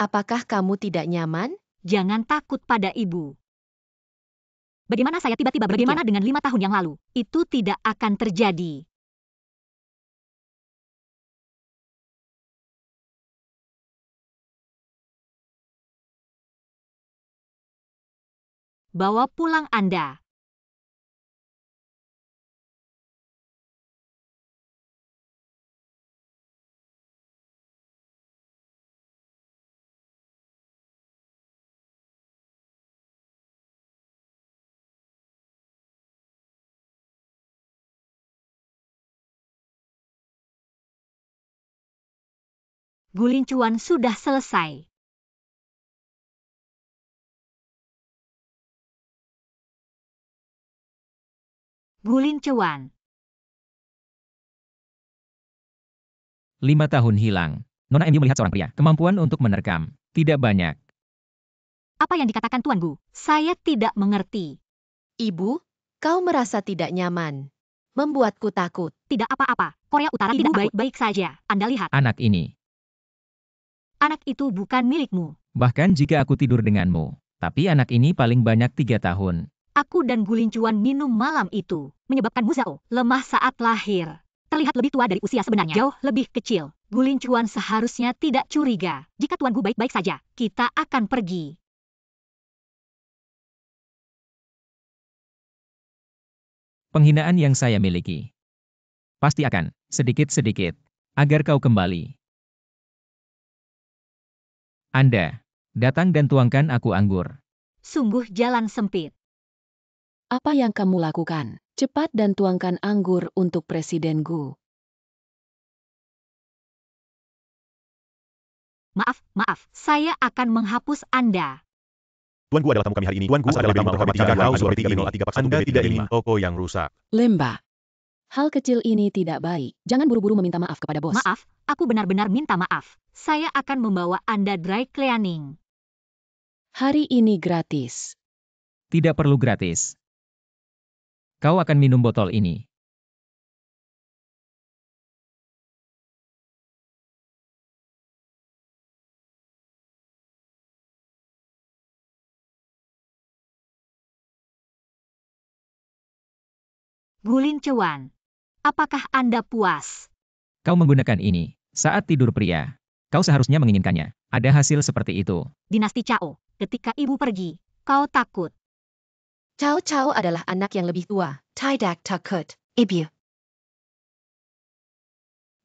apakah kamu tidak nyaman? Jangan takut pada ibu. Bagaimana saya tiba-tiba berpikir? Bagaimana dengan 5 tahun yang lalu? Itu tidak akan terjadi. Bawa pulang Anda. Gulincuan sudah selesai. Gulincuan. 5 tahun hilang. Nona MU melihat seorang pria. Kemampuan untuk menerkam. Tidak banyak. Apa yang dikatakan Tuan Gu? Saya tidak mengerti. Ibu, kau merasa tidak nyaman. Membuatku takut. Tidak apa-apa. Korea Utara tidak baik-baik saja. Anda lihat. Anak ini. Anak itu bukan milikmu. Bahkan jika aku tidur denganmu. Tapi anak ini paling banyak 3 tahun. Aku dan Gulincuan minum malam itu. Menyebabkan Muzao lemah saat lahir. Terlihat lebih tua dari usia sebenarnya. Jauh lebih kecil. Gulincuan seharusnya tidak curiga. Jika Tuan Gu baik-baik saja, kita akan pergi. Penghinaan yang saya miliki. Pasti akan, sedikit-sedikit, agar kau kembali. Anda, datang dan tuangkan aku anggur. Sungguh jalan sempit. Apa yang kamu lakukan? Cepat dan tuangkan anggur untuk Presiden Gu. Maaf, saya akan menghapus Anda. Tuan Gu adalah tamu kami hari ini. Tuan Gu adalah tamu terhormati Jalan House 2303 Anda tidak ingin toko yang rusak. Lemba. Hal kecil ini tidak baik. Jangan buru-buru meminta maaf kepada bos. Maaf, aku benar-benar minta maaf. Saya akan membawa Anda dry cleaning. Hari ini gratis. Tidak perlu gratis. Kau akan minum botol ini. Gulincuan. Apakah Anda puas? Kau menggunakan ini saat tidur pria. Kau seharusnya menginginkannya. Ada hasil seperti itu. Dinasti Chao, ketika ibu pergi, kau takut. Cao Cao adalah anak yang lebih tua. Tidak takut. Ibu.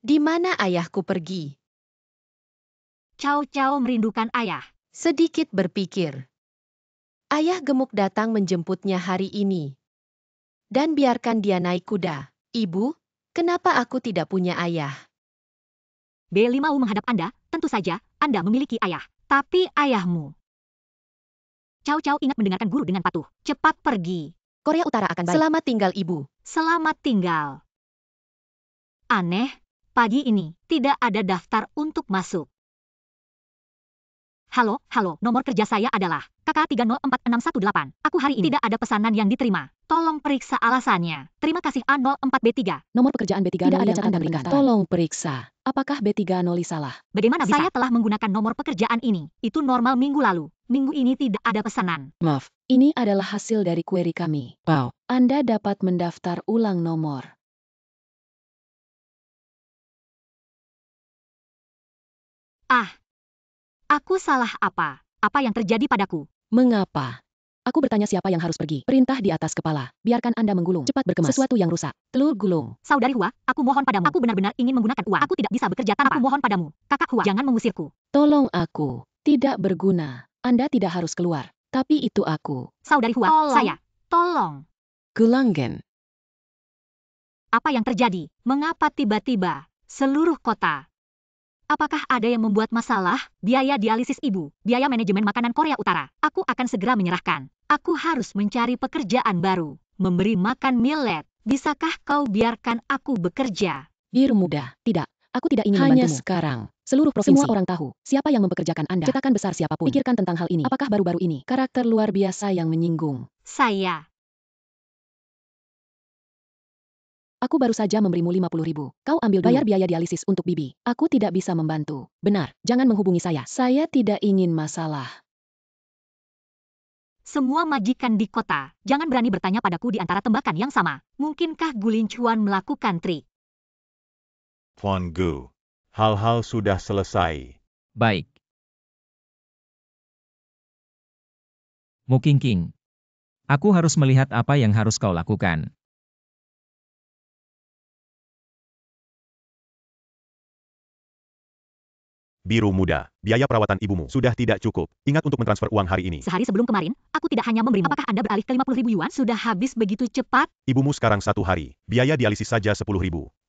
Di mana ayahku pergi? Cao Cao merindukan ayah. Sedikit berpikir. Ayah gemuk datang menjemputnya hari ini. Dan biarkan dia naik kuda. Ibu, kenapa aku tidak punya ayah? B5U menghadap Anda, tentu saja, Anda memiliki ayah. Tapi ayahmu. Cao Cao ingat mendengarkan guru dengan patuh. Cepat pergi. Korea Utara akan baik. Selamat tinggal, Ibu. Selamat tinggal. Aneh, pagi ini tidak ada daftar untuk masuk. Halo, nomor kerja saya adalah KK304618. Aku hari ini tidak ada pesanan yang diterima. Tolong periksa alasannya. Terima kasih A04B3. Nomor pekerjaan B3 tidak ada catatan berikan. Tolong periksa. Apakah B3 salah? Bagaimana bisa? Saya telah menggunakan nomor pekerjaan ini. Itu normal minggu lalu. Minggu ini tidak ada pesanan. Maaf, ini adalah hasil dari query kami. Wow. Anda dapat mendaftar ulang nomor. Aku salah apa? Apa yang terjadi padaku? Mengapa? Aku bertanya siapa yang harus pergi. Perintah di atas kepala. Biarkan Anda menggulung. Cepat berkemas. Sesuatu yang rusak. Telur gulung. Saudari Hua, aku mohon padamu. Aku benar-benar ingin menggunakan uang. Aku tidak bisa bekerja tanpa. Aku mohon padamu. Kakak Hua, jangan mengusirku. Tolong aku. Tidak berguna. Anda tidak harus keluar. Tapi itu aku. Saudari Hua, tolong. Gulanggen. Apa yang terjadi? Mengapa tiba-tiba seluruh kota? Apakah ada yang membuat masalah? Biaya dialisis ibu, biaya manajemen makanan Korea Utara. Aku akan segera menyerahkan. Aku harus mencari pekerjaan baru. Memberi makan millet. Bisakah kau biarkan aku bekerja? Bir muda. Tidak. Aku tidak ingin membantumu. Hanya sekarang. Seluruh provinsi. Semua orang tahu. Siapa yang mempekerjakan Anda. Cetakan besar siapapun. Pikirkan tentang hal ini. Apakah baru-baru ini karakter luar biasa yang menyinggung? Saya. Aku baru saja memberimu 50.000. Kau ambil dulu. Bayar biaya dialisis untuk Bibi. Aku tidak bisa membantu. Benar, jangan menghubungi saya. Saya tidak ingin masalah. Semua majikan di kota, jangan berani bertanya padaku di antara tembakan yang sama. Mungkinkah Gulin Chuan melakukan trik? Tuan Gu, hal-hal sudah selesai. Baik. Mu Qingqing. Aku harus melihat apa yang harus kau lakukan. Biru muda, biaya perawatan ibumu sudah tidak cukup. Ingat untuk mentransfer uang hari ini. Sehari sebelum kemarin, aku tidak hanya memberimu. Apakah Anda beralih ke 50.000 yuan? Sudah habis begitu cepat? Ibumu sekarang 1 hari. Biaya dialisis saja 10.000.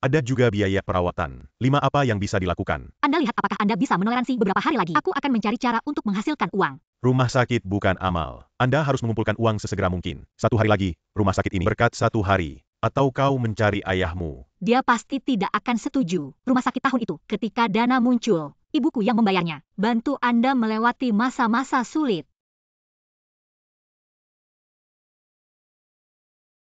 Ada juga biaya perawatan. 5 apa yang bisa dilakukan? Anda lihat apakah Anda bisa menoleransi beberapa hari lagi. Aku akan mencari cara untuk menghasilkan uang. Rumah sakit bukan amal. Anda harus mengumpulkan uang sesegera mungkin. 1 hari lagi, rumah sakit ini berkat 1 hari. Atau kau mencari ayahmu. Dia pasti tidak akan setuju. Rumah sakit tahun itu, ketika dana muncul, ibuku yang membayarnya. Bantu Anda melewati masa-masa sulit.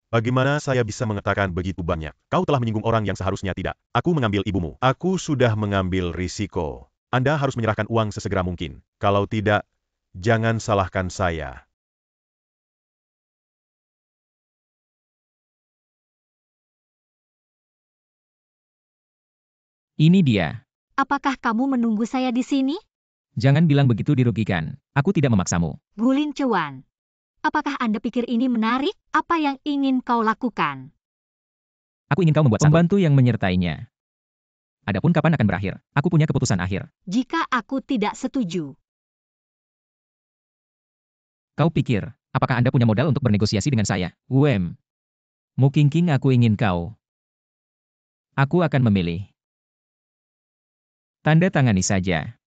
Bagaimana saya bisa mengatakan begitu banyak? Kau telah menyinggung orang yang seharusnya tidak. Aku mengambil ibumu. Aku sudah mengambil risiko. Anda harus menyerahkan uang sesegera mungkin. Kalau tidak, jangan salahkan saya. Ini dia. Apakah kamu menunggu saya di sini? Jangan bilang begitu dirugikan. Aku tidak memaksamu. Gulin Chuan. Apakah Anda pikir ini menarik? Apa yang ingin kau lakukan? Aku ingin kau membuat pembantu yang menyertainya. Adapun kapan akan berakhir, aku punya keputusan akhir. Jika aku tidak setuju, Kau pikir, apakah Anda punya modal untuk bernegosiasi dengan saya? Mu Qingqing, aku ingin kau. Aku akan memilih. Tanda tangani saja.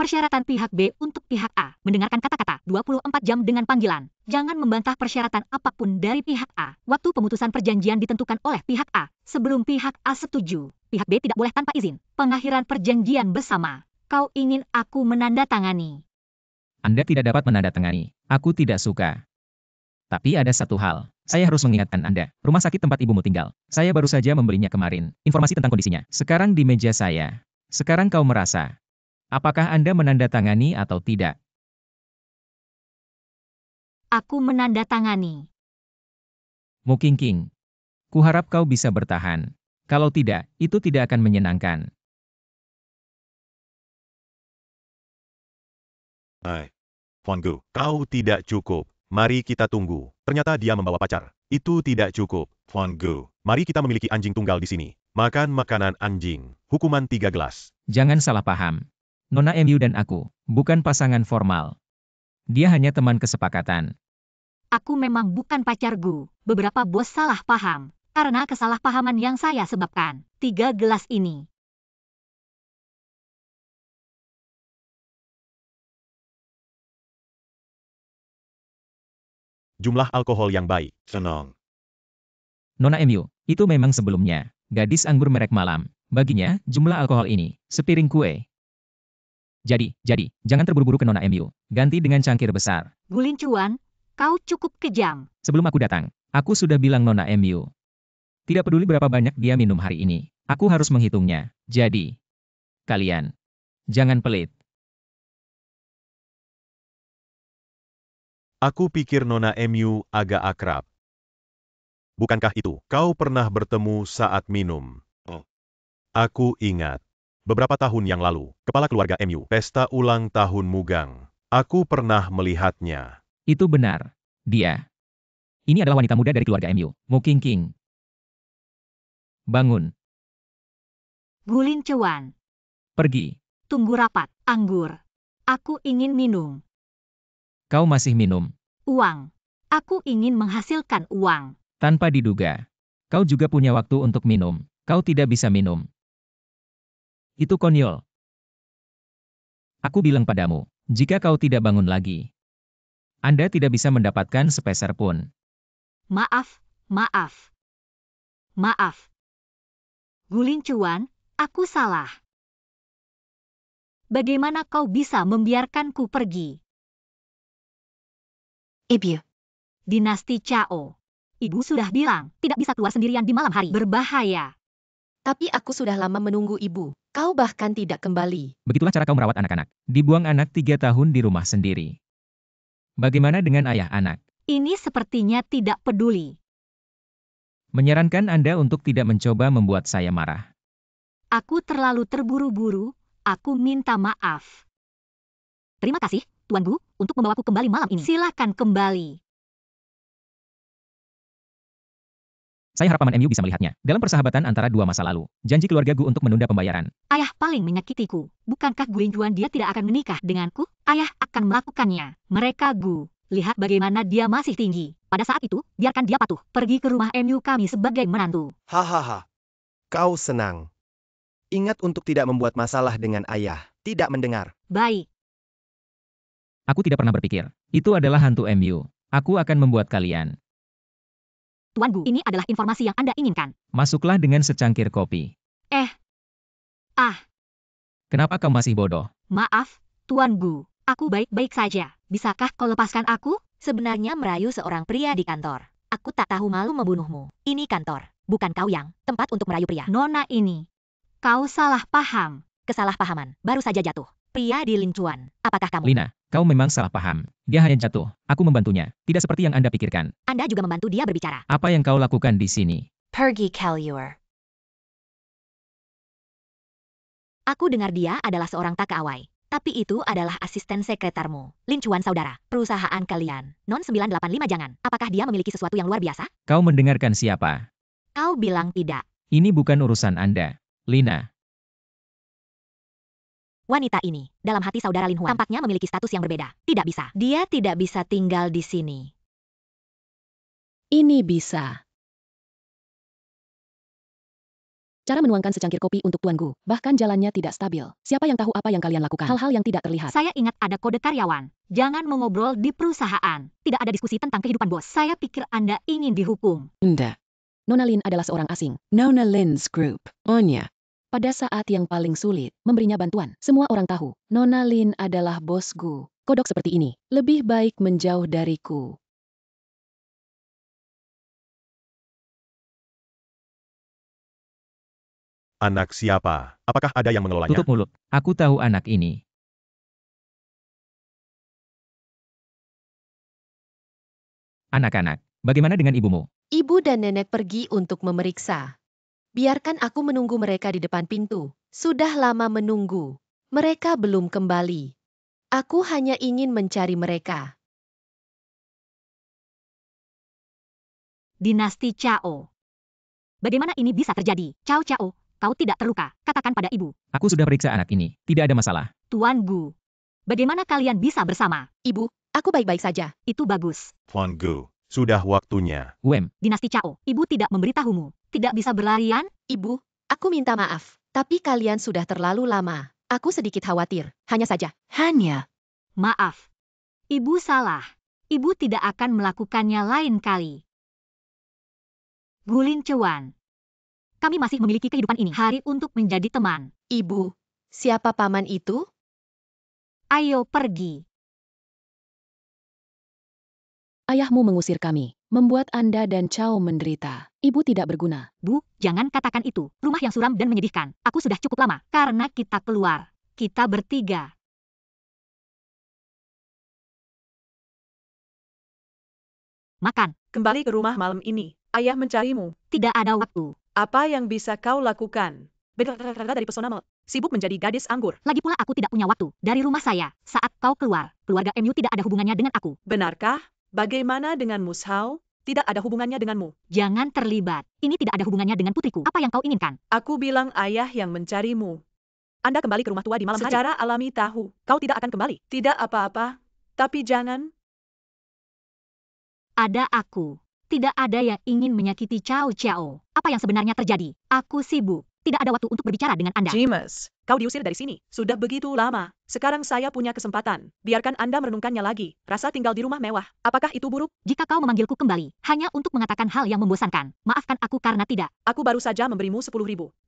persyaratan pihak B untuk pihak A. Mendengarkan kata-kata 24 jam dengan panggilan. Jangan membantah persyaratan apapun dari pihak A. Waktu pemutusan perjanjian ditentukan oleh pihak A. Sebelum pihak A setuju, pihak B tidak boleh tanpa izin. Pengakhiran perjanjian bersama. Kau ingin aku menandatangani? Anda tidak dapat menandatangani. Aku tidak suka. Tapi ada satu hal. Saya harus mengingatkan Anda. Rumah sakit tempat ibumu tinggal. Saya baru saja membelinya kemarin. Informasi tentang kondisinya. Sekarang di meja saya. Sekarang kau merasa. Apakah Anda menandatangani atau tidak? Aku menandatangani. Mu Qingqing. Kuharap kau bisa bertahan. Kalau tidak, itu tidak akan menyenangkan. Tuan Gu, kau tidak cukup. Mari kita tunggu. Ternyata dia membawa pacar. Itu tidak cukup. Tuan Gu, mari kita memiliki anjing tunggal di sini. Makan makanan anjing. Hukuman 3 gelas. Jangan salah paham. Nona MU dan aku, bukan pasangan formal. Dia hanya teman kesepakatan. Aku memang bukan pacarku. Beberapa bos salah paham. Karena kesalahpahaman yang saya sebabkan. 3 gelas ini. Jumlah alkohol yang baik. Senang. Nona MU, itu memang sebelumnya. Gadis anggur merek malam. Baginya, jumlah alkohol ini, sepiring kue. Jadi, jangan terburu-buru ke Nona MU. Ganti dengan cangkir besar. Gulin Chuan, kau cukup kejam. Sebelum aku datang, aku sudah bilang Nona MU. Tidak peduli berapa banyak dia minum hari ini. Aku harus menghitungnya. Jadi, kalian, jangan pelit. Aku pikir Nona MU agak akrab. Bukankah itu? Kau pernah bertemu saat minum. Aku ingat. Beberapa tahun yang lalu, kepala keluarga MU, pesta ulang tahun Mugang. Aku pernah melihatnya. Itu benar. Dia. Ini adalah wanita muda dari keluarga MU, Mu Qingqing. Bangun. Gulin Chuan, Pergi. tunggu rapat. Anggur. Aku ingin minum. Kau masih minum. Uang. Aku ingin menghasilkan uang. Tanpa diduga. Kau juga punya waktu untuk minum. Kau tidak bisa minum. Itu konyol. Aku bilang padamu, jika kau tidak bangun lagi, Anda tidak bisa mendapatkan sepeser pun. Maaf. Gulin Chuan, aku salah. Bagaimana kau bisa membiarkanku pergi? Ibu. Dinasti Chao. Ibu sudah bilang, tidak bisa keluar sendirian di malam hari. Berbahaya. Tapi aku sudah lama menunggu ibu. Kau bahkan tidak kembali. Begitulah cara kau merawat anak-anak. Dibuang anak 3 tahun di rumah sendiri. Bagaimana dengan ayah anak? Ini sepertinya tidak peduli. Menyarankan Anda untuk tidak mencoba membuat saya marah. Aku terlalu terburu-buru. Aku minta maaf. Terima kasih, Tuan Gu, untuk membawaku kembali malam ini. Silakan kembali. Saya harap Paman MU bisa melihatnya. Dalam persahabatan antara dua masa lalu, janji keluarga Gu untuk menunda pembayaran. Ayah paling menyakitiku. Bukankah Gu Lingjuan dia tidak akan menikah denganku? Ayah akan melakukannya. Mereka Gu. Lihat bagaimana dia masih tinggi. Pada saat itu, biarkan dia patuh. Pergi ke rumah MU kami sebagai menantu. Hahaha. Kau senang. Ingat untuk tidak membuat masalah dengan ayah. Tidak mendengar. Baik. Aku tidak pernah berpikir, itu adalah hantu MU. Aku akan membuat kalian. Tuan Gu, ini adalah informasi yang Anda inginkan. Masuklah dengan secangkir kopi. Kenapa kau masih bodoh? Maaf, Tuan Gu. Aku baik-baik saja. Bisakah kau lepaskan aku? Sebenarnya merayu seorang pria di kantor. Aku tak tahu malu membunuhmu. Ini kantor, bukan kau yang tempat untuk merayu pria. Nona ini. Kau salah paham. Kesalahpahaman, baru saja jatuh. Pria di Lincuan. Apakah kamu? Lina, kau memang salah paham. Dia hanya jatuh. Aku membantunya. Tidak seperti yang Anda pikirkan. Anda juga membantu dia berbicara. Apa yang kau lakukan di sini? Pergi Kalyur. Aku dengar dia adalah seorang takaawai. Tapi itu adalah asisten sekretarmu. Lincuan saudara, perusahaan kalian. Non 985 jangan. Apakah dia memiliki sesuatu yang luar biasa? Kau mendengarkan siapa? Kau bilang tidak. Ini bukan urusan Anda. Lina, Wanita ini, dalam hati saudara Lin Huan, tampaknya memiliki status yang berbeda. Tidak bisa. Dia tidak bisa tinggal di sini. Ini bisa. Cara menuangkan secangkir kopi untuk Tuan Gu, bahkan jalannya tidak stabil. Siapa yang tahu apa yang kalian lakukan? Hal-hal yang tidak terlihat. Saya ingat ada kode karyawan. Jangan mengobrol di perusahaan. Tidak ada diskusi tentang kehidupan bos. Saya pikir Anda ingin dihukum. Nda. Nona Lin adalah seorang asing. Nona Lin's Group. Onya. Pada saat yang paling sulit, memberinya bantuan. Semua orang tahu, Nona Lin adalah bos Gu. Kodok seperti ini, lebih baik menjauh dariku. Anak siapa? Apakah ada yang mengelolanya? tutup mulut. Aku tahu anak ini. Anak-anak, bagaimana dengan ibumu? Ibu dan nenek pergi untuk memeriksa. Biarkan aku menunggu mereka di depan pintu. Sudah lama menunggu. Mereka belum kembali. Aku hanya ingin mencari mereka. Dinasti Chao. Bagaimana ini bisa terjadi? Chao, kau tidak terluka. Katakan pada ibu. Aku sudah periksa anak ini. Tidak ada masalah. Tuan Gu. Bagaimana kalian bisa bersama? Ibu, aku baik-baik saja. Itu bagus. Tuan Gu, sudah waktunya. Wem, Dinasti Chao, ibu tidak memberitahumu. Tidak bisa berlarian? Ibu, aku minta maaf. Tapi kalian sudah terlalu lama. Aku sedikit khawatir. Hanya saja. Hanya. Maaf. Ibu salah. Ibu tidak akan melakukannya lain kali. Gulin Cuan. Kami masih memiliki kehidupan ini. Hari untuk menjadi teman. Ibu, siapa paman itu? Ayo pergi. Ayahmu mengusir kami, membuat Anda dan Chao menderita. Ibu tidak berguna. Bu, jangan katakan itu. Rumah yang suram dan menyedihkan. Aku sudah cukup lama. Karena kita keluar. Kita bertiga. Makan. Kembali ke rumah malam ini. Ayah mencarimu. Tidak ada waktu. Apa yang bisa kau lakukan? Beda dari pesona sibuk menjadi gadis anggur. Lagi pula aku tidak punya waktu. Dari rumah saya, saat kau keluar, keluarga MU tidak ada hubungannya dengan aku. Benarkah? Bagaimana dengan Mushao? Tidak ada hubungannya denganmu. Jangan terlibat. Ini tidak ada hubungannya dengan putriku. Apa yang kau inginkan? Aku bilang ayah yang mencarimu. Anda kembali ke rumah tua di malam hari. Secara alami tahu, kau tidak akan kembali. Tidak apa-apa. Tapi jangan. Ada aku. Tidak ada yang ingin menyakiti Chao. Apa yang sebenarnya terjadi? Aku sibuk. Tidak ada waktu untuk berbicara dengan Anda. James, kau diusir dari sini. Sudah begitu lama. Sekarang saya punya kesempatan. Biarkan Anda merenungkannya lagi. Rasa tinggal di rumah mewah. Apakah itu buruk? Jika kau memanggilku kembali, hanya untuk mengatakan hal yang membosankan, maafkan aku karena tidak. Aku baru saja memberimu 10.000.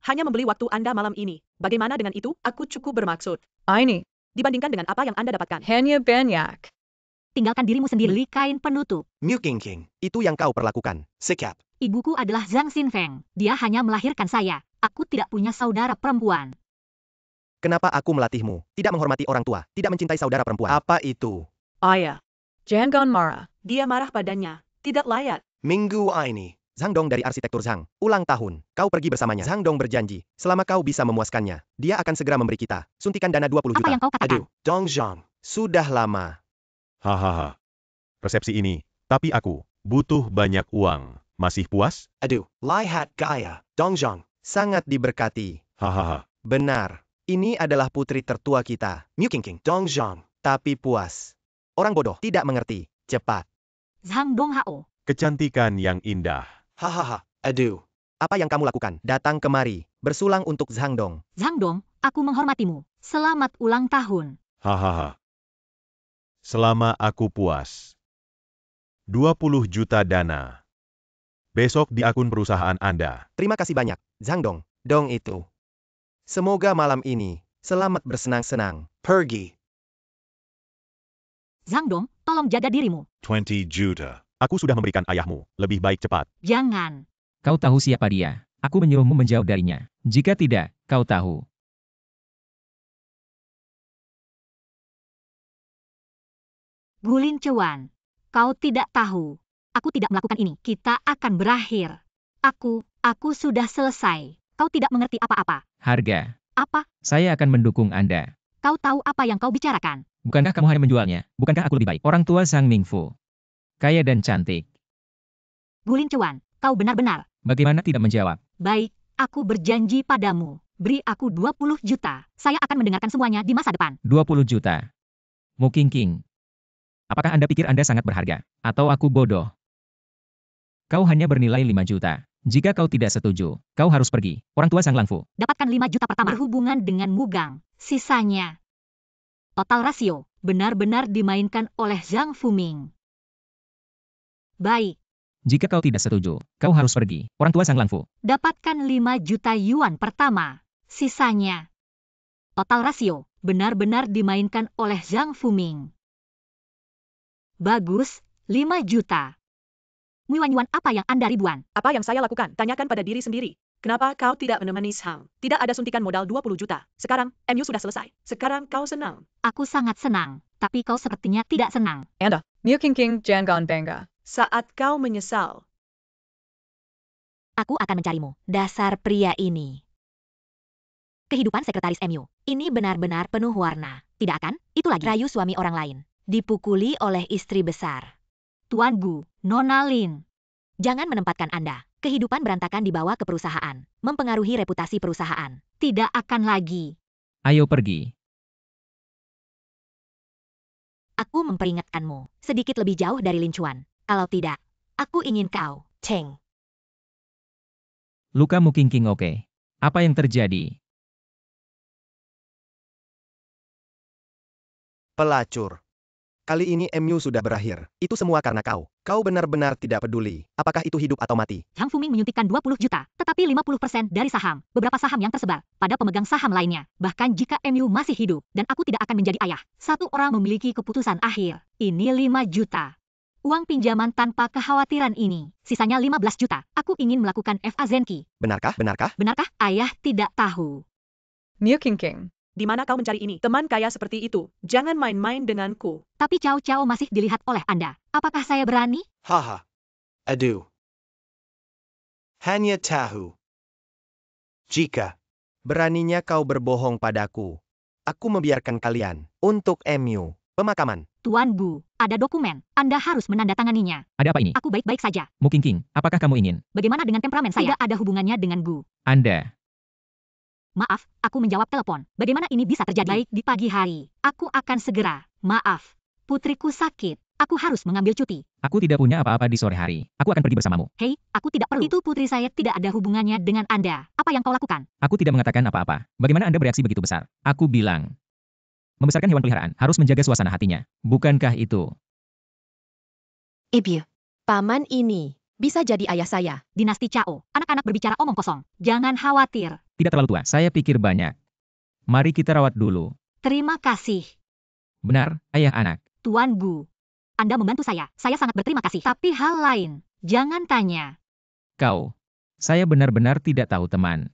Hanya membeli waktu Anda malam ini. Bagaimana dengan itu? Aku cukup bermaksud. Ini. Dibandingkan dengan apa yang Anda dapatkan. Hanya banyak. tinggalkan dirimu sendiri. Beli kain penutup. Miu Qingqing, itu yang kau perlakukan. Sikap. Ibuku adalah Zhang Xinfeng. Dia hanya melahirkan saya. Aku tidak punya saudara perempuan. Kenapa aku melatihmu? Tidak menghormati orang tua, tidak mencintai saudara perempuan. Apa itu? Ayah. Jangan marah. Dia marah padanya. Tidak layak. Minggu ini, Zhang Dong dari arsitektur Zhang, ulang tahun. Kau pergi bersamanya. Zhang Dong berjanji, selama kau bisa memuaskannya, dia akan segera memberi kita suntikan dana 20 juta. Apa yang kau katakan? Aduh, Dong Zhang, sudah lama. Hahaha. Resepsi ini, tapi aku butuh banyak uang. Masih puas? Aduh, lihat gaya. Dong Zhang, sangat diberkati. Hahaha. Benar, ini adalah putri tertua kita. Miu Qingqing, Dong Zhang, tapi puas. Orang bodoh tidak mengerti. Cepat. Zhang Dong Hao. Kecantikan yang indah. Hahaha, aduh. Apa yang kamu lakukan? Datang kemari, bersulang untuk Zhang Dong. Zhang Dong, aku menghormatimu. Selamat ulang tahun. Hahaha. Selama aku puas. 20 juta dana. Besok di akun perusahaan Anda. Terima kasih banyak, Zhang Dong. Dong itu. Semoga malam ini, selamat bersenang-senang. Pergi. Zhang Dong, tolong jaga dirimu. 20 juta. Aku sudah memberikan ayahmu. Lebih baik cepat. Jangan. Kau tahu siapa dia? Aku menyuruhmu menjauh darinya. Jika tidak, kau tahu. Gulin Cuan. Kau tidak tahu. Aku tidak melakukan ini. Kita akan berakhir. Aku sudah selesai. Kau tidak mengerti apa-apa. Harga. Apa? Saya akan mendukung Anda. Kau tahu apa yang kau bicarakan? Bukankah kamu hanya menjualnya? Bukankah aku lebih baik? Orang tua Sang Mingfu. Kaya dan cantik. Gulin Cuan, kau benar-benar. Bagaimana tidak menjawab? Baik, aku berjanji padamu. Beri aku 20 juta. Saya akan mendengarkan semuanya di masa depan. 20 juta. Mu Qingqing. Apakah Anda pikir Anda sangat berharga? Atau aku bodoh? Kau hanya bernilai 5 juta. Jika kau tidak setuju, kau harus pergi. Orang tua Sang Langfu. Dapatkan 5 juta pertama. Berhubungan dengan Mugang. Sisanya. Total rasio benar-benar dimainkan oleh Zhang Fuming. Baik. Jika kau tidak setuju, kau harus pergi. Orang tua Sang Langfu. Dapatkan 5 juta yuan pertama. Sisanya. Total rasio benar-benar dimainkan oleh Zhang Fuming. Bagus, 5 juta. Yuan-yuan apa yang Anda ribuan? Apa yang saya lakukan? Tanyakan pada diri sendiri. Kenapa kau tidak menemani Zhang? Tidak ada suntikan modal 20 juta. Sekarang, MU sudah selesai. Sekarang kau senang. Aku sangat senang, tapi kau sepertinya tidak senang. Anda, Miu Qingqing jangan bangga. Saat kau menyesal. Aku akan mencarimu, dasar pria ini. Kehidupan sekretaris MU. Ini benar-benar penuh warna. Tidak akan? Itu lagi rayu suami orang lain. Dipukuli oleh istri besar. Tuan Gu, Nona Lin. Jangan menempatkan Anda. Kehidupan berantakan dibawa ke perusahaan. Mempengaruhi reputasi perusahaan. Tidak akan lagi. Ayo pergi. Aku memperingatkanmu. Sedikit lebih jauh dari Lin Chuan. Kalau tidak, aku ingin kau, Cheng. Luka Mu Qingqing oke. Apa yang terjadi? Pelacur. Kali ini MU sudah berakhir. Itu semua karena kau. Kau benar-benar tidak peduli. Apakah itu hidup atau mati? Zhang Fuming menyuntikkan 20 juta, tetapi 50% dari saham. Beberapa saham yang tersebar pada pemegang saham lainnya. Bahkan jika MU masih hidup, dan aku tidak akan menjadi ayah. Satu orang memiliki keputusan akhir. Ini 5 juta. Uang pinjaman tanpa kekhawatiran ini. Sisanya 15 juta. Aku ingin melakukan FA Zenki. Benarkah? Benarkah? Benarkah? Ayah tidak tahu. Miu Qingqing. Di mana kau mencari ini? Teman kaya seperti itu. Jangan main-main denganku. Tapi Cao Cao masih dilihat oleh Anda. Apakah saya berani? Haha. Aduh. Hanya tahu. Jika beraninya kau berbohong padaku, aku membiarkan kalian untuk MU. Pemakaman. Tuan Gu, ada dokumen. Anda harus menandatanganinya. Ada apa ini? Aku baik-baik saja. Mu Qingqing, apakah kamu ingin? Bagaimana dengan temperamen saya? Tidak ada hubungannya dengan Gu. Anda. Maaf, aku menjawab telepon. Bagaimana ini bisa terjadi? Baik di pagi hari. Aku akan segera. Maaf. Putriku sakit. Aku harus mengambil cuti. Aku tidak punya apa-apa di sore hari. Aku akan pergi bersamamu. Hei, aku tidak perlu. Itu putri saya tidak ada hubungannya dengan Anda. Apa yang kau lakukan? Aku tidak mengatakan apa-apa. Bagaimana Anda bereaksi begitu besar? Aku bilang. Membesarkan hewan peliharaan harus menjaga suasana hatinya. Bukankah itu? Ibu, paman ini bisa jadi ayah saya. Dinasti Cao. Anak-anak berbicara omong kosong. Jangan khawatir. Tidak terlalu tua, saya pikir banyak. Mari kita rawat dulu. Terima kasih. Benar, ayah anak. Tuan Gu. Anda membantu saya sangat berterima kasih. Tapi hal lain, jangan tanya. Saya benar-benar tidak tahu teman.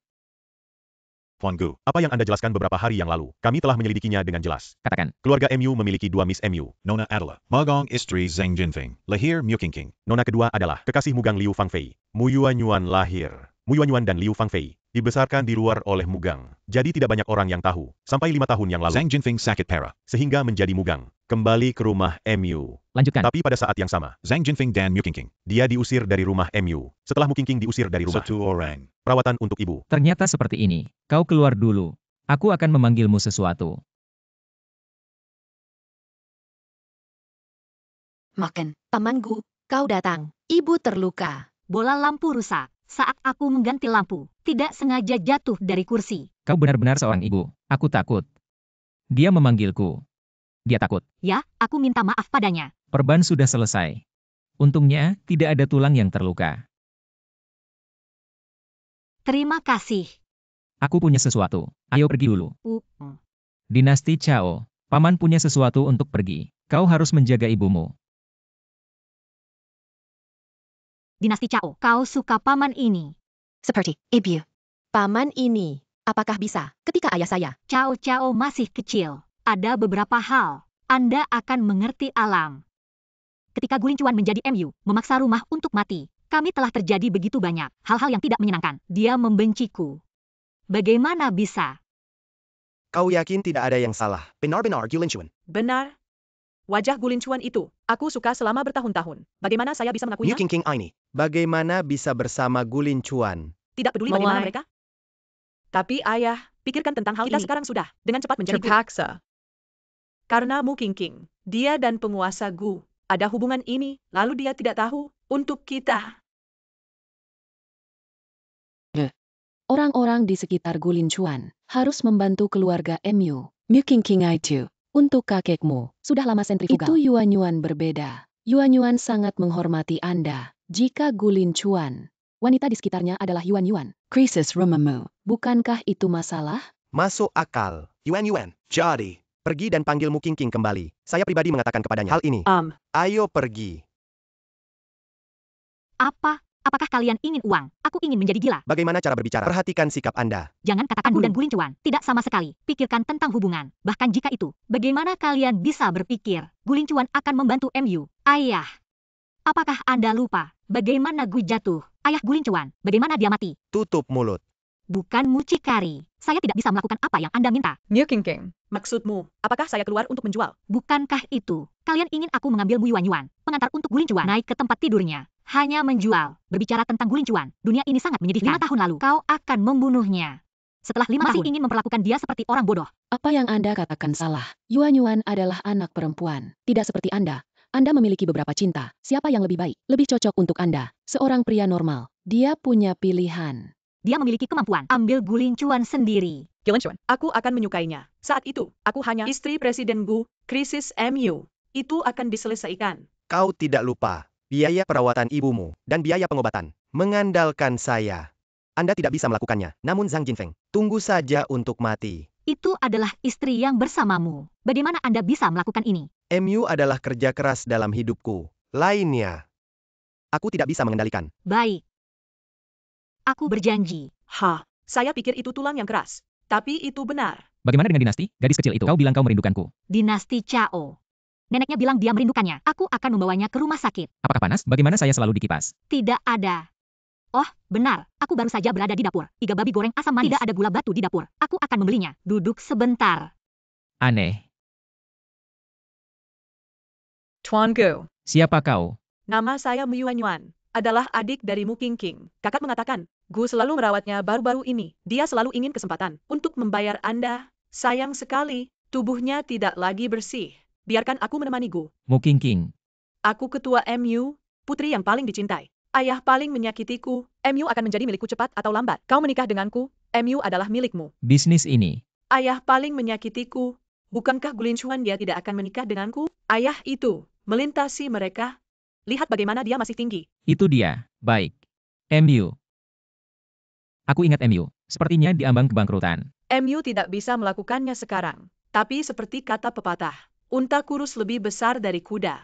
Tuan Gu, apa yang Anda jelaskan beberapa hari yang lalu, kami telah menyelidikinya dengan jelas. Katakan. Keluarga MU memiliki 2 Miss MU. Nona adalah Magong istri Zhang Jinfeng, lahir Mu Qingqing. Nona kedua adalah kekasih Mugang Liu Fangfei. Mu Yuanyuan lahir. Mu Yuanyuan dan Liu Fangfei dibesarkan di luar oleh Mugang. Jadi tidak banyak orang yang tahu, sampai 5 tahun yang lalu. Zhang Jinfeng sakit parah, sehingga menjadi Mugang. Kembali ke rumah MU. Lanjutkan. Tapi pada saat yang sama, Zhang Jinfeng dan Mu Qingqing. dia diusir dari rumah MU. Setelah Mu Qingqing diusir dari rumah. Satu orang. Perawatan untuk ibu. Ternyata seperti ini. Kau keluar dulu. Aku akan memanggilmu sesuatu. Makan. Paman Gu, kau datang. Ibu terluka. Bola lampu rusak. Saat aku mengganti lampu, tidak sengaja jatuh dari kursi. Kau benar-benar seorang ibu. Aku takut. Dia memanggilku. Dia takut. Ya, aku minta maaf padanya. Perban sudah selesai. Untungnya, tidak ada tulang yang terluka. Terima kasih. Aku punya sesuatu. Ayo pergi dulu. Dinasti Chao. Paman punya sesuatu untuk pergi. Kau harus menjaga ibumu. Dinasti Chao, kau suka paman ini. Seperti ibu. Paman ini, apakah bisa ketika ayah saya? Chao masih kecil. Ada beberapa hal. Anda akan mengerti alam. Ketika Gulincuan menjadi MU, memaksa rumah untuk mati. Kami telah terjadi begitu banyak hal-hal yang tidak menyenangkan. Dia membenciku. Bagaimana bisa? Kau yakin tidak ada yang salah? Benar-benar Gulincuan. Benar. Wajah Gulincuan itu, aku suka selama bertahun-tahun. Bagaimana saya bisa Mu mengakuinya? Qingqing ini. Bagaimana bisa bersama Gulincuan? Tidak peduli bagaimana mereka. Tapi ayah, pikirkan tentang hal kita sekarang sudah. Dengan cepat menjadi Gu. Terpaksa. Karena Mu Qingqing, dia dan penguasa Gu, ada hubungan ini, lalu dia tidak tahu, untuk kita. Orang-orang di sekitar Gulincuan harus membantu keluarga MU. Mu Qingqing itu. Untuk kakekmu, sudah lama sentrifugal. Itu Yuanyuan berbeda. Yuanyuan sangat menghormati Anda. Jika Gulincuan, wanita di sekitarnya adalah Yuanyuan. Krisis rumahmu, bukankah itu masalah? Masuk akal. Yuanyuan. Jadi, pergi dan panggil Mu Qingqing kembali. Saya pribadi mengatakan kepadanya hal ini. Ayo pergi. Apakah kalian ingin uang? Aku ingin menjadi gila. Bagaimana cara berbicara? Perhatikan sikap Anda. Jangan katakan Gu dan Gulincuan. Tidak sama sekali. Pikirkan tentang hubungan. Bahkan jika itu, bagaimana kalian bisa berpikir Gulincuan akan membantu MU? Ayah. Apakah Anda lupa? Bagaimana Gu jatuh? Ayah Gulincuan. Bagaimana dia mati? Tutup mulut. Bukan mucikari. Saya tidak bisa melakukan apa yang Anda minta. Mu Qingqing. Maksudmu, apakah saya keluar untuk menjual? Bukankah itu? Kalian ingin aku mengambil Mu Yuanyuan, pengantar untuk Gulincuan naik ke tempat tidurnya. Hanya menjual. Berbicara tentang Gulincuan, dunia ini sangat menyedihkan. 5 tahun lalu, kau akan membunuhnya. Setelah 5 tahun, ingin memperlakukan dia seperti orang bodoh. Apa yang Anda katakan salah. Yuanyuan adalah anak perempuan. Tidak seperti Anda. Anda memiliki beberapa cinta. Siapa yang lebih baik? Lebih cocok untuk Anda. Seorang pria normal. Dia punya pilihan. Dia memiliki kemampuan. Ambil Gulincuan sendiri. Gulincuan. Aku akan menyukainya. Saat itu, aku hanya istri Presiden Gu, krisis MU. Itu akan diselesaikan. Kau tidak lupa. Biaya perawatan ibumu, dan biaya pengobatan. Mengandalkan saya. Anda tidak bisa melakukannya. Namun Zhang Jinfeng, tunggu saja untuk mati. Itu adalah istri yang bersamamu. Bagaimana Anda bisa melakukan ini? MU adalah kerja keras dalam hidupku. Lainnya, aku tidak bisa mengendalikan. Baik. Aku berjanji. Saya pikir itu tulang yang keras. Tapi itu benar. Bagaimana dengan dinasti? Gadis kecil itu. Kau bilang kau merindukanku. Dinasti Chao. Neneknya bilang dia merindukannya. Aku akan membawanya ke rumah sakit. Apakah panas? Bagaimana saya selalu dikipas? Tidak ada. Oh, benar. Aku baru saja berada di dapur. 3 babi goreng asam manis. Tidak ada gula batu di dapur. Aku akan membelinya. Duduk sebentar. Aneh. Tuan Gu. Siapa kau? Nama saya Mu Yuanyuan. Adalah adik dari Mu Qingqing. Kakak mengatakan, Gu selalu merawatnya baru-baru ini. Dia selalu ingin kesempatan untuk membayar Anda. Sayang sekali, tubuhnya tidak lagi bersih. Biarkan aku menemani Gu. Mu Qingqing. Aku ketua MU, putri yang paling dicintai. Ayah paling menyakitiku. MU akan menjadi milikku cepat atau lambat. Kau menikah denganku, MU adalah milikmu. Bisnis ini. Ayah paling menyakitiku. Bukankah Gulincuan dia tidak akan menikah denganku? Ayah itu melintasi mereka. Lihat bagaimana dia masih tinggi. Itu dia. Baik. MU. Aku ingat MU. Sepertinya diambang kebangkrutan. MU tidak bisa melakukannya sekarang. Tapi seperti kata pepatah, unta kurus lebih besar dari kuda.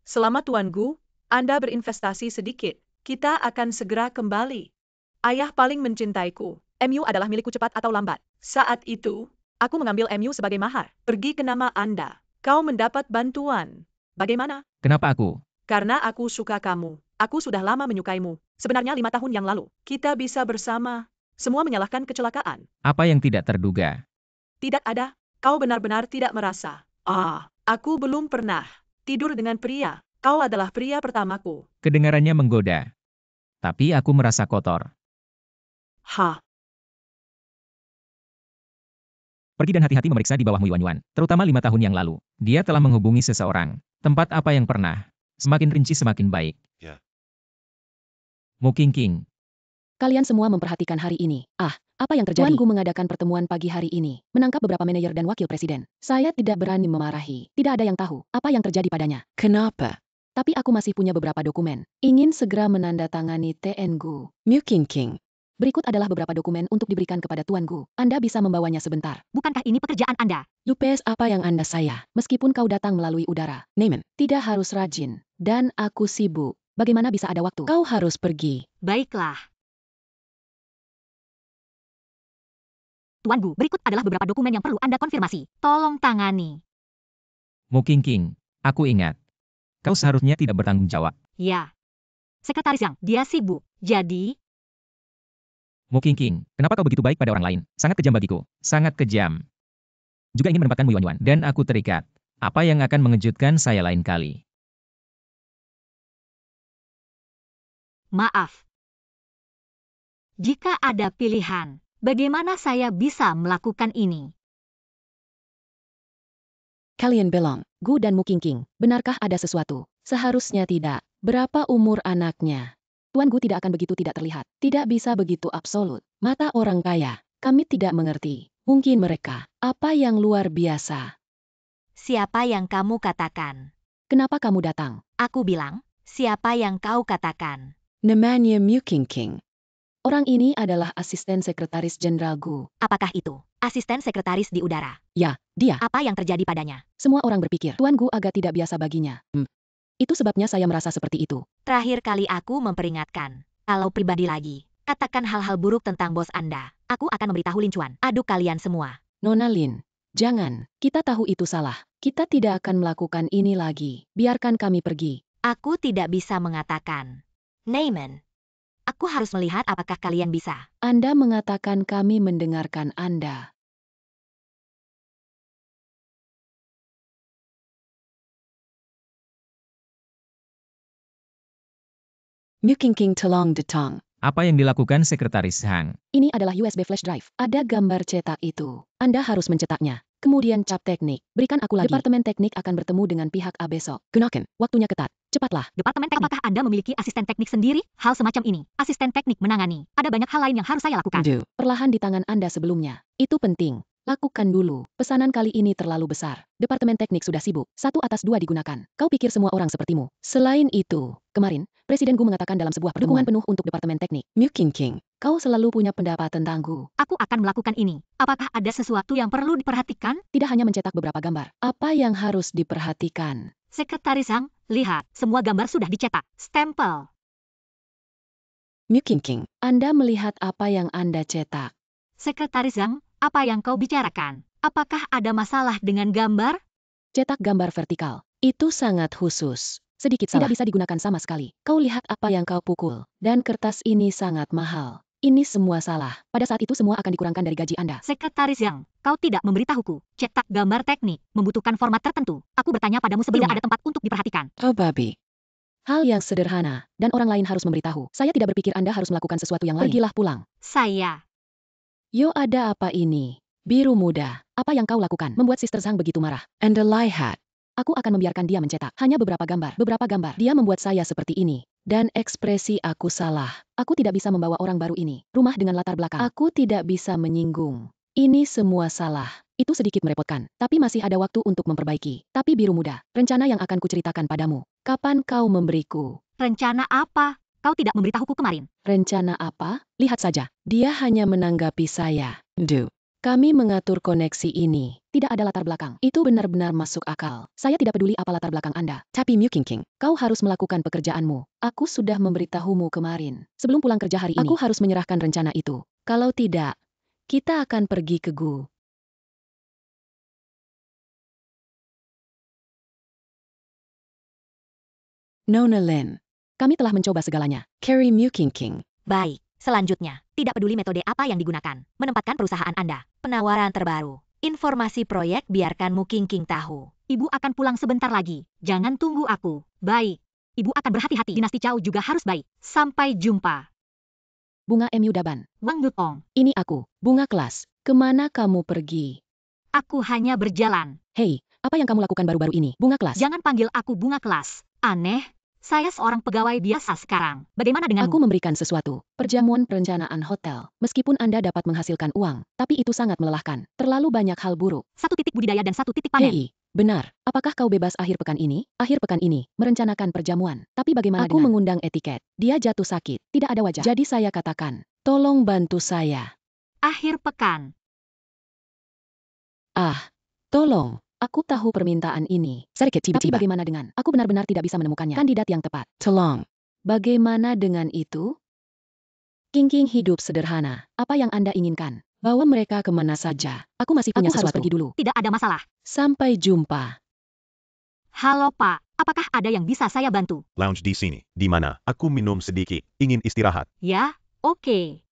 Selama Tuan Gu, Anda berinvestasi sedikit, kita akan segera kembali. Ayah paling mencintaiku. MU adalah milikku cepat atau lambat. Saat itu, aku mengambil MU sebagai mahar. Pergi ke nama Anda. Kau mendapat bantuan. Bagaimana? Kenapa aku? Karena aku suka kamu. Aku sudah lama menyukaimu. Sebenarnya 5 tahun yang lalu. Kita bisa bersama. Semua menyalahkan kecelakaan. Apa yang tidak terduga? Tidak ada. Kau benar-benar tidak merasa. Aku belum pernah tidur dengan pria. Kau adalah pria pertamaku. Kedengarannya menggoda. Tapi aku merasa kotor. Pergi dan hati-hati memeriksa di bawah Mu Yuan, terutama 5 tahun yang lalu. Dia telah menghubungi seseorang. Tempat apa yang pernah? Semakin rinci semakin baik. Ya. Mu Qingqing. Kalian semua memperhatikan hari ini. Apa yang terjadi? Tuan Gu mengadakan pertemuan pagi hari ini, menangkap beberapa manajer dan wakil presiden. Saya tidak berani memarahi. Tidak ada yang tahu apa yang terjadi padanya. Kenapa? Tapi aku masih punya beberapa dokumen. Ingin segera menandatangani Tuan Gu. Mu Qingqing. Berikut adalah beberapa dokumen untuk diberikan kepada Tuan Gu. Anda bisa membawanya sebentar. Bukankah ini pekerjaan Anda? Lupes apa yang Anda saya? Meskipun kau datang melalui udara. Neiman, tidak harus rajin. Dan aku sibuk. Bagaimana bisa ada waktu? Kau harus pergi. Baiklah. Tuan Gu, berikut adalah beberapa dokumen yang perlu Anda konfirmasi. Tolong tangani. Mu Qingqing. Aku ingat. Kau seharusnya tidak bertanggung jawab. Ya. Sekretaris Yang, dia sibuk. Jadi, Mu Qingqing, kenapa kau begitu baik pada orang lain? Sangat kejam bagiku. Sangat kejam. Juga ingin menempatkan Mu Yuan, dan aku terikat. Apa yang akan mengejutkan saya lain kali? maaf. Jika ada pilihan, bagaimana saya bisa melakukan ini? Kalian bilang, Gu dan Mu Qingqing, benarkah ada sesuatu? Seharusnya tidak. Berapa umur anaknya? Tuan Gu tidak akan begitu tidak terlihat. Tidak bisa begitu absolut. Mata orang kaya. Kami tidak mengerti. Mungkin mereka. Apa yang luar biasa? Siapa yang kamu katakan? Kenapa kamu datang? Aku bilang, siapa yang kau katakan? Namanya Mu Qingqing. Orang ini adalah asisten sekretaris Jenderal Gu. Apakah itu? Asisten sekretaris di udara. Ya, dia. Apa yang terjadi padanya? Semua orang berpikir, Tuan Gu agak tidak biasa baginya. Itu sebabnya saya merasa seperti itu. Terakhir kali aku memperingatkan. Kalau pribadi lagi, katakan hal-hal buruk tentang bos Anda. Aku akan memberitahu Lin Chuan. Aduk kalian semua. Nona Lin, jangan. Kita tahu itu salah. Kita tidak akan melakukan ini lagi. Biarkan kami pergi. Aku tidak bisa mengatakan. Neiman. Aku harus melihat apakah kalian bisa. Anda mengatakan kami mendengarkan Anda. Mu Qingqing tolong datang. Apa yang dilakukan Sekretaris Hang? Ini adalah USB flash drive. Ada gambar cetak itu. Anda harus mencetaknya. Kemudian cap teknik. Berikan aku lagi. Departemen teknik akan bertemu dengan pihak A besok. Gunakan. Waktunya ketat. Cepatlah. Departemen teknik, apakah Anda memiliki asisten teknik sendiri? Hal semacam ini, asisten teknik menangani. Ada banyak hal lain yang harus saya lakukan. Perlahan di tangan Anda sebelumnya. Itu penting. Lakukan dulu. Pesanan kali ini terlalu besar. Departemen teknik sudah sibuk. 1 atas 2 digunakan. Kau pikir semua orang sepertimu. Selain itu, kemarin, Presiden Gu mengatakan dalam sebuah dukungan penuh untuk Departemen Teknik. Mu Qingqing, kau selalu punya pendapat tentang Gu. Aku akan melakukan ini. Apakah ada sesuatu yang perlu diperhatikan? Tidak hanya mencetak beberapa gambar. Apa yang harus diperhatikan? Sekretaris Hang, lihat, semua gambar sudah dicetak. Stempel. Mu Qingqing, Anda melihat apa yang Anda cetak. Sekretaris Hang, apa yang kau bicarakan? Apakah ada masalah dengan gambar? Cetak gambar vertikal. Itu sangat khusus. Sedikit salah. Tidak bisa digunakan sama sekali. Kau lihat apa yang kau pukul. Dan kertas ini sangat mahal. Ini semua salah. Pada saat itu semua akan dikurangkan dari gaji Anda. Sekretaris Yang, kau tidak memberitahuku. Cetak gambar teknik membutuhkan format tertentu. Aku bertanya padamu sebelumnya. Tidak ada tempat untuk diperhatikan. Oh babi. Hal yang sederhana. Dan orang lain harus memberitahu. Saya tidak berpikir Anda harus melakukan sesuatu yang lain. Pergilah pulang. Saya. Yo, ada apa ini? Biru muda. Apa yang kau lakukan? Membuat Sister Zhang begitu marah. And lihat. Aku akan membiarkan dia mencetak. Hanya beberapa gambar. Beberapa gambar. Dia membuat saya seperti ini. Dan ekspresi aku salah. Aku tidak bisa membawa orang baru ini. Rumah dengan latar belakang. Aku tidak bisa menyinggung. Ini semua salah. Itu sedikit merepotkan. Tapi masih ada waktu untuk memperbaiki. Tapi biru muda. Rencana yang akan kuceritakan padamu. Kapan kau memberiku? Rencana apa? Kau tidak memberitahuku kemarin. Rencana apa? Lihat saja. Dia hanya menanggapi saya. Kami mengatur koneksi ini. Tidak ada latar belakang. Itu benar-benar masuk akal. Saya tidak peduli apa latar belakang Anda. Tapi King, kau harus melakukan pekerjaanmu. Aku sudah memberitahumu kemarin. Sebelum pulang kerja hari ini, aku harus menyerahkan rencana itu. Kalau tidak, kita akan pergi ke Gu. Nona Lin. Kami telah mencoba segalanya. Carry King. Baik, selanjutnya, tidak peduli metode apa yang digunakan, menempatkan perusahaan Anda, penawaran terbaru, informasi proyek biarkan King tahu. Ibu akan pulang sebentar lagi. Jangan tunggu aku. Baik. Ibu akan berhati-hati. Dinasti Chow juga harus baik. Sampai jumpa. Bunga MU Daban. Wang Yutong. Ini aku, bunga kelas. Kemana kamu pergi? Aku hanya berjalan. Hei, apa yang kamu lakukan baru-baru ini, bunga kelas? Jangan panggil aku bunga kelas. Aneh. Saya seorang pegawai biasa sekarang. Bagaimana denganmu? Aku memberikan sesuatu. Perjamuan perencanaan hotel. Meskipun Anda dapat menghasilkan uang, tapi itu sangat melelahkan. Terlalu banyak hal buruk. 1 titik budidaya dan 1 titik panen. Hei, benar. Apakah kau bebas akhir pekan ini? Akhir pekan ini, merencanakan perjamuan. Tapi bagaimana Aku mengundang etiket. Dia jatuh sakit. Tidak ada wajah. Jadi saya katakan, tolong bantu saya. Akhir pekan. Tolong. Aku tahu permintaan ini. Tapi bagaimana dengan? Aku benar-benar tidak bisa menemukannya. Kandidat yang tepat. Tolong. Bagaimana dengan itu? King hidup sederhana. Apa yang Anda inginkan? Bawa mereka kemana saja. Aku masih punya sesuatu. Harus pergi dulu. Tidak ada masalah. Sampai jumpa. Halo Pak, apakah ada yang bisa saya bantu? Lounge di sini. Di mana? Aku minum sedikit. Ingin istirahat. Ya, oke.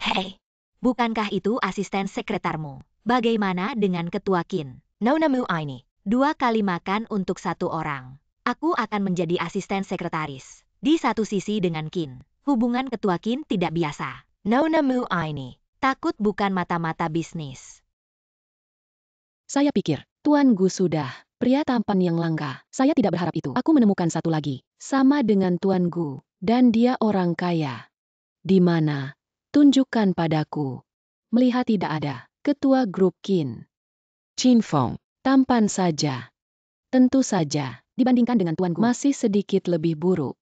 Hei, bukankah itu asisten sekretarmu? Bagaimana dengan ketua Qin? Nona Mu ini. 2 kali makan untuk 1 orang. Aku akan menjadi asisten sekretaris. Di satu sisi dengan Qin. Hubungan ketua Qin tidak biasa. Nona Mu ini. Takut bukan mata-mata bisnis. Saya pikir, Tuan Gu sudah. Pria tampan yang langka. Saya tidak berharap itu. Aku menemukan satu lagi. Sama dengan Tuan Gu. Dan dia orang kaya. Di mana? Tunjukkan padaku. Melihat tidak ada. Ketua grup Qin. Qin Feng. Tampan saja. Tentu saja. Dibandingkan dengan Tuan Gu. Masih sedikit lebih buruk.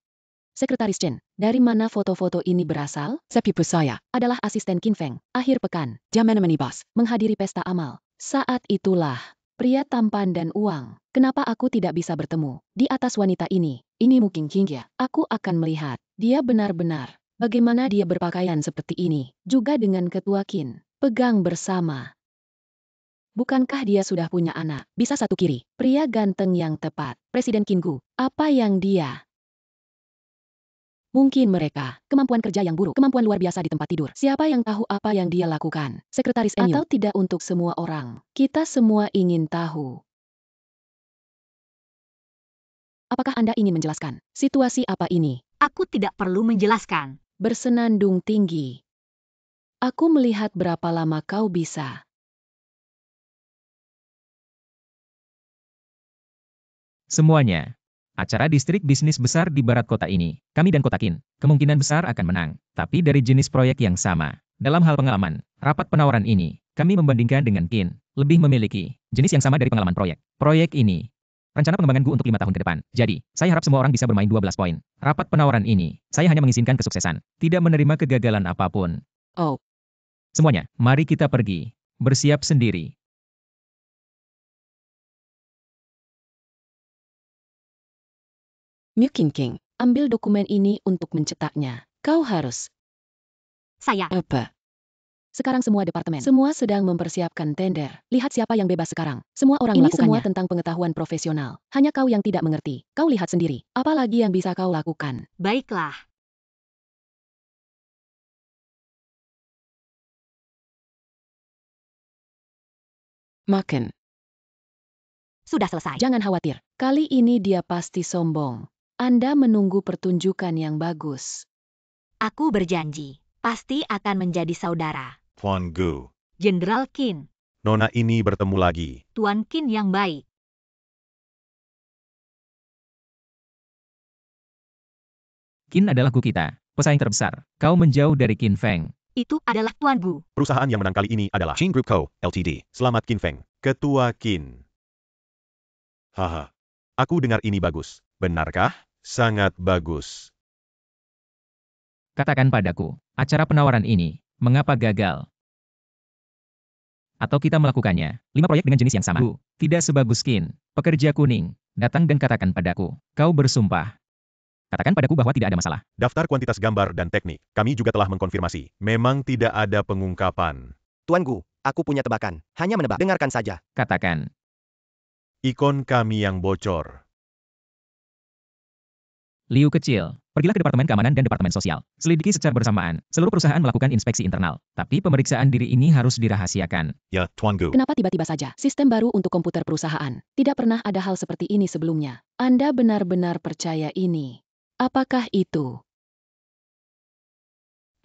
Sekretaris Chen, dari mana foto-foto ini berasal? Sepupu saya adalah asisten Qin Feng. Akhir pekan. Jam bos. Menghadiri pesta amal. Saat itulah. Pria tampan dan uang. Kenapa aku tidak bisa bertemu? Di atas wanita ini. Ini mungkin King ya. Aku akan melihat. Dia benar-benar. Bagaimana dia berpakaian seperti ini, juga dengan ketua Qin, pegang bersama. Bukankah dia sudah punya anak? Bisa satu kiri, pria ganteng yang tepat, Presiden Qin Gu. Apa yang dia? Mungkin mereka, kemampuan kerja yang buruk, kemampuan luar biasa di tempat tidur. Siapa yang tahu apa yang dia lakukan? Sekretaris Enyu. Atau tidak untuk semua orang. Kita semua ingin tahu. Apakah Anda ingin menjelaskan? Situasi apa ini? Aku tidak perlu menjelaskan. Bersenandung tinggi. Aku melihat berapa lama kau bisa. Semuanya. Acara distrik bisnis besar di barat kota ini. Kami dan kota Qin, kemungkinan besar akan menang. Tapi dari jenis proyek yang sama. Dalam hal pengalaman, rapat penawaran ini, kami membandingkan dengan Qin, lebih memiliki jenis yang sama dari pengalaman proyek. Proyek ini rencana pengembangan Gu untuk 5 tahun ke depan. Jadi, saya harap semua orang bisa bermain 12 poin. Rapat penawaran ini, saya hanya mengizinkan kesuksesan. Tidak menerima kegagalan apapun. Oh. Semuanya, mari kita pergi. Bersiap sendiri. King, ambil dokumen ini untuk mencetaknya. Kau harus. Saya. Apa? Sekarang semua departemen. Semua sedang mempersiapkan tender. Lihat siapa yang bebas sekarang. Semua orang ini melakukannya. Semua tentang pengetahuan profesional. Hanya kau yang tidak mengerti. Kau lihat sendiri. Apalagi yang bisa kau lakukan. Baiklah. Makan. Sudah selesai. Jangan khawatir. Kali ini dia pasti sombong. Anda menunggu pertunjukan yang bagus. Aku berjanji. Pasti akan menjadi saudara. Tuan Gu. Jenderal Qin. Nona ini bertemu lagi. Tuan Qin yang baik. Qin adalah Gu kita, pesaing terbesar. Kau menjauh dari Qin Feng. Itu adalah Tuan Gu. Perusahaan yang menang kali ini adalah Qin Group Co., Ltd. Selamat Qin Feng, Ketua Qin. Haha. Aku dengar ini bagus. Benarkah? Sangat bagus. Katakan padaku, acara penawaran ini, mengapa gagal? Atau kita melakukannya, 5 proyek dengan jenis yang sama. Tidak sebagus Kin, pekerja kuning. Datang dan katakan padaku, kau bersumpah. Katakan padaku bahwa tidak ada masalah. Daftar kuantitas gambar dan teknik. Kami juga telah mengkonfirmasi. Memang tidak ada pengungkapan. Tuan Gu, aku punya tebakan. Hanya menebak. Dengarkan saja. Katakan. Ikon kami yang bocor. Liu kecil, pergilah ke Departemen Keamanan dan Departemen Sosial. Selidiki secara bersamaan. Seluruh perusahaan melakukan inspeksi internal. Tapi pemeriksaan diri ini harus dirahasiakan. Ya, Tuan Gu. Kenapa tiba-tiba saja? Sistem baru untuk komputer perusahaan. Tidak pernah ada hal seperti ini sebelumnya. Anda benar-benar percaya ini. Apakah itu?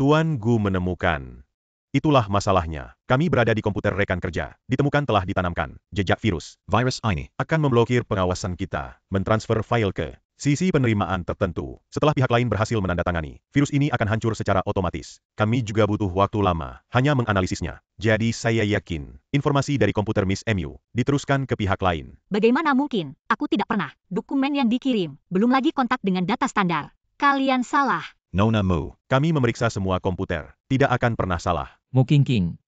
Tuan Gu menemukan. Itulah masalahnya. Kami berada di komputer rekan kerja. Ditemukan telah ditanamkan jejak virus. Virus ini Akan memblokir pengawasan kita. Mentransfer file ke sisi penerimaan tertentu. Setelah pihak lain berhasil menandatangani, virus ini akan hancur secara otomatis. Kami juga butuh waktu lama, hanya menganalisisnya. Jadi saya yakin, informasi dari komputer Miss MU diteruskan ke pihak lain. Bagaimana mungkin? Aku tidak pernah. Dokumen yang dikirim, belum lagi kontak dengan data standar. Kalian salah. Nona Mu. Kami memeriksa semua komputer. Tidak akan pernah salah. Mu King.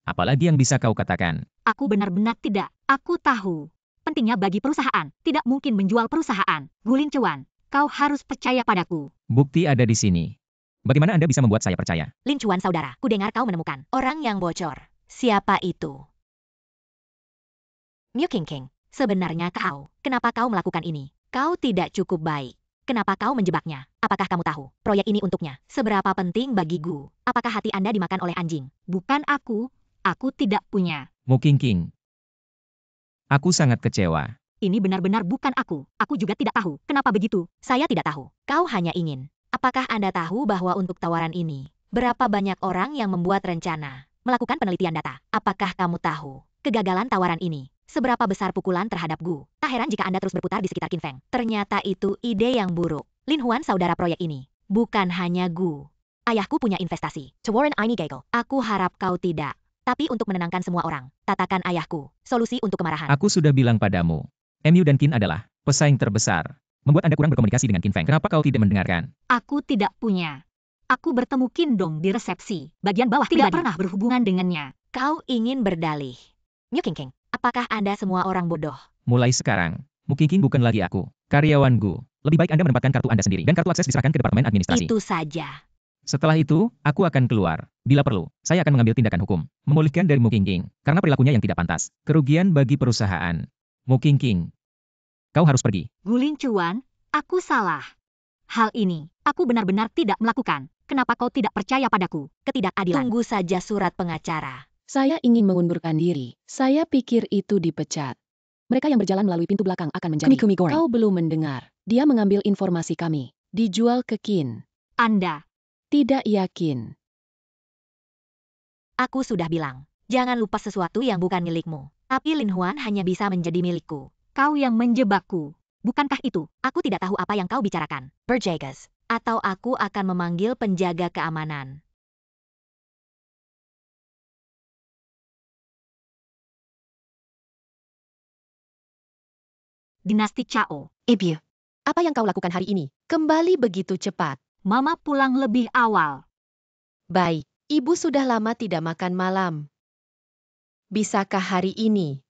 Apalagi yang bisa kau katakan? Aku benar-benar tidak. Aku tahu. Pentingnya bagi perusahaan, tidak mungkin menjual perusahaan. Gulin Cuan, kau harus percaya padaku. Bukti ada di sini. Bagaimana Anda bisa membuat saya percaya? Lin Chuan saudara, ku dengar kau menemukan orang yang bocor. Siapa itu? Miu King, sebenarnya kenapa kau melakukan ini? Kau tidak cukup baik. Kenapa kau menjebaknya? Apakah kamu tahu, proyek ini untuknya? Seberapa penting bagi Gu? Apakah hati Anda dimakan oleh anjing? Bukan aku tidak punya. Mu King. Aku sangat kecewa. Ini benar-benar bukan aku. Aku juga tidak tahu. Kenapa begitu? Saya tidak tahu. Kau hanya ingin. Apakah Anda tahu bahwa untuk tawaran ini, berapa banyak orang yang membuat rencana, melakukan penelitian data? Apakah kamu tahu, kegagalan tawaran ini, seberapa besar pukulan terhadap Gu? Tak heran jika Anda terus berputar di sekitar Qin Feng. Ternyata itu ide yang buruk. Lin Huan saudara proyek ini, bukan hanya Gu. Ayahku punya investasi. Warren ini gagal. Aku harap kau tidak. Tapi untuk menenangkan semua orang, katakan ayahku, solusi untuk kemarahan. Aku sudah bilang padamu, MU dan Qin adalah pesaing terbesar. Membuat Anda kurang berkomunikasi dengan Qin Feng. Kenapa kau tidak mendengarkan? Aku tidak punya. Aku bertemu Qin Dong di resepsi. Bagian bawah tidak pernah berhubungan dengannya. Kau ingin berdalih. Miu King, apakah Anda semua orang bodoh? Mulai sekarang, Mu King bukan lagi aku, karyawan Gu. Lebih baik Anda menempatkan kartu Anda sendiri dan kartu akses diserahkan ke Departemen Administrasi. Itu saja. Setelah itu, aku akan keluar. Bila perlu, saya akan mengambil tindakan hukum. Memulihkan dari Mu King. Karena perilakunya yang tidak pantas. Kerugian bagi perusahaan. Mu King. Kau harus pergi. Gulin Cuan, aku salah. Hal ini, aku benar-benar tidak melakukan. Kenapa kau tidak percaya padaku? Ketidakadilan. Tunggu saja surat pengacara. Saya ingin mengundurkan diri. Saya pikir itu dipecat. Mereka yang berjalan melalui pintu belakang akan menjadi. Kau belum mendengar. Dia mengambil informasi kami. Dijual ke Qin. Anda tidak yakin. Aku sudah bilang, jangan lupa sesuatu yang bukan milikmu. Tapi Lin Huan hanya bisa menjadi milikku. Kau yang menjebakku. Bukankah itu? Aku tidak tahu apa yang kau bicarakan. Berjagas. Atau aku akan memanggil penjaga keamanan. Dinasti Chao. Ibu, apa yang kau lakukan hari ini? Kembali begitu cepat. Mama pulang lebih awal. Baik, ibu sudah lama tidak makan malam. Bisakah hari ini?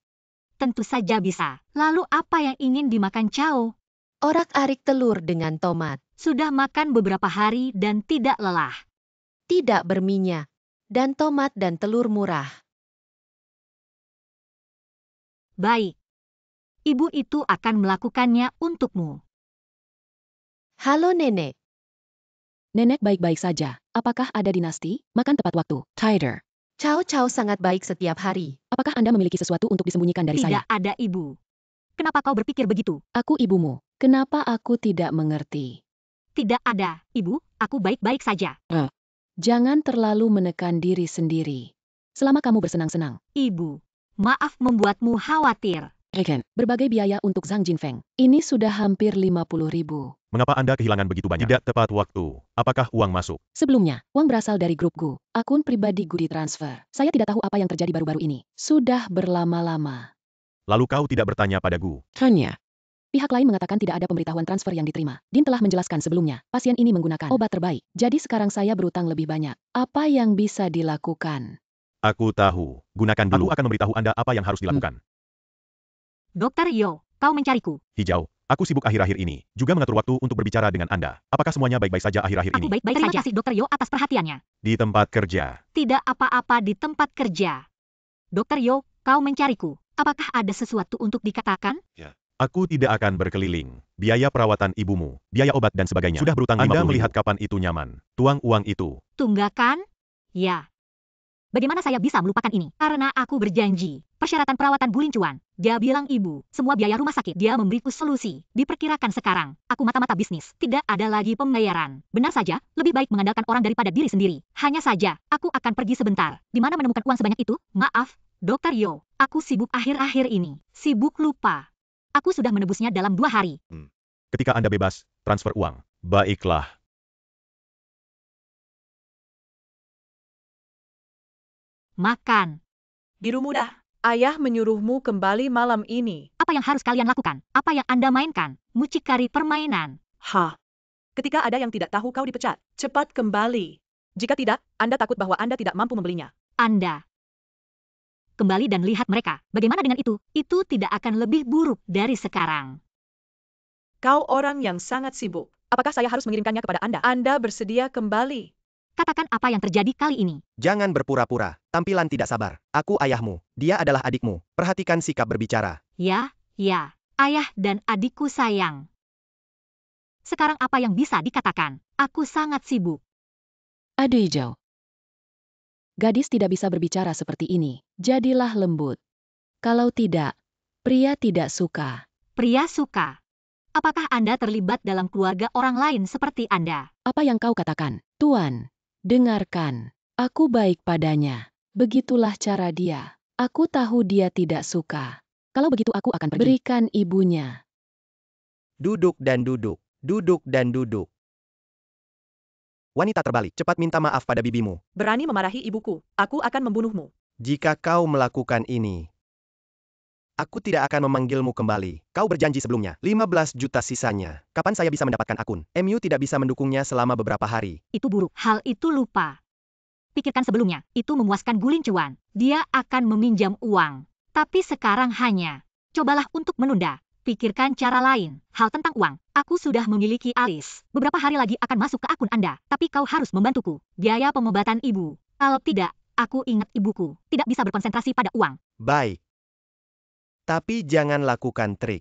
Tentu saja bisa. Lalu apa yang ingin dimakan Chao? Orak-arik telur dengan tomat. Sudah makan beberapa hari dan tidak lelah. Tidak berminyak. Dan tomat dan telur murah. Baik. Ibu itu akan melakukannya untukmu. Halo nenek. Nenek baik-baik saja. Apakah ada dinasti? Makan tepat waktu. Tider. Cao sangat baik setiap hari. Apakah Anda memiliki sesuatu untuk disembunyikan dari saya? Tidak ada ibu. Kenapa kau berpikir begitu? Aku ibumu. Kenapa aku tidak mengerti? Tidak ada, ibu. Aku baik-baik saja. Jangan terlalu menekan diri sendiri. Selama kamu bersenang-senang. Ibu, maaf membuatmu khawatir. Berbagai biaya untuk Zhang Jinfeng. Ini sudah hampir 50.000. Mengapa Anda kehilangan begitu banyak? Tidak tepat waktu. Apakah uang masuk? Sebelumnya, uang berasal dari grup Gu. Akun pribadi Gu ditransfer. Saya tidak tahu apa yang terjadi baru-baru ini. Sudah berlama-lama. Lalu kau tidak bertanya pada Gu? Tanya. Pihak lain mengatakan tidak ada pemberitahuan transfer yang diterima. Din telah menjelaskan sebelumnya, pasien ini menggunakan obat terbaik. Jadi sekarang saya berutang lebih banyak. Apa yang bisa dilakukan? Aku tahu. Gunakan dulu. Aku akan memberitahu Anda apa yang harus dilakukan. Dr. Yo, kau mencariku. Hijau, aku sibuk akhir-akhir ini, juga mengatur waktu untuk berbicara dengan Anda. Apakah semuanya baik-baik saja akhir-akhir Aku ini? baik-baik saja. Terima kasih Dr. Yo atas perhatiannya. Di tempat kerja. Tidak apa-apa di tempat kerja. Dr. Yo, kau mencariku. Apakah ada sesuatu untuk dikatakan? Aku tidak akan berkeliling. Biaya perawatan ibumu, biaya obat dan sebagainya. Sudah berutang 50.000. Anda melihat kapan itu nyaman. Tuang uang itu. Tunggakan? Ya. Bagaimana saya bisa melupakan ini? Karena aku berjanji. Persyaratan perawatan Gulin Cuan. Dia bilang ibu, semua biaya rumah sakit. Dia memberiku solusi. Diperkirakan sekarang, aku mata-mata bisnis. Tidak ada lagi pembayaran. Benar saja, lebih baik mengandalkan orang daripada diri sendiri. Hanya saja, aku akan pergi sebentar. Di mana menemukan uang sebanyak itu? Maaf, Dr. Yo. Aku sibuk akhir-akhir ini. Sibuk lupa. Aku sudah menebusnya dalam 2 hari. Ketika Anda bebas, transfer uang. Baiklah. Makan. Biru muda, ayah menyuruhmu kembali malam ini. Apa yang harus kalian lakukan? Apa yang Anda mainkan? Mucikari permainan. Ketika ada yang tidak tahu kau dipecat, cepat kembali. Jika tidak, Anda takut bahwa Anda tidak mampu membelinya. Anda. Kembali dan lihat mereka. Bagaimana dengan itu? Itu tidak akan lebih buruk dari sekarang. Kau orang yang sangat sibuk. Apakah saya harus mengirimkannya kepada Anda? Anda bersedia kembali. Katakan apa yang terjadi kali ini. Jangan berpura-pura. Tampilan tidak sabar. Aku ayahmu. Dia adalah adikmu. Perhatikan sikap berbicara. Ya. Ayah dan adikku sayang. Sekarang apa yang bisa dikatakan? Aku sangat sibuk. Aduh hijau. Gadis tidak bisa berbicara seperti ini. Jadilah lembut. Kalau tidak, pria tidak suka. Pria suka. Apakah Anda terlibat dalam keluarga orang lain seperti Anda? Apa yang kau katakan? Tuan, dengarkan. Aku baik padanya. Begitulah cara dia. Aku tahu dia tidak suka. Kalau begitu aku akan pergi. Berikan ibunya. Duduk dan duduk. Duduk dan duduk. Wanita terbalik, cepat minta maaf pada bibimu. Berani memarahi ibuku, aku akan membunuhmu. Jika kau melakukan ini, aku tidak akan memanggilmu kembali. Kau berjanji sebelumnya, 15 juta sisanya. Kapan saya bisa mendapatkan akun? MU tidak bisa mendukungnya selama beberapa hari. Itu buruk. Hal itu lupa. Pikirkan sebelumnya, itu memuaskan Gulin Cuan. Dia akan meminjam uang. Tapi sekarang hanya, cobalah untuk menunda. Pikirkan cara lain. Hal tentang uang. Aku sudah memiliki alis. Beberapa hari lagi akan masuk ke akun Anda. Tapi kau harus membantuku. Biaya pengobatan ibu. Kalau tidak, aku ingat ibuku. Tidak bisa berkonsentrasi pada uang. Baik. Tapi jangan lakukan trik.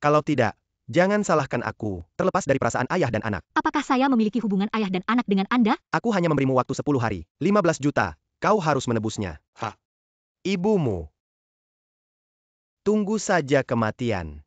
Kalau tidak, jangan salahkan aku, terlepas dari perasaan ayah dan anak. Apakah saya memiliki hubungan ayah dan anak dengan Anda? Aku hanya memberimu waktu 10 hari. 15 juta. Kau harus menebusnya. Ibumu. Tunggu saja kematian.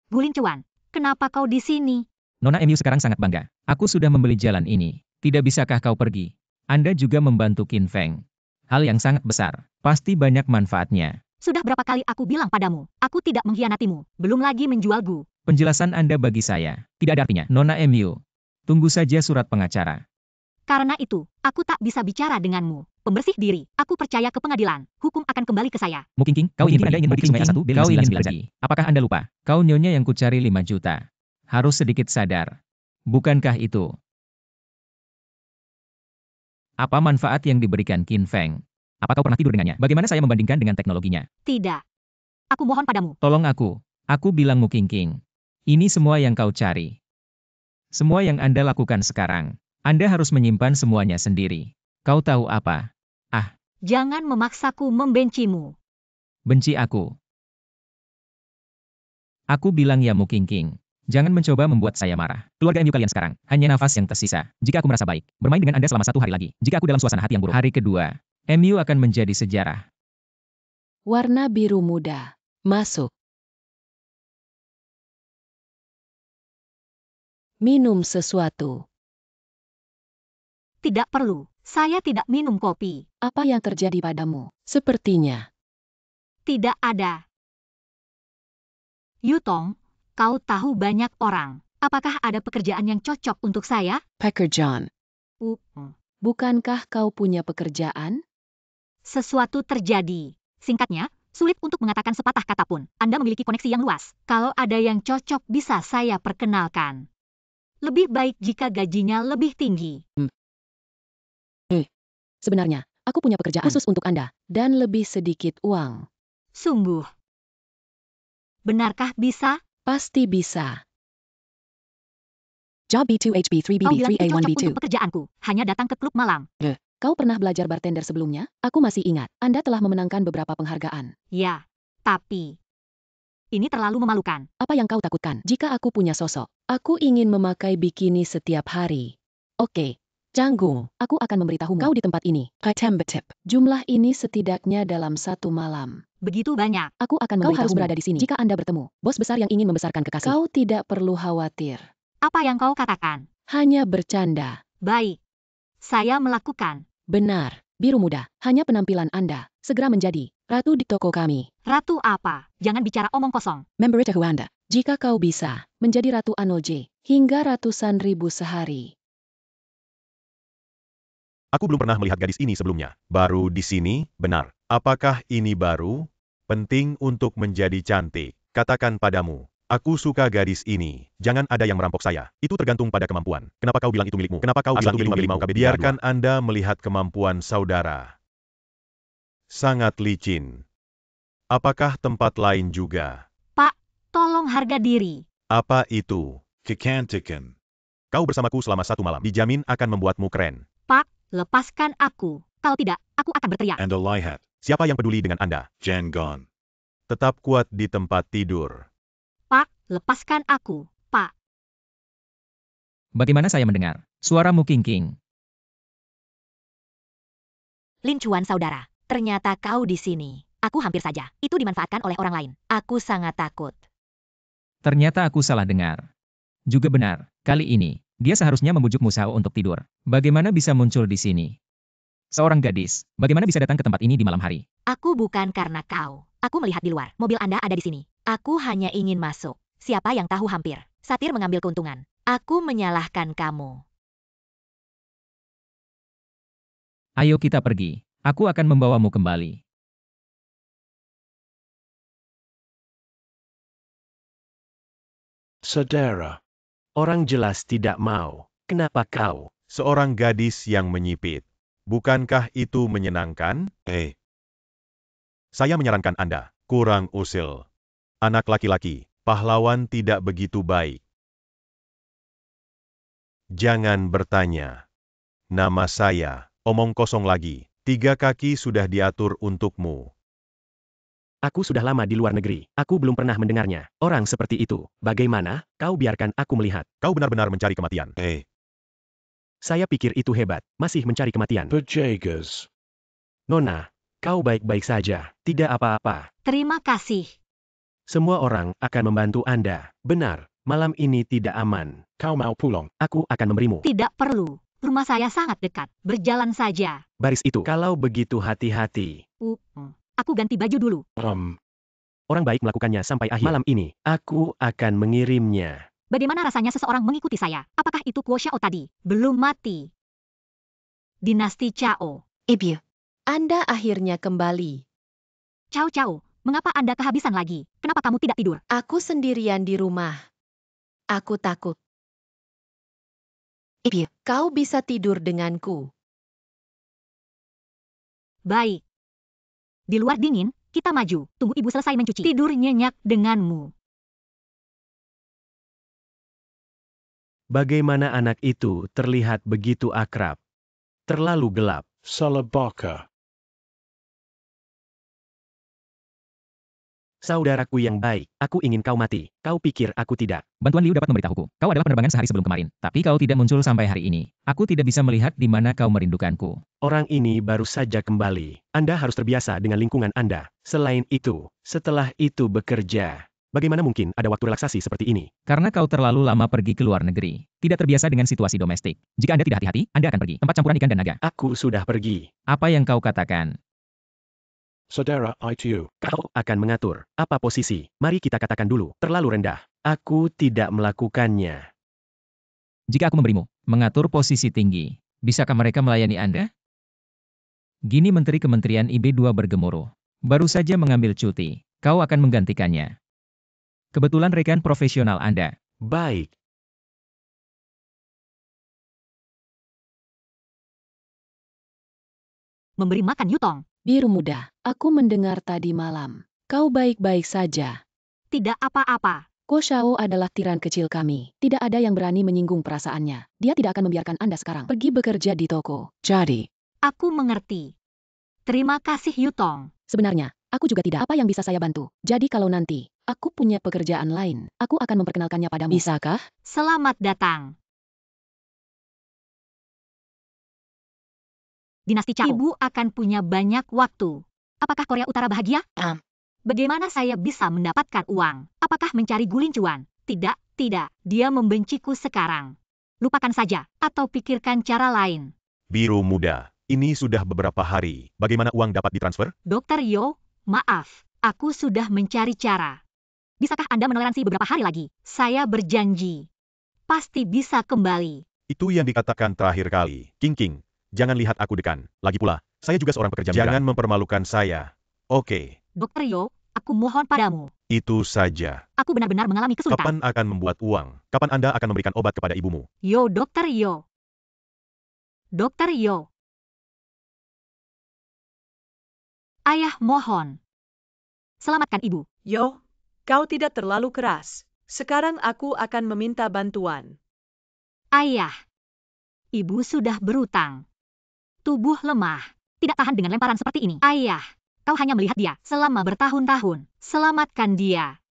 Gulin Cuan, kenapa kau di sini? Nona MU sekarang sangat bangga. Aku sudah membeli jalan ini. Tidak bisakah kau pergi? Anda juga membantu Qin Feng. Hal yang sangat besar. Pasti banyak manfaatnya. Sudah berapa kali aku bilang padamu, aku tidak mengkhianatimu. Belum lagi menjual Gu. Penjelasan Anda bagi saya tidak ada artinya. Nona MU. Tunggu saja surat pengacara. Karena itu, aku tak bisa bicara denganmu. Pembersih diri, aku percaya ke pengadilan. Hukum akan kembali ke saya. Mu King, kau ingin pergi sungai A1 kau ingin lagi. Apakah Anda lupa? Kau nyonya yang kucari 5 juta. Harus sedikit sadar. Bukankah itu? Apa manfaat yang diberikan Qin Feng? Apa kau pernah tidur dengannya? Bagaimana saya membandingkan dengan teknologinya? Tidak. Aku mohon padamu. Tolong aku. Aku bilang Mu King. Ini semua yang kau cari. Semua yang Anda lakukan sekarang. Anda harus menyimpan semuanya sendiri. Kau tahu apa? Jangan memaksaku membencimu. Benci aku. Aku bilang ya Mu King. Jangan mencoba membuat saya marah. Keluarga MU kalian sekarang, hanya nafas yang tersisa. Jika aku merasa baik, bermain dengan Anda selama 1 hari lagi. Jika aku dalam suasana hati yang buruk. Hari kedua, MU akan menjadi sejarah. Warna biru muda. Masuk. Minum sesuatu. Tidak perlu. Saya tidak minum kopi. Apa yang terjadi padamu? Sepertinya. Tidak ada. Yutong, kau tahu banyak orang. Apakah ada pekerjaan yang cocok untuk saya? Packer John. Bukankah kau punya pekerjaan? Sesuatu terjadi. Singkatnya, sulit untuk mengatakan sepatah kata pun. Anda memiliki koneksi yang luas. Kalau ada yang cocok bisa saya perkenalkan. Lebih baik jika gajinya lebih tinggi. Sebenarnya, aku punya pekerjaan khusus untuk Anda, dan lebih sedikit uang. Sungguh. Benarkah bisa? Pasti bisa. Job B2HB3BB3A1B2. Kau bilang itu cocok untuk pekerjaanku. Hanya datang ke klub malam. Kau pernah belajar bartender sebelumnya? Aku masih ingat, Anda telah memenangkan beberapa penghargaan. Ya, tapi ini terlalu memalukan. Apa yang kau takutkan jika aku punya sosok? Aku ingin memakai bikini setiap hari. Oke, Janggung, aku akan memberitahumu kau di tempat ini. Tip. Jumlah ini setidaknya dalam 1 malam. Begitu banyak. Aku akan memberitahumu. Kau harus berada di sini jika Anda bertemu bos besar yang ingin membesarkan kekasih. Kau tidak perlu khawatir. Apa yang kau katakan? Hanya bercanda. Baik. Saya melakukan. Benar. Biru muda, hanya penampilan Anda. Segera menjadi ratu di toko kami. Ratu apa? Jangan bicara omong kosong. Memberitahu Anda, jika kau bisa menjadi Ratu Anolje hingga ratusan ribu sehari. Aku belum pernah melihat gadis ini sebelumnya. Baru di sini, benar. Apakah ini baru? Penting untuk menjadi cantik. Katakan padamu, aku suka gadis ini. Jangan ada yang merampok saya. Itu tergantung pada kemampuan. Kenapa kau bilang itu milikmu? Kenapa kau bilang itu milikmu? Biarkan Anda melihat kemampuan saudara. Sangat licin. Apakah tempat lain juga? Pak, tolong harga diri. Apa itu? Kecantikan. Kau bersamaku selama 1 malam. Dijamin akan membuatmu keren. Pak, lepaskan aku. Kalau tidak, aku akan berteriak. And a lihat. Siapa yang peduli dengan Anda? Jangon. Tetap kuat di tempat tidur. Pak, lepaskan aku. Pak. Bagaimana saya mendengar suara Mu King? Lin Chuan saudara, ternyata kau di sini. Aku hampir saja. Itu dimanfaatkan oleh orang lain. Aku sangat takut. Ternyata aku salah dengar. Juga benar, kali ini, dia seharusnya membujuk Musao untuk tidur. Bagaimana bisa muncul di sini? Seorang gadis, bagaimana bisa datang ke tempat ini di malam hari? Aku bukan karena kau. Aku melihat di luar. Mobil Anda ada di sini. Aku hanya ingin masuk. Siapa yang tahu hampir. Satir mengambil keuntungan. Aku menyalahkan kamu. Ayo kita pergi. Aku akan membawamu kembali. Saudara, orang jelas tidak mau. Kenapa kau? Seorang gadis yang menyipit. Bukankah itu menyenangkan? Saya menyarankan Anda, kurang usil. Anak laki-laki, pahlawan tidak begitu baik. Jangan bertanya. Nama saya, omong kosong lagi. 3 kaki sudah diatur untukmu. Aku sudah lama di luar negeri. Aku belum pernah mendengarnya. Orang seperti itu. Bagaimana? Kau biarkan aku melihat. Kau benar-benar mencari kematian. Saya pikir itu hebat. Masih mencari kematian. Berjagas. Nona, kau baik-baik saja. Tidak apa-apa. Terima kasih. Semua orang akan membantu Anda. Benar, malam ini tidak aman. Kau mau pulang? Aku akan memberimu. Tidak perlu. Rumah saya sangat dekat. Berjalan saja. Baris itu. Kalau begitu hati-hati. Aku ganti baju dulu. Orang baik melakukannya sampai akhir. Malam ini, aku akan mengirimnya. Bagaimana rasanya seseorang mengikuti saya? Apakah itu Guo Xiao tadi? Belum mati. Dinasti Chao. Ibu, Anda akhirnya kembali. Chao, mengapa Anda kehabisan lagi? Kenapa kamu tidak tidur? Aku sendirian di rumah. Aku takut. Ibu, kau bisa tidur denganku. Baik. Di luar dingin, kita maju. Tunggu ibu selesai mencuci. Tidur nyenyak denganmu. Bagaimana anak itu terlihat begitu akrab? Terlalu gelap. Salabaka. Saudaraku yang baik, aku ingin kau mati. Kau pikir aku tidak? Bantuan Liu dapat memberitahuku. Kau adalah penerbangan sehari sebelum kemarin. Tapi kau tidak muncul sampai hari ini. Aku tidak bisa melihat di mana kau merindukanku. Orang ini baru saja kembali. Anda harus terbiasa dengan lingkungan Anda. Selain itu, setelah itu bekerja. Bagaimana mungkin ada waktu relaksasi seperti ini? Karena kau terlalu lama pergi ke luar negeri. Tidak terbiasa dengan situasi domestik. Jika Anda tidak hati-hati, Anda akan pergi. Tempat campuran ikan dan naga. Aku sudah pergi. Apa yang kau katakan? Saudara, itu. Kau akan mengatur. Apa posisi? Mari kita katakan dulu. Terlalu rendah. Aku tidak melakukannya. Jika aku memberimu, mengatur posisi tinggi, bisakah mereka melayani Anda? Gini Menteri Kementerian IB2 bergemuruh. Baru saja mengambil cuti. Kau akan menggantikannya. Kebetulan rekan profesional Anda. Baik. Memberi makan Yutong. Biru muda, aku mendengar tadi malam. Kau baik-baik saja. Tidak apa-apa. Ko Shao adalah tiran kecil kami. Tidak ada yang berani menyinggung perasaannya. Dia tidak akan membiarkan Anda sekarang pergi bekerja di toko. Jadi, Aku mengerti. Terima kasih Yutong. sebenarnya, aku juga tidak apa yang bisa saya bantu. Jadi kalau nanti, aku punya pekerjaan lain, aku akan memperkenalkannya padamu. Bisakah? Selamat datang. Dinasti Cao. Ibu akan punya banyak waktu. Apakah Korea Utara bahagia? Bagaimana saya bisa mendapatkan uang? Apakah mencari guling cuan? Tidak, tidak. Dia membenciku sekarang. Lupakan saja, atau pikirkan cara lain. Biru muda, ini sudah beberapa hari. Bagaimana uang dapat ditransfer? Dokter Yo, maaf. Aku sudah mencari cara. Bisakah Anda menoleransi beberapa hari lagi? Saya berjanji. Pasti bisa kembali. Itu yang dikatakan terakhir kali. King, jangan lihat aku dekan. Lagi pula, saya juga seorang pekerja migran. Jangan mempermalukan saya. Oke. Dokter Yo, aku mohon padamu. Itu saja. Aku benar-benar mengalami kesulitan. Kapan akan membuat uang? Kapan Anda akan memberikan obat kepada ibumu? Yo, Dokter Yo. Dokter Yo. Ayah mohon. Selamatkan ibu. Yo, kau tidak terlalu keras. Sekarang aku akan meminta bantuan. Ayah. Ibu sudah berutang. Tubuh lemah. Tidak tahan dengan lemparan seperti ini. Ayah. Kau hanya melihat dia selama bertahun-tahun. Selamatkan dia.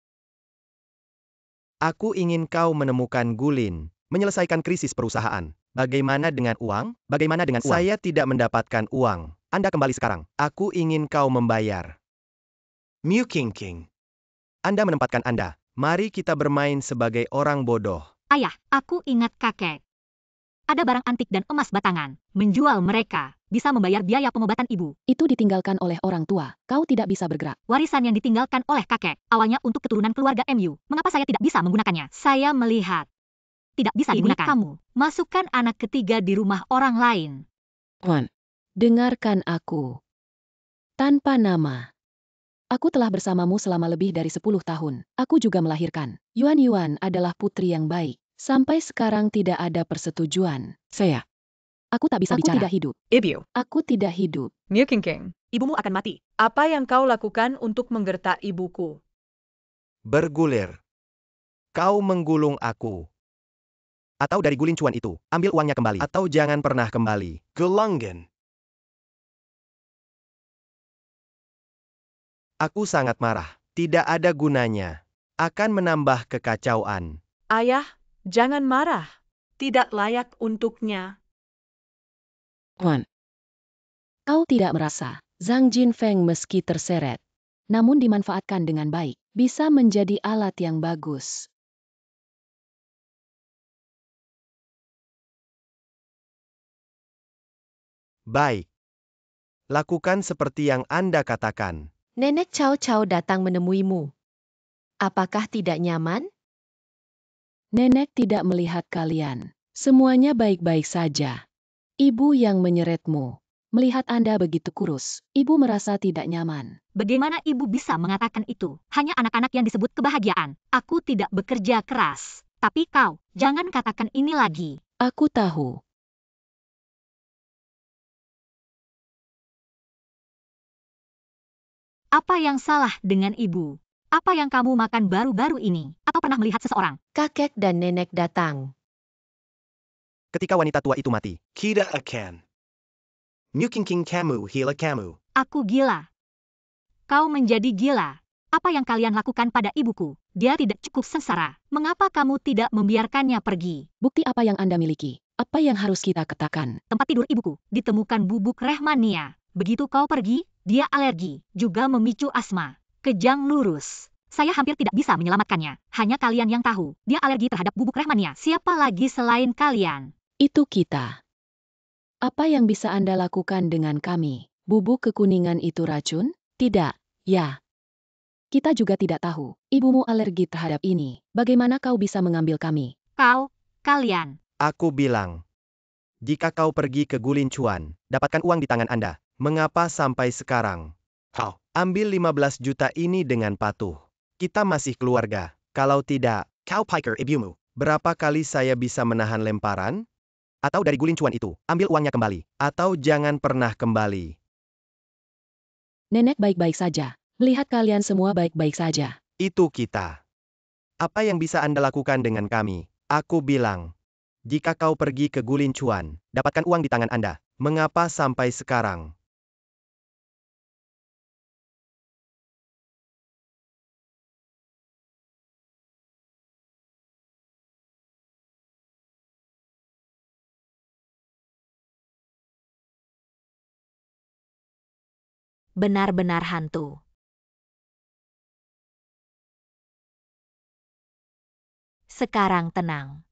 Aku ingin kau menemukan Gulin, menyelesaikan krisis perusahaan. Bagaimana dengan uang? Bagaimana dengan uang? Saya tidak mendapatkan uang. Anda kembali sekarang. Aku ingin kau membayar. Mew King. Anda menempatkan Anda. Mari kita bermain sebagai orang bodoh. Ayah, aku ingat kakek. Ada barang antik dan emas batangan. Menjual mereka bisa membayar biaya pengobatan ibu. Itu ditinggalkan oleh orang tua. Kau tidak bisa bergerak. Warisan yang ditinggalkan oleh kakek. Awalnya untuk keturunan keluarga MU. Mengapa saya tidak bisa menggunakannya? Saya melihat. Tidak bisa digunakan. Kamu masukkan anak ketiga di rumah orang lain. Wan, dengarkan aku. Tanpa nama. Aku telah bersamamu selama lebih dari 10 tahun. Aku juga melahirkan. Yuan adalah putri yang baik. Sampai sekarang tidak ada persetujuan. Aku tak bisa bicara. Aku tidak hidup. Ibu, Aku tidak hidup. Mew King. ibumu akan mati. Apa yang kau lakukan untuk menggertak ibuku? Bergulir. Kau menggulung aku. Atau dari guling cuan itu, ambil uangnya kembali. Atau jangan pernah kembali. Gelanggen. Aku sangat marah. Tidak ada gunanya. Akan menambah kekacauan. Ayah, jangan marah. Tidak layak untuknya. Wan. Kau tidak merasa, Zhang Jinfeng meski terseret, namun dimanfaatkan dengan baik, bisa menjadi alat yang bagus. Baik. Lakukan seperti yang Anda katakan. Nenek Cao datang menemuimu. Apakah tidak nyaman? Nenek tidak melihat kalian. Semuanya baik-baik saja. Ibu yang menyeretmu. Melihat Anda begitu kurus, ibu merasa tidak nyaman. Bagaimana ibu bisa mengatakan itu? Hanya anak-anak yang disebut kebahagiaan. Aku tidak bekerja keras. Tapi kau, jangan katakan ini lagi. Aku tahu. Apa yang salah dengan ibu? Apa yang kamu makan baru-baru ini? Atau pernah melihat seseorang? Kakek dan nenek datang. Ketika wanita tua itu mati. Kita akan. Mew King kamu hila kamu. Aku gila. Kau menjadi gila. Apa yang kalian lakukan pada ibuku? Dia tidak cukup sengsara. Mengapa kamu tidak membiarkannya pergi? Bukti apa yang Anda miliki? Apa yang harus kita katakan? Tempat tidur ibuku ditemukan bubuk rehmania. Begitu kau pergi, dia alergi, juga memicu asma. Kejang lurus. Saya hampir tidak bisa menyelamatkannya. Hanya kalian yang tahu, dia alergi terhadap bubuk rehmania. Siapa lagi selain kalian? Itu kita. Apa yang bisa Anda lakukan dengan kami? Bubuk kekuningan itu racun? Tidak, ya. Kita juga tidak tahu. Ibumu alergi terhadap ini. Bagaimana kau bisa mengambil kami? Kalian. Aku bilang. Jika kau pergi ke Gulin Cuan, dapatkan uang di tangan Anda. Mengapa sampai sekarang? Kau ambil 15 juta ini dengan patuh. Kita masih keluarga. Kalau tidak, kau pikir ibumu. Berapa kali saya bisa menahan lemparan? Atau dari guling cuan itu, ambil uangnya kembali. Atau jangan pernah kembali. Nenek baik-baik saja. Lihat kalian semua baik-baik saja. Itu kita. Apa yang bisa Anda lakukan dengan kami? Aku bilang. Jika kau pergi ke guling cuan, dapatkan uang di tangan Anda. Mengapa sampai sekarang? Benar-benar hantu. Sekarang tenang.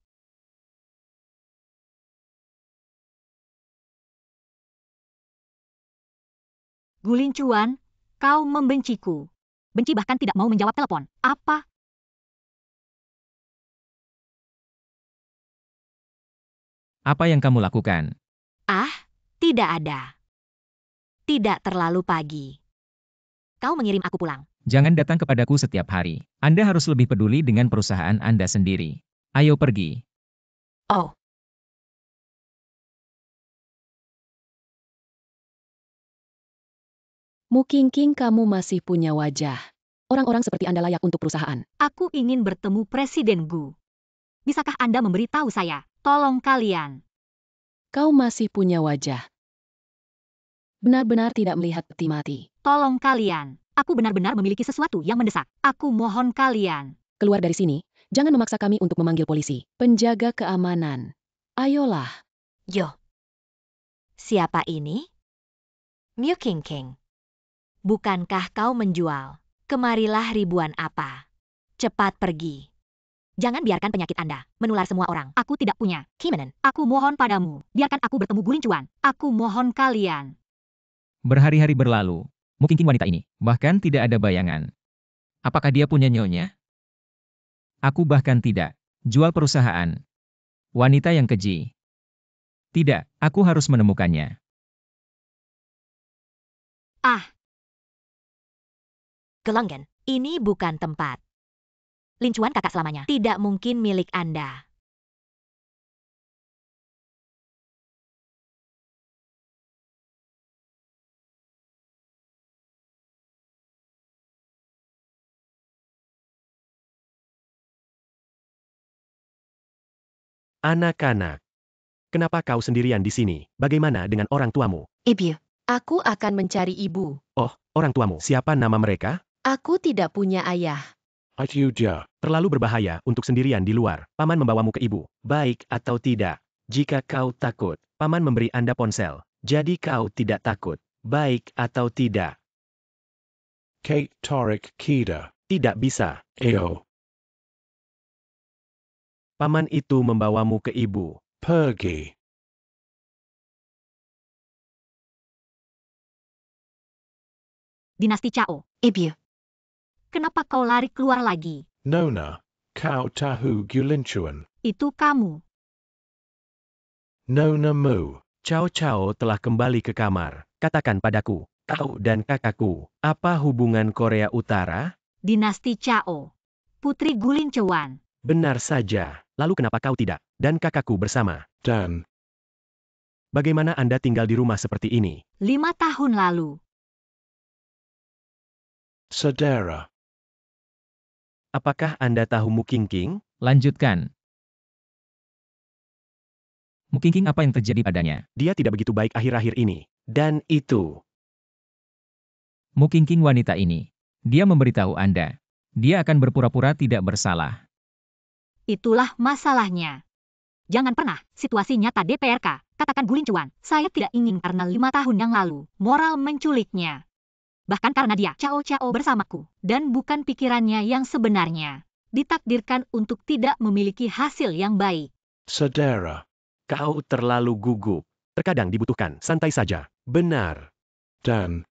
Guling cuan, kau membenciku. Benci bahkan tidak mau menjawab telepon. Apa? Apa yang kamu lakukan? Ah, tidak ada. Tidak terlalu pagi. Kau mengirim aku pulang. Jangan datang kepadaku setiap hari. Anda harus lebih peduli dengan perusahaan Anda sendiri. Ayo pergi. Oh, Mukingking kamu masih punya wajah. Orang-orang seperti Anda layak untuk perusahaan. Aku ingin bertemu Presiden Gu. Bisakah Anda memberitahu saya? Tolong kalian. Kau masih punya wajah. Benar-benar tidak melihat peti mati. Tolong kalian. Aku benar-benar memiliki sesuatu yang mendesak. Aku mohon kalian. Keluar dari sini. Jangan memaksa kami untuk memanggil polisi. Penjaga keamanan. Ayolah. yo. Siapa ini? Mew King King. Bukankah kau menjual? Kemarilah ribuan apa? Cepat pergi. Jangan biarkan penyakit Anda menular semua orang. Aku tidak punya. Kimanen. Aku mohon padamu. Biarkan aku bertemu guling cuan. Aku mohon kalian. Berhari-hari berlalu. Mungkin wanita ini bahkan tidak ada bayangan. Apakah dia punya nyonya? Aku bahkan tidak. Jual perusahaan. Wanita yang keji. Tidak, aku harus menemukannya. Ah, Gelanggen, ini bukan tempat. Lincuan kakak selamanya tidak mungkin milik Anda. Anak-anak. Kenapa kau sendirian di sini? Bagaimana dengan orang tuamu? Ibu, aku akan mencari ibu. Oh, orang tuamu. Siapa nama mereka? Aku tidak punya ayah. Ajuja. Terlalu berbahaya untuk sendirian di luar. Paman membawamu ke ibu. Baik atau tidak. Jika kau takut, paman memberi Anda ponsel. Jadi kau tidak takut. Baik atau tidak. Kate Torik Kida. Tidak bisa. Eo. Paman itu membawamu ke ibu. Pergi. Dinasti Chao. Ibu, Kenapa kau lari keluar lagi? Nona. Kau tahu gulincuan. Itu kamu. Nona mu. Cao Cao telah kembali ke kamar. Katakan padaku, kau dan kakakku, apa hubungan Korea Utara? Dinasti Chao. Putri Guling Cuan. Benar saja. Lalu kenapa kau tidak? Dan kakakku bersama. Dan. Bagaimana Anda tinggal di rumah seperti ini? 5 tahun lalu. Saudara. Apakah Anda tahu Mukingking? Lanjutkan. Mungkin apa yang terjadi padanya? Dia tidak begitu baik akhir-akhir ini. Dan itu. Mungkin wanita ini. Dia memberitahu Anda. Dia akan berpura-pura tidak bersalah. Itulah masalahnya. Jangan pernah, situasi nyata DPRK, katakan Guling Cuan, saya tidak ingin karena 5 tahun yang lalu, moral menculiknya. Bahkan karena dia cao-cao bersamaku, dan bukan pikirannya yang sebenarnya. Ditakdirkan untuk tidak memiliki hasil yang baik. Saudara. Kau terlalu gugup. Terkadang dibutuhkan santai saja. Benar. Dan.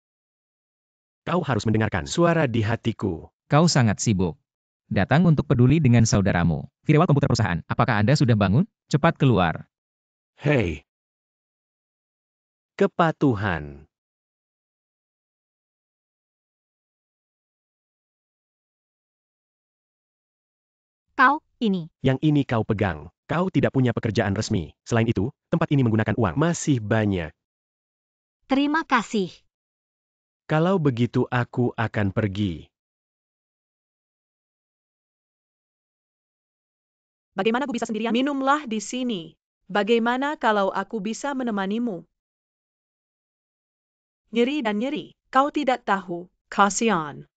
Kau harus mendengarkan suara di hatiku. Kau sangat sibuk. Datang untuk peduli dengan saudaramu. Firewall komputer perusahaan, apakah Anda sudah bangun? Cepat keluar. Hey. Kepatuhan. Ini. Yang ini kau pegang. Kau tidak punya pekerjaan resmi. Selain itu, tempat ini menggunakan uang. Masih banyak. Terima kasih. Kalau begitu aku akan pergi. Bagaimana Gu bisa sendirian? Minumlah di sini. Bagaimana kalau aku bisa menemanimu? Nyeri dan nyeri. Kau tidak tahu. Kasihan.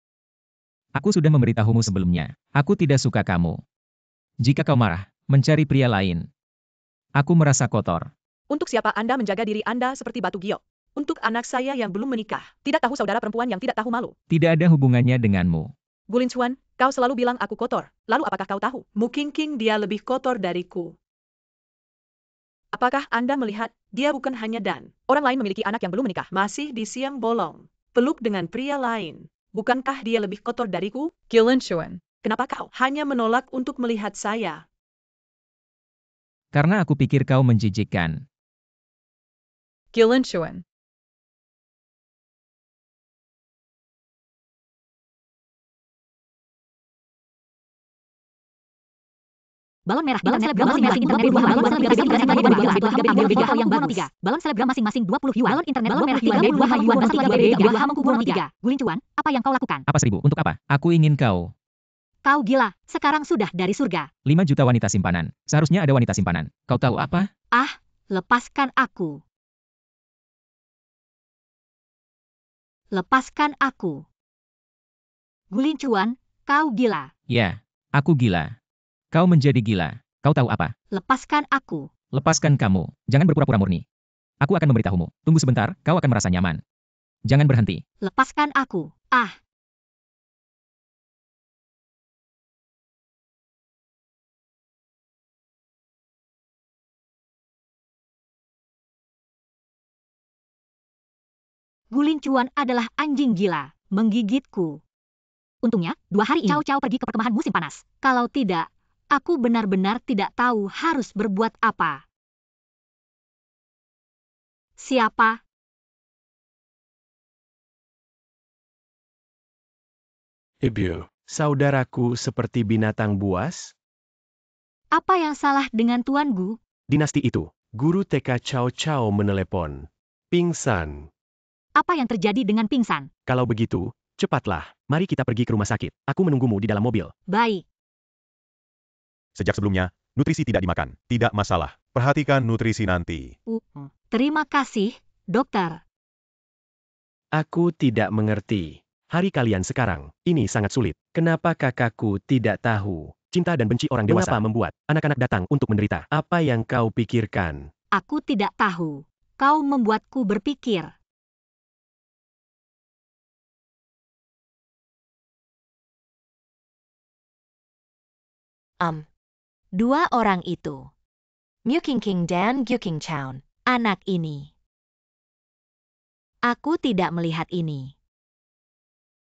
Aku sudah memberitahumu sebelumnya. Aku tidak suka kamu. Jika kau marah, mencari pria lain. Aku merasa kotor. Untuk siapa Anda menjaga diri Anda seperti batu giok? Untuk anak saya yang belum menikah. Tidak tahu saudara perempuan yang tidak tahu malu. Tidak ada hubungannya denganmu. Gulin Chuan, kau selalu bilang aku kotor. Lalu apakah kau tahu? Mu King dia lebih kotor dariku. Apakah Anda melihat, dia bukan hanya Dan. Orang lain memiliki anak yang belum menikah. Masih di siang bolong. Peluk dengan pria lain. Bukankah dia lebih kotor dariku? Gilin Chuan. Kenapa kau hanya menolak untuk melihat saya? Karena aku pikir kau menjijikkan. Gilin Chuan. Balon merah, balon selebgram masing-masing 20 yuan, balon selebgram masing-masing 20 yuan, balon selebgram masing-masing 20 yuan, balon internet balon merah 32 yuan, balon hamengku bono 3. Gulin Chuan, apa yang kau lakukan? Apa 1000? Untuk apa? Aku ingin kau. Kau gila, sekarang sudah dari surga. 5 juta wanita simpanan. Seharusnya ada wanita simpanan. Kau tahu apa? Ah, lepaskan aku. Lepaskan aku. Gulin Chuan, kau gila. Ya, aku gila. Kau menjadi gila. Kau tahu apa? Lepaskan aku. Lepaskan kamu. Jangan berpura-pura murni. Aku akan memberitahumu. Tunggu sebentar, kau akan merasa nyaman. Jangan berhenti. Lepaskan aku. Ah. Gulin Chuan adalah anjing gila, menggigitku. Untungnya, 2 hari ini Cao Cao pergi ke perkemahan musim panas. Kalau tidak, aku benar-benar tidak tahu harus berbuat apa. Siapa? Ibu. Saudaraku seperti binatang buas? Apa yang salah dengan Tuan Gu? Dinasti itu, guru TK Cao Cao menelepon. Pingsan. Apa yang terjadi dengan pingsan? Kalau begitu, cepatlah. Mari kita pergi ke rumah sakit. Aku menunggumu di dalam mobil. Baik. Sejak sebelumnya, nutrisi tidak dimakan. Tidak masalah. Perhatikan nutrisi nanti. Terima kasih, dokter. Aku tidak mengerti. Hari kalian sekarang, ini sangat sulit. Kenapa kakakku tidak tahu? Cinta dan benci orang dewasa membuat anak-anak datang untuk menderita. Apa yang kau pikirkan? Aku tidak tahu. Kau membuatku berpikir. Dua orang itu. Mu King dan Gu King Chuan. Anak ini. Aku tidak melihat ini.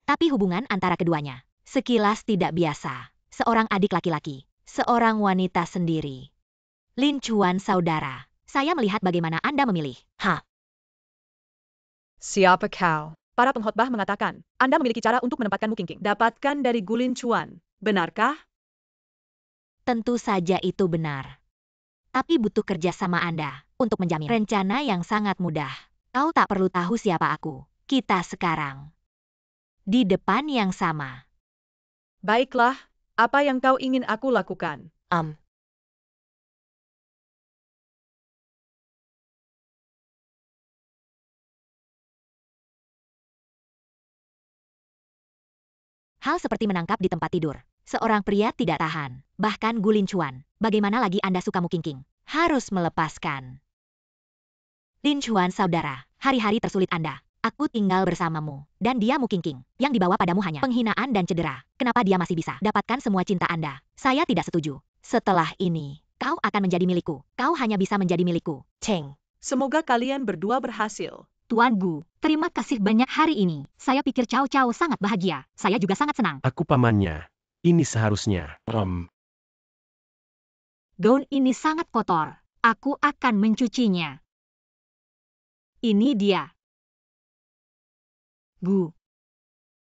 Tapi hubungan antara keduanya, sekilas tidak biasa. Seorang adik laki-laki, seorang wanita sendiri. Lin Chuan saudara, saya melihat bagaimana Anda memilih. Siapa kau? Para pengkhotbah mengatakan, Anda memiliki cara untuk menempatkan Mu King. Dapatkan dari Gulin Chuan. Benarkah? Tentu saja itu benar. Tapi butuh kerjasama Anda untuk menjamin rencana yang sangat mudah. Kau tak perlu tahu siapa aku. Kita sekarang di depan yang sama. Baiklah, apa yang kau ingin aku lakukan? Hal seperti menangkap di tempat tidur. Seorang pria tidak tahan. Bahkan Gulin Chuan, bagaimana lagi Anda suka Mu King? Harus melepaskan. Lin Chuan saudara, hari-hari tersulit Anda. Aku tinggal bersamamu, dan dia Mu King. Yang dibawa padamu hanya penghinaan dan cedera. Kenapa dia masih bisa dapatkan semua cinta Anda? Saya tidak setuju. Setelah ini, kau akan menjadi milikku. Kau hanya bisa menjadi milikku. Cheng. Semoga kalian berdua berhasil. Tuan Gu, terima kasih banyak hari ini. Saya pikir Cao Cao sangat bahagia. Saya juga sangat senang. Aku pamannya. Ini seharusnya. Gaun ini sangat kotor. Aku akan mencucinya. Ini dia. Gu.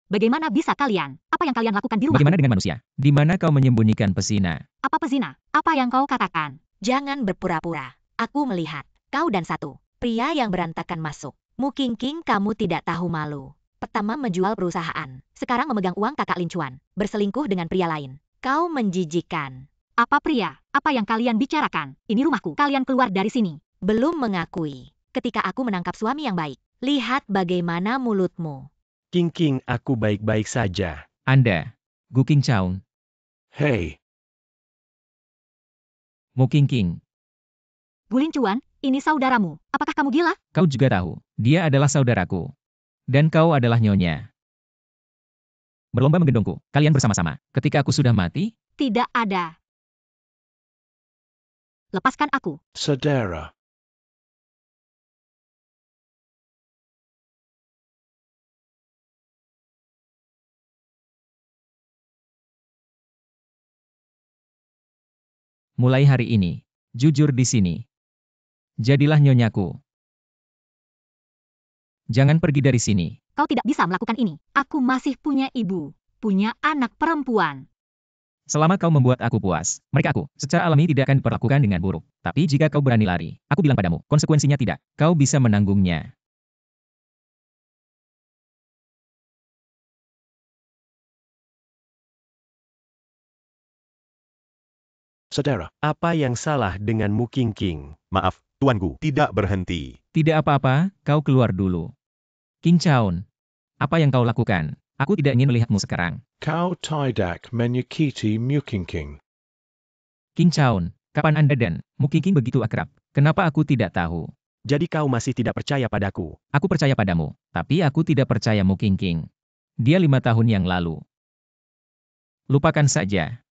Bagaimana bisa kalian? Apa yang kalian lakukan di rumah? Bagaimana dengan manusia? Di mana kau menyembunyikan pesina? Apa pezina? Apa yang kau katakan? Jangan berpura-pura. Aku melihat kau dan satu pria yang berantakan masuk. Mu King King, kamu tidak tahu malu. Pertama menjual perusahaan, sekarang memegang uang kakak Lin Chuan, berselingkuh dengan pria lain. Kau menjijikan. Apa pria? Apa yang kalian bicarakan? Ini rumahku. Kalian keluar dari sini. Belum mengakui. Ketika aku menangkap suami yang baik. Lihat bagaimana mulutmu. King King, aku baik-baik saja. Anda, Gu King Chaun, Hey, Mu King King. Gulin Chuan, ini saudaramu. Apakah kamu gila? Kau juga tahu, dia adalah saudaraku. Dan kau adalah nyonya. Berlomba menggendongku, kalian bersama-sama. Ketika aku sudah mati, Tidak ada. Lepaskan aku. Saudara. mulai hari ini, jujur di sini. Jadilah nyonyaku. Jangan pergi dari sini. Kau tidak bisa melakukan ini. Aku masih punya ibu. Punya anak perempuan. Selama kau membuat aku puas, mereka aku, secara alami tidak akan diperlakukan dengan buruk. Tapi jika kau berani lari, aku bilang padamu, konsekuensinya tidak. Kau bisa menanggungnya. Saudara, apa yang salah dengan Mu King King? Maaf, Tuan Gu, tidak berhenti. Tidak apa-apa, kau keluar dulu. King Chaun, apa yang kau lakukan? Aku tidak ingin melihatmu sekarang. Kau tidak menyakiti Mu King King. King Chaun, kapan Anda dan Mu King King begitu akrab? Kenapa aku tidak tahu? Jadi kau masih tidak percaya padaku? Aku percaya padamu, tapi aku tidak percaya Mu King King. Dia 5 tahun yang lalu. Lupakan saja.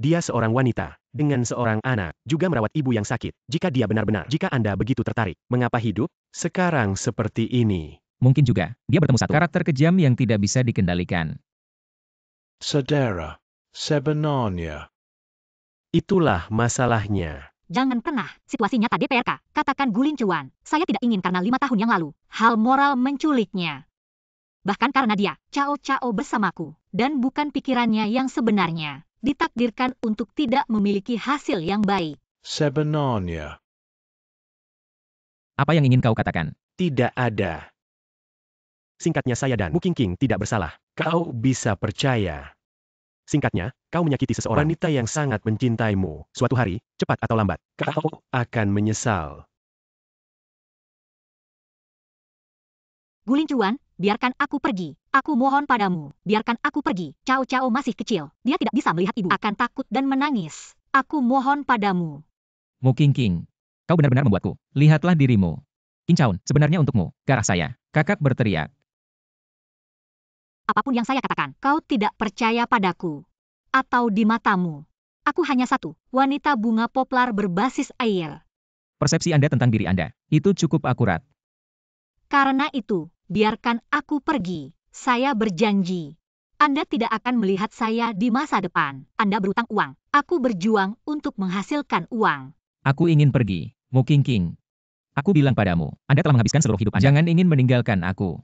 Dia seorang wanita, dengan seorang anak, juga merawat ibu yang sakit. Jika dia benar-benar, jika Anda begitu tertarik, mengapa hidup sekarang seperti ini? Mungkin juga, dia bertemu satu karakter kejam yang tidak bisa dikendalikan. Saudara, sebenarnya. Itulah masalahnya. Jangan pernah, situasi nyata DPRK, katakan Gulin Chuan, saya tidak ingin karena 5 tahun yang lalu, hal moral menculiknya. Bahkan karena dia, Cao bersamaku, dan bukan pikirannya yang sebenarnya, ditakdirkan untuk tidak memiliki hasil yang baik. Sebenarnya. Apa yang ingin kau katakan? Tidak ada. Singkatnya saya dan Mu King King tidak bersalah. Kau bisa percaya. Singkatnya, kau menyakiti seseorang wanita yang sangat mencintaimu. Suatu hari, cepat atau lambat, kau akan menyesal. Gulin Chuan, biarkan aku pergi. Aku mohon padamu, biarkan aku pergi. Cao masih kecil. Dia tidak bisa melihat ibu akan takut dan menangis. Aku mohon padamu. Mu King King, kau benar-benar membuatku. Lihatlah dirimu. King Chaun, sebenarnya untukmu, ke arah saya. Kakak berteriak. Apapun yang saya katakan, kau tidak percaya padaku. Atau di matamu. Aku hanya satu, wanita bunga poplar berbasis air. Persepsi Anda tentang diri Anda, itu cukup akurat. Karena itu, biarkan aku pergi. Saya berjanji. Anda tidak akan melihat saya di masa depan. Anda berutang uang. Aku berjuang untuk menghasilkan uang. Aku ingin pergi, Mu King King. Aku bilang padamu, Anda telah menghabiskan seluruh hidup Anda. Jangan ingin meninggalkan aku.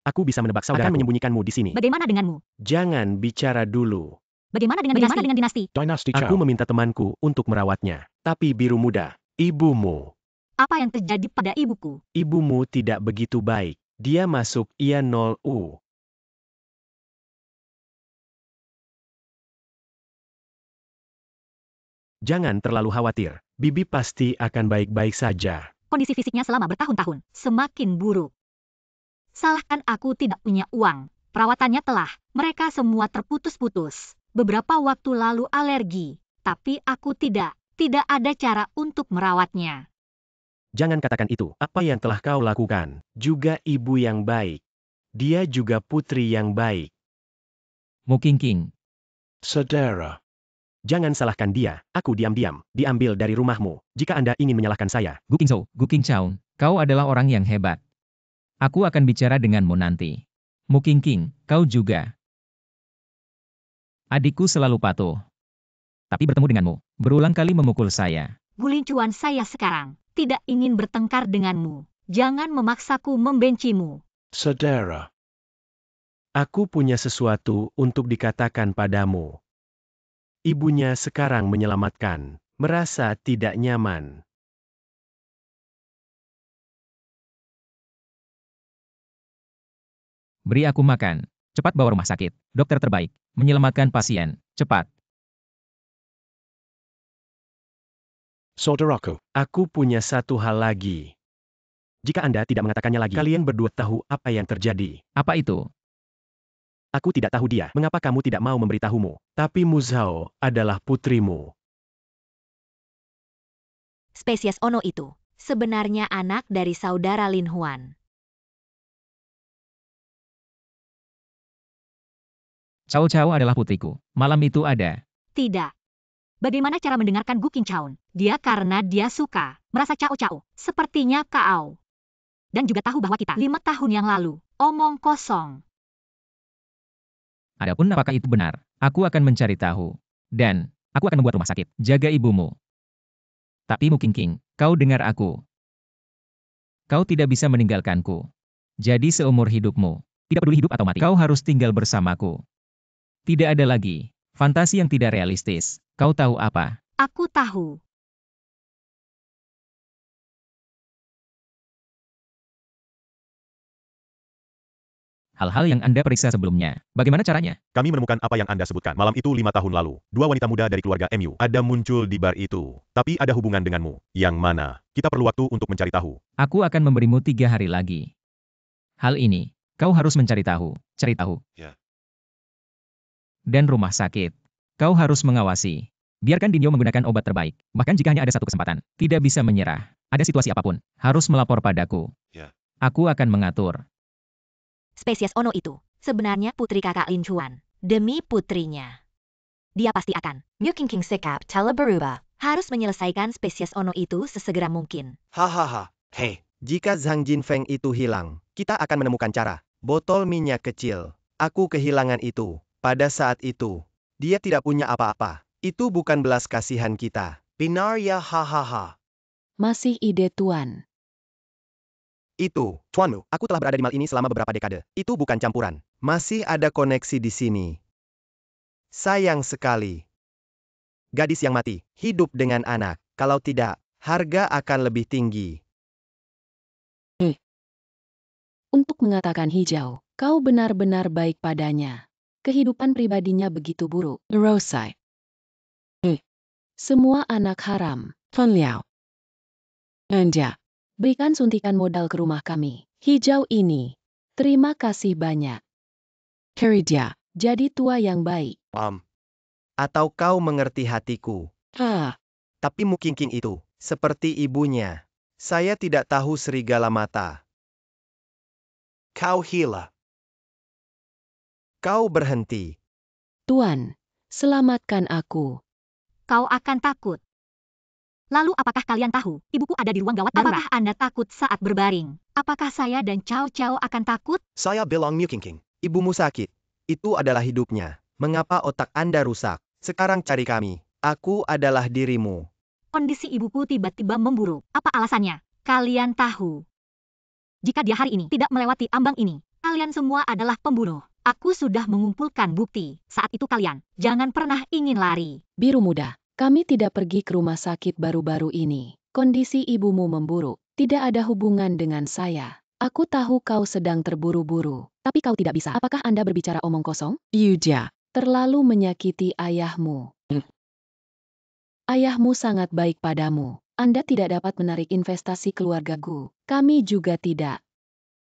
Aku bisa menebak saudara akan menyembunyikanmu di sini. Bagaimana denganmu? Jangan bicara dulu. Bagaimana dengan dinasti? Dynasty Aku Chow. meminta temanku untuk merawatnya. Tapi biru muda, ibumu. Apa yang terjadi pada ibuku? Ibumu tidak begitu baik. Dia masuk IA0U. Jangan terlalu khawatir. Bibi pasti akan baik-baik saja. Kondisi fisiknya selama bertahun-tahun semakin buruk. Salahkan aku tidak punya uang. Perawatannya telah, mereka semua terputus-putus. Beberapa waktu lalu alergi, tapi aku tidak ada cara untuk merawatnya. Jangan katakan itu. Apa yang telah kau lakukan? Juga ibu yang baik. Dia juga putri yang baik. Mu King King, Saudara. Jangan salahkan dia. Aku diam-diam diambil dari rumahmu. Jika Anda ingin menyalahkan saya, Gu King Chaun, kau adalah orang yang hebat. Aku akan bicara denganmu nanti. Mu King King, kau juga. Adikku selalu patuh. Tapi bertemu denganmu, berulang kali memukul saya. Gulincuan saya sekarang tidak ingin bertengkar denganmu. Jangan memaksaku membencimu. Saudara. Aku punya sesuatu untuk dikatakan padamu. Ibunya sekarang menyelamatkan, merasa tidak nyaman. Beri aku makan. Cepat bawa rumah sakit. Dokter terbaik. Menyelamatkan pasien. Cepat. Saudaraku, Aku punya satu hal lagi. Jika Anda tidak mengatakannya lagi, kalian berdua tahu apa yang terjadi. Apa itu? Aku tidak tahu dia. Mengapa kamu tidak mau memberitahumu? Tapi Muzhao adalah putrimu. Spesies Ono itu sebenarnya anak dari saudara Lin Huan. Cao Cao adalah putriku. Malam itu ada. Tidak. Bagaimana cara mendengarkan Gu Qingchaun? Dia karena dia suka, merasa cao-cao, sepertinya kau. Dan juga tahu bahwa kita 5 tahun yang lalu, omong kosong. Adapun apakah itu benar, aku akan mencari tahu. Dan, aku akan membuat rumah sakit. Jaga ibumu. Tapi Mu Qingqing, kau dengar aku. Kau tidak bisa meninggalkanku. Jadi seumur hidupmu, tidak peduli hidup atau mati, kau harus tinggal bersamaku. Tidak ada lagi. Fantasi yang tidak realistis. Kau tahu apa? Aku tahu. Hal-hal yang Anda periksa sebelumnya. Bagaimana caranya? Kami menemukan apa yang Anda sebutkan. Malam itu 5 tahun lalu, 2 wanita muda dari keluarga MU ada muncul di bar itu. Tapi ada hubungan denganmu. Yang mana? Kita perlu waktu untuk mencari tahu. Aku akan memberimu 3 hari lagi. Hal ini, kau harus mencari tahu. Cari tahu. Ya. Dan rumah sakit. Kau harus mengawasi. Biarkan Dinyo menggunakan obat terbaik. Bahkan jika hanya ada satu kesempatan. Tidak bisa menyerah. Ada situasi apapun. Harus melapor padaku. Ya. Aku akan mengatur. Spesies Ono itu sebenarnya putri kakak Lin Chuan. Demi putrinya, dia pasti akan. Mu Qingqing sikap telah berubah. Harus menyelesaikan spesies Ono itu sesegera mungkin. Hahaha. Hei, jika Zhang Jinfeng itu hilang, kita akan menemukan cara. Botol minyak kecil. Aku kehilangan itu. Pada saat itu, dia tidak punya apa-apa. Itu bukan belas kasihan kita. Benar ya, hahaha. Masih ide Tuan. Itu, tuanmu, aku telah berada di mal ini selama beberapa dekade. Itu bukan campuran. Masih ada koneksi di sini. Sayang sekali. Gadis yang mati, hidup dengan anak. Kalau tidak, harga akan lebih tinggi. Untuk mengatakan hijau, kau benar-benar baik padanya. Kehidupan pribadinya begitu buruk. Rosai. Semua anak haram. Ton Liao. Anja. Berikan suntikan modal ke rumah kami. Hijau ini. Terima kasih banyak. Keridia. Jadi tua yang baik. Atau kau mengerti hatiku. Tapi Mu Qingqing itu, seperti ibunya. Saya tidak tahu serigala mata. Kau hila. Kau berhenti. Tuan, selamatkan aku. Kau akan takut. Lalu apakah kalian tahu, ibuku ada di ruang gawat darurat? Apakah Anda takut saat berbaring? Apakah saya dan Cao Cao akan takut? Saya bilang Mu Qingqing. Ibumu sakit. Itu adalah hidupnya. Mengapa otak Anda rusak? Sekarang cari kami. Aku adalah dirimu. Kondisi ibuku tiba-tiba memburuk. Apa alasannya? Kalian tahu. Jika dia hari ini tidak melewati ambang ini, kalian semua adalah pembunuh. Aku sudah mengumpulkan bukti. Saat itu kalian, jangan pernah ingin lari. Biru muda, kami tidak pergi ke rumah sakit baru-baru ini. Kondisi ibumu memburuk. Tidak ada hubungan dengan saya. Aku tahu kau sedang terburu-buru. Tapi kau tidak bisa. Apakah Anda berbicara omong kosong? Yuja, terlalu menyakiti ayahmu. Ayahmu sangat baik padamu. Anda tidak dapat menarik investasi keluargaku. Kami juga tidak.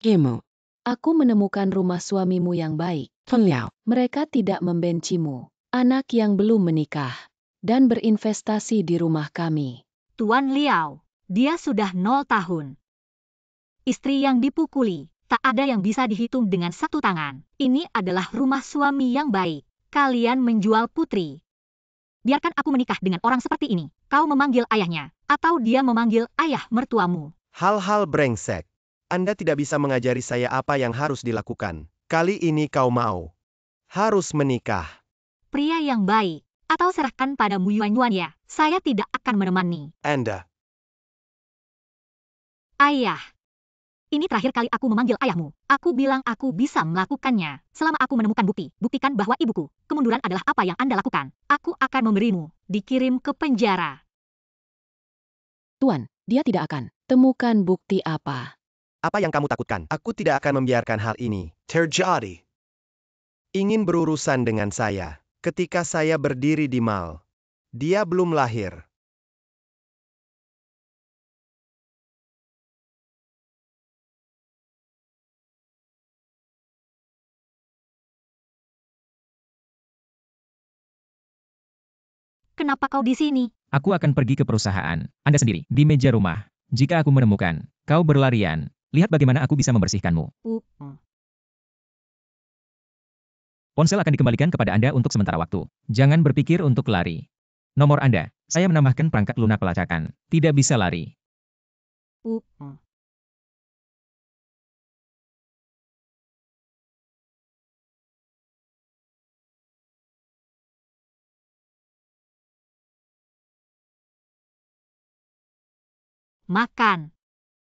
Emu. Aku menemukan rumah suamimu yang baik. Mereka tidak membencimu. Anak yang belum menikah. Dan berinvestasi di rumah kami. Tuan Liao, dia sudah 0 tahun. Istri yang dipukuli, tak ada yang bisa dihitung dengan satu tangan. Ini adalah rumah suami yang baik. Kalian menjual putri. Biarkan aku menikah dengan orang seperti ini. Kau memanggil ayahnya, atau dia memanggil ayah mertuamu. Hal-hal brengsek. Anda tidak bisa mengajari saya apa yang harus dilakukan. Kali ini kau mau. Harus menikah. pria yang baik. Atau serahkan pada Mu Yuanyuan ya. Saya tidak akan menemani. Anda. Ayah. Ini terakhir kali aku memanggil ayahmu. Aku bilang aku bisa melakukannya. Selama aku menemukan bukti, buktikan bahwa ibuku, kemunduran adalah apa yang Anda lakukan. Aku akan memberimu, dikirim ke penjara. Tuan, dia tidak akan. Temukan bukti apa? Apa yang kamu takutkan? Aku tidak akan membiarkan hal ini terjadi. Ingin berurusan dengan saya. Ketika saya berdiri di mal, dia belum lahir. Kenapa kau di sini? Aku akan pergi ke perusahaan. Anda sendiri, di meja rumah. Jika aku menemukan, kau berlarian. Lihat bagaimana aku bisa membersihkanmu. Ponsel akan dikembalikan kepada Anda untuk sementara waktu. Jangan berpikir untuk lari. Nomor Anda, saya menambahkan perangkat lunak pelacakan. Tidak bisa lari. Makan.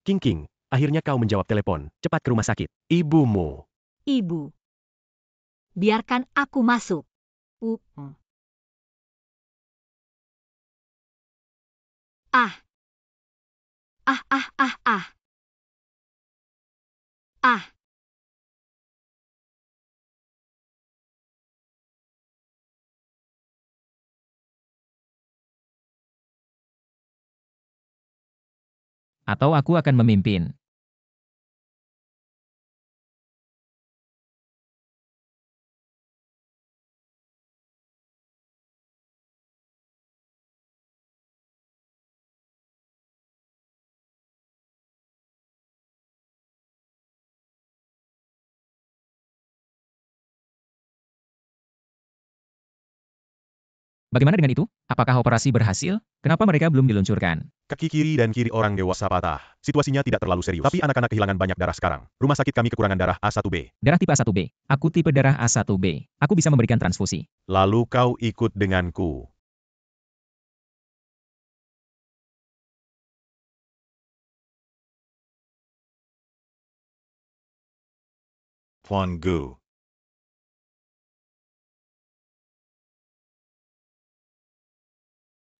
King, akhirnya kau menjawab telepon. Cepat ke rumah sakit. Ibumu. Ibu. Biarkan aku masuk. Ah. Ah. Atau aku akan memimpin. Bagaimana dengan itu? Apakah operasi berhasil? Kenapa mereka belum diluncurkan? Kaki kiri dan kiri orang dewasa patah. Situasinya tidak terlalu serius. Tapi anak-anak kehilangan banyak darah sekarang. Rumah sakit kami kekurangan darah A1B. Darah tipe A1B. Aku tipe darah A1B. Aku bisa memberikan transfusi. Lalu kau ikut denganku. Huan Gu.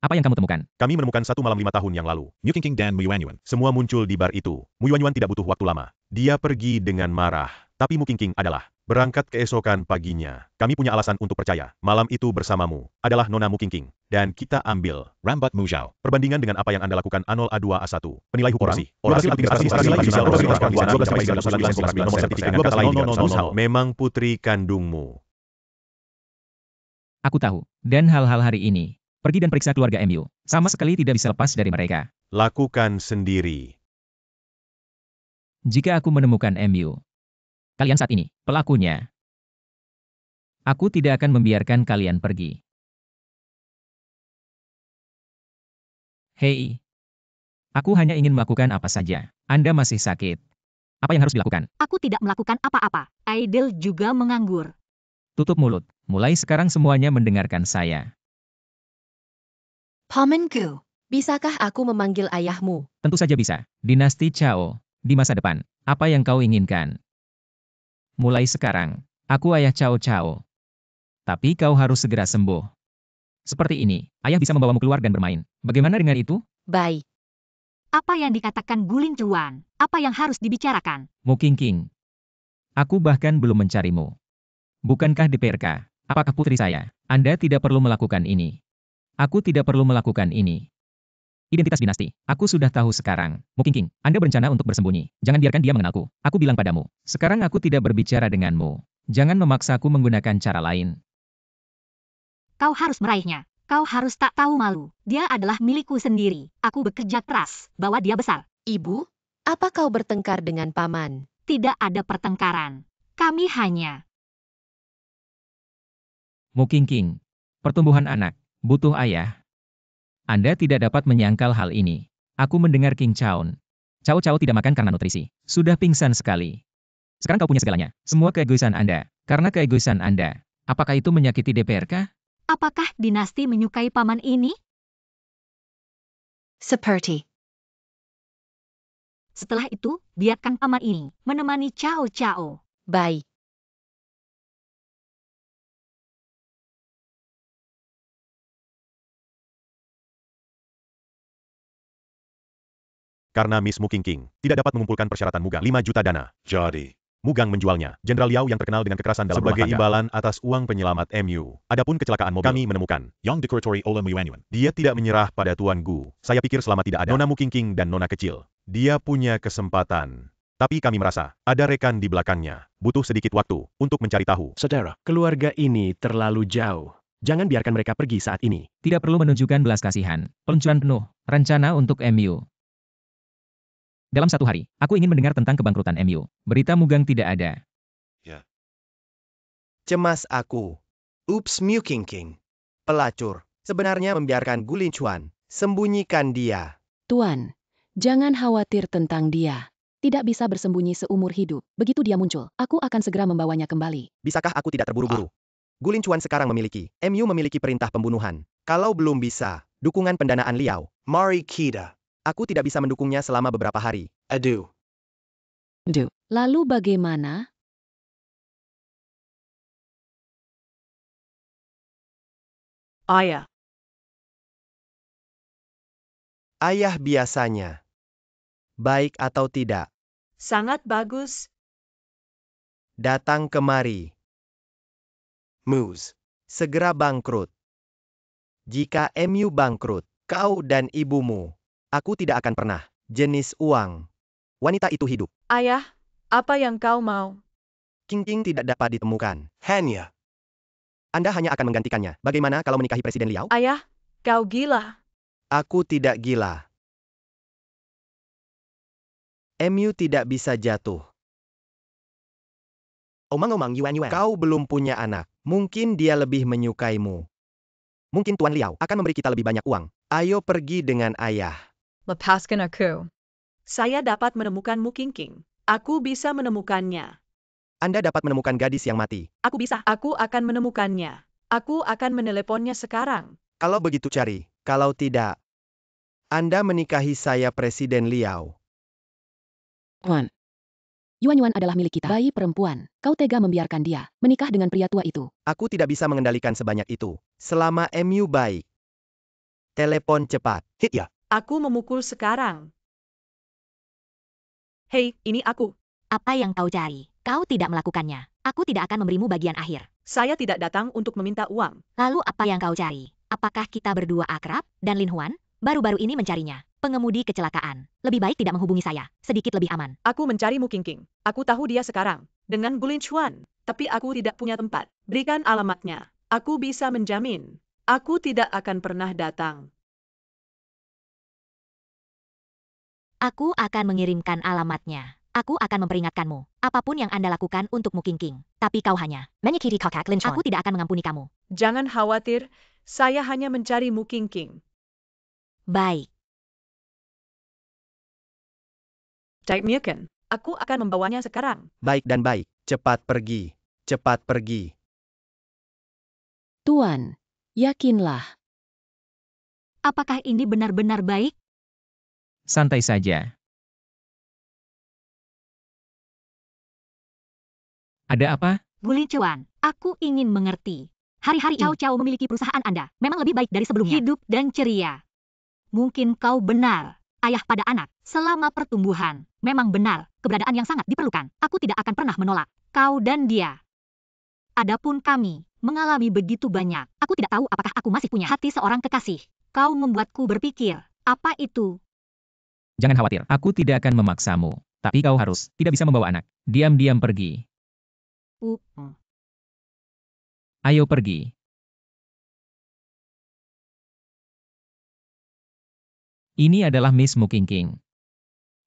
Apa yang kamu temukan? Kami menemukan satu malam 5 tahun yang lalu. Muking dan Mu Yuanyuan. Semua muncul di bar itu. Mu Yuanyuan tidak butuh waktu lama. Dia pergi dengan marah. Tapi Mu King adalah berangkat keesokan paginya. Kami punya alasan untuk percaya. Malam itu bersamamu adalah Nona Mu King. Dan kita ambil Rambat Mu Zhao. perbandingan dengan apa yang Anda lakukan A0 A2 A1. Penilai hukum memang putri kandungmu. Aku tahu. Dan hal-hal hari ini. Pergi dan periksa keluarga MU. Sama sekali tidak bisa lepas dari mereka. Lakukan sendiri. Jika aku menemukan MU. Kalian saat ini, pelakunya. Aku tidak akan membiarkan kalian pergi. Hei. Aku hanya ingin melakukan apa saja. Anda masih sakit. Apa yang harus dilakukan? Aku tidak melakukan apa-apa. Idol juga menganggur. Tutup mulut. Mulai sekarang semuanya mendengarkan saya. Paman Gu, bisakah aku memanggil ayahmu? Tentu saja bisa. Dinasti Chao. Di masa depan, apa yang kau inginkan? Mulai sekarang, aku ayah Chao Chao. Tapi kau harus segera sembuh. Seperti ini, ayah bisa membawamu keluar dan bermain. Bagaimana dengan itu? Baik. Apa yang dikatakan Gulin Chuan? Apa yang harus dibicarakan? Mu King. Aku bahkan belum mencarimu. Bukankah di PRK? Apakah putri saya? Anda tidak perlu melakukan ini. Aku tidak perlu melakukan ini. Identitas dinasti. Aku sudah tahu sekarang. Mu King, Anda berencana untuk bersembunyi. Jangan biarkan dia mengenalku. Aku bilang padamu. Sekarang aku tidak berbicara denganmu. Jangan memaksaku menggunakan cara lain. Kau harus meraihnya. Kau harus tak tahu malu. Dia adalah milikku sendiri. Aku bekerja keras. Bawa dia besar. Ibu, apa kau bertengkar dengan paman? Tidak ada pertengkaran. Kami hanya... Mu King. Pertumbuhan anak. Butuh ayah. Anda tidak dapat menyangkal hal ini. Aku mendengar King Chaon. Cao Cao tidak makan karena nutrisi. Sudah pingsan sekali. Sekarang kau punya segalanya. Semua keegoisan Anda. Karena keegoisan Anda. Apakah itu menyakiti DPRK? Apakah dinasti menyukai paman ini? Seperti. Setelah itu, biarkan paman ini menemani Cao Cao. Baik. Karena Miss Mu Qingqing tidak dapat mengumpulkan persyaratan Mugang 5 juta dana. Jadi, Mugang menjualnya. Jenderal Liao yang terkenal dengan kekerasan dalam sebagai imbalan atas uang penyelamat MU. Adapun kecelakaan mobil, kami menemukan. Yang dekoratori oleh Muanyuan. Dia tidak menyerah pada Tuan Gu. Saya pikir selama tidak ada Nona Mu Qingqing dan Nona kecil, dia punya kesempatan. Tapi kami merasa, ada rekan di belakangnya. Butuh sedikit waktu untuk mencari tahu. Saudara, keluarga ini terlalu jauh. Jangan biarkan mereka pergi saat ini. Tidak perlu menunjukkan belas kasihan. Peluncuran penuh. Rencana untuk MU. Dalam 1 hari, aku ingin mendengar tentang kebangkrutan MU. Berita Mugang tidak ada. Cemas aku. Ups, Mu Qingqing. Pelacur. Sebenarnya membiarkan Gu Linchuan. Sembunyikan dia. Tuan, jangan khawatir tentang dia. Tidak bisa bersembunyi seumur hidup. Begitu dia muncul, aku akan segera membawanya kembali. Bisakah aku tidak terburu-buru? Gu Linchuan sekarang MU memiliki perintah pembunuhan. Kalau belum bisa, dukungan pendanaan Liao. Mari kita. Aku tidak bisa mendukungnya selama beberapa hari. Aduh. Lalu bagaimana? Ayah. Ayah biasanya. Baik atau tidak, Sangat bagus. datang kemari. Moose. Segera bangkrut. Jika MU bangkrut, kau dan ibumu. Aku tidak akan pernah. Jenis uang. Wanita itu hidup. Ayah, apa yang kau mau? Qingqing tidak dapat ditemukan. Hanya. Anda hanya akan menggantikannya. Bagaimana kalau menikahi Presiden Liao? Ayah, kau gila. Aku tidak gila. MU tidak bisa jatuh. Omong-omong Yuan. Kau belum punya anak. Mungkin dia lebih menyukaimu. Mungkin Tuan Liao akan memberi kita lebih banyak uang. Ayo pergi dengan ayah. Lepaskan aku. Saya dapat menemukan Mu Qingqing. Aku bisa menemukannya. Anda dapat menemukan gadis yang mati. Aku bisa. Aku akan menemukannya. Aku akan meneleponnya sekarang. Kalau begitu cari. Kalau tidak, Anda menikahi saya Presiden Liao. Tuan. Yuan adalah milik kita. Bayi perempuan. Kau tega membiarkan dia menikah dengan pria tua itu. Aku tidak bisa mengendalikan sebanyak itu. Selama MU baik. Telepon cepat. Hit ya. Aku memukul sekarang. Hei, ini aku. Apa yang kau cari? Kau tidak melakukannya. Aku tidak akan memberimu bagian akhir. Saya tidak datang untuk meminta uang. Lalu apa yang kau cari? Apakah kita berdua akrab? Dan Lin Huan? Baru-baru ini mencarinya. Pengemudi kecelakaan. Lebih baik tidak menghubungi saya. Sedikit lebih aman. Aku mencari Mu Qingqing. Aku tahu dia sekarang. Dengan Gu Linchuan. Tapi aku tidak punya tempat. Berikan alamatnya. Aku bisa menjamin. Aku tidak akan pernah datang. Aku akan mengirimkan alamatnya. Aku akan memperingatkanmu. Apapun yang Anda lakukan untuk Mu Qingqing. Tapi kau hanya menyakiti kakak Lin Chuan. Aku tidak akan mengampuni kamu. Jangan khawatir. Saya hanya mencari Mu Qingqing. Baik. Daikmyekan. Aku akan membawanya sekarang. Baik dan baik. Cepat pergi. Cepat pergi. Tuan, yakinlah. Apakah ini benar-benar baik? Santai saja. Ada apa? Gu Linchuan, aku ingin mengerti. Hari-hari Cao Cao memiliki perusahaan Anda memang lebih baik dari sebelumnya. Hidup dan ceria. Mungkin kau benar, ayah pada anak. Selama pertumbuhan, memang benar, keberadaan yang sangat diperlukan. Aku tidak akan pernah menolak kau dan dia. Adapun kami, mengalami begitu banyak. Aku tidak tahu apakah aku masih punya hati seorang kekasih. Kau membuatku berpikir, apa itu? Jangan khawatir, aku tidak akan memaksamu. Tapi kau harus, tidak bisa membawa anak. Diam-diam pergi. Ayo pergi. Ini adalah Miss Mu Qingqing.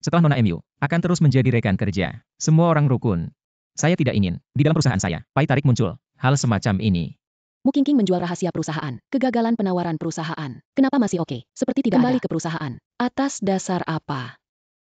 Setelah Nona MU, akan terus menjadi rekan kerja. Semua orang rukun. Saya tidak ingin, di dalam perusahaan saya, pai tarik muncul. Hal semacam ini. Mu Qingqing menjual rahasia perusahaan. Kegagalan penawaran perusahaan. Kenapa masih oke? Seperti tidak kembali ke perusahaan. Atas dasar apa?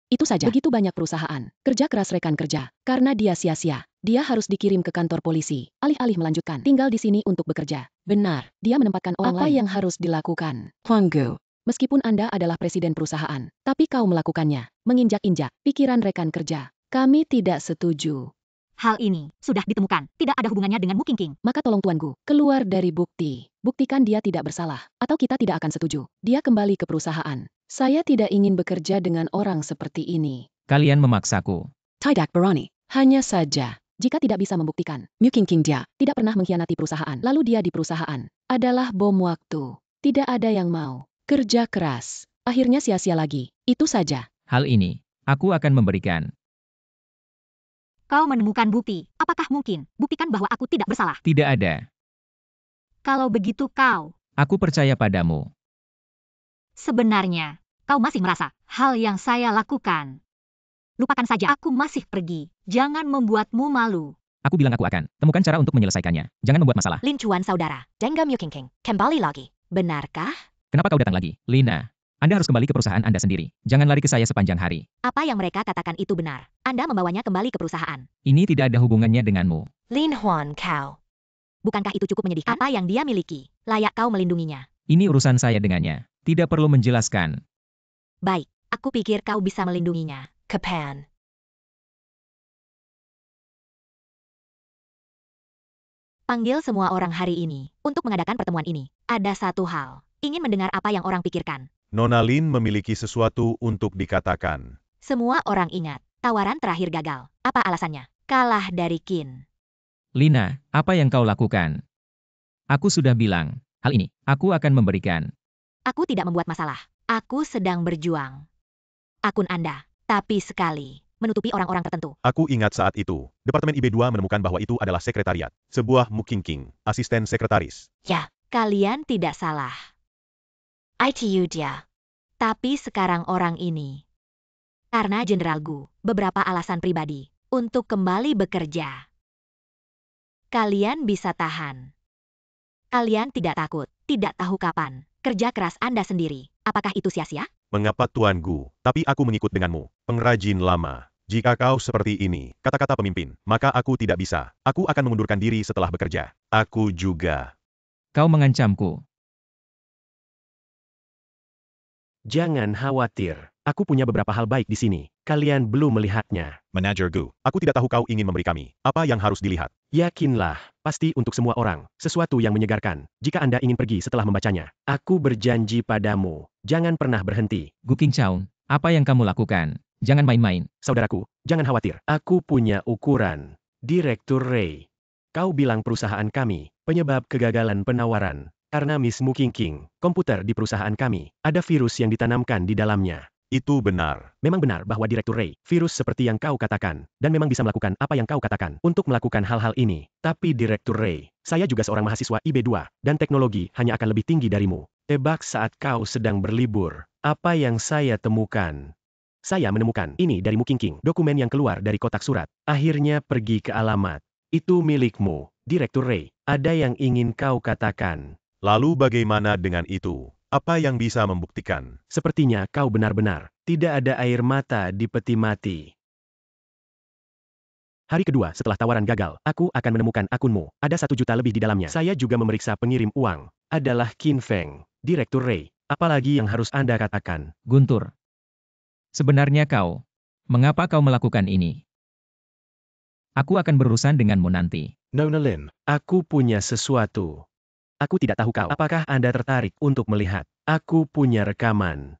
Itu saja. Begitu banyak perusahaan, kerja keras rekan kerja. Karena dia sia-sia, dia harus dikirim ke kantor polisi. Alih-alih melanjutkan, tinggal di sini untuk bekerja. Benar, dia menempatkan orang lain. Apa yang harus dilakukan? Huang Gu. Meskipun Anda adalah presiden perusahaan, tapi kau melakukannya, menginjak-injak pikiran rekan kerja. Kami tidak setuju. Hal ini sudah ditemukan, tidak ada hubungannya dengan Mu Qingqing. Maka tolong Tuan Gu, keluar dari bukti. Buktikan dia tidak bersalah, atau kita tidak akan setuju. Dia kembali ke perusahaan. Saya tidak ingin bekerja dengan orang seperti ini. Kalian memaksaku. Tidak berani. Hanya saja, jika tidak bisa membuktikan, Mu Qingqing dia tidak pernah mengkhianati perusahaan, lalu dia di perusahaan adalah bom waktu. Tidak ada yang mau. Kerja keras. Akhirnya sia-sia lagi. Itu saja. Hal ini, aku akan memberikan. Kau menemukan bukti. Apakah mungkin? Buktikan bahwa aku tidak bersalah. Tidak ada. Kalau begitu kau. Aku percaya padamu. Sebenarnya, kau masih merasa hal yang saya lakukan. Lupakan saja, aku masih pergi. Jangan membuatmu malu. Aku bilang aku akan. Temukan cara untuk menyelesaikannya. Jangan membuat masalah. Lin Chuan saudara, Dengga Mu Qingqing, kembali lagi. Benarkah? Kenapa kau datang lagi, Lina? Anda harus kembali ke perusahaan Anda sendiri. Jangan lari ke saya sepanjang hari. Apa yang mereka katakan itu benar. Anda membawanya kembali ke perusahaan. Ini tidak ada hubungannya denganmu. Lin Huan kau. Bukankah itu cukup menyedihkan? Apa yang dia miliki, layak kau melindunginya. Ini urusan saya dengannya. Tidak perlu menjelaskan. Baik, aku pikir kau bisa melindunginya. Kapan? Panggil semua orang hari ini untuk mengadakan pertemuan ini. Ada satu hal. Ingin mendengar apa yang orang pikirkan. Nona Lin memiliki sesuatu untuk dikatakan. Semua orang ingat, tawaran terakhir gagal. Apa alasannya? Kalah dari Qin. Lina, apa yang kau lakukan? Aku sudah bilang, hal ini, aku akan memberikan. Aku tidak membuat masalah. Aku sedang berjuang. Akun Anda, tapi sekali, menutupi orang-orang tertentu. Aku ingat saat itu, Departemen IB2 menemukan bahwa itu adalah sekretariat. Sebuah Mu Qingqing, asisten sekretaris. Ya, kalian tidak salah. ITU dia. Tapi sekarang orang ini. Karena Jenderal Gu, beberapa alasan pribadi, untuk kembali bekerja. Kalian bisa tahan. Kalian tidak takut, tidak tahu kapan. Kerja keras Anda sendiri. Apakah itu sia-sia? Mengapa Tuan Gu? Tapi aku mengikut denganmu. Pengrajin lama. Jika kau seperti ini, kata-kata pemimpin, maka aku tidak bisa. Aku akan mengundurkan diri setelah bekerja. Aku juga. Kau mengancamku. Jangan khawatir. Aku punya beberapa hal baik di sini. Kalian belum melihatnya. Manager Gu. Aku tidak tahu kau ingin memberi kami. Apa yang harus dilihat? Yakinlah, pasti untuk semua orang. Sesuatu yang menyegarkan. Jika Anda ingin pergi setelah membacanya. Aku berjanji padamu. Jangan pernah berhenti. Gu Qingqiang, apa yang kamu lakukan? Jangan main-main. Saudaraku, jangan khawatir. Aku punya ukuran. Direktur Ray. Kau bilang perusahaan kami, penyebab kegagalan penawaran. Karena Miss Mu Qingqing, komputer di perusahaan kami, ada virus yang ditanamkan di dalamnya. Itu benar. Memang benar bahwa Direktur Ray, virus seperti yang kau katakan, dan memang bisa melakukan apa yang kau katakan untuk melakukan hal-hal ini. Tapi Direktur Ray, saya juga seorang mahasiswa IB2, dan teknologi hanya akan lebih tinggi darimu. Tebak saat kau sedang berlibur, apa yang saya temukan? Saya menemukan ini dari Mu Qingqing, dokumen yang keluar dari kotak surat. Akhirnya pergi ke alamat. Itu milikmu, Direktur Ray. Ada yang ingin kau katakan? Lalu bagaimana dengan itu? Apa yang bisa membuktikan? Sepertinya kau benar-benar tidak ada air mata di peti mati. Hari kedua setelah tawaran gagal, aku akan menemukan akunmu. Ada 1 juta lebih di dalamnya. Saya juga memeriksa pengirim uang. Adalah Qin Feng, Direktur Ray. Apalagi yang harus Anda katakan? Guntur. Sebenarnya kau. Mengapa kau melakukan ini? Aku akan berurusan denganmu nanti. Nona Lin. Aku punya sesuatu. Aku tidak tahu kau. Apakah Anda tertarik untuk melihat? Aku punya rekaman.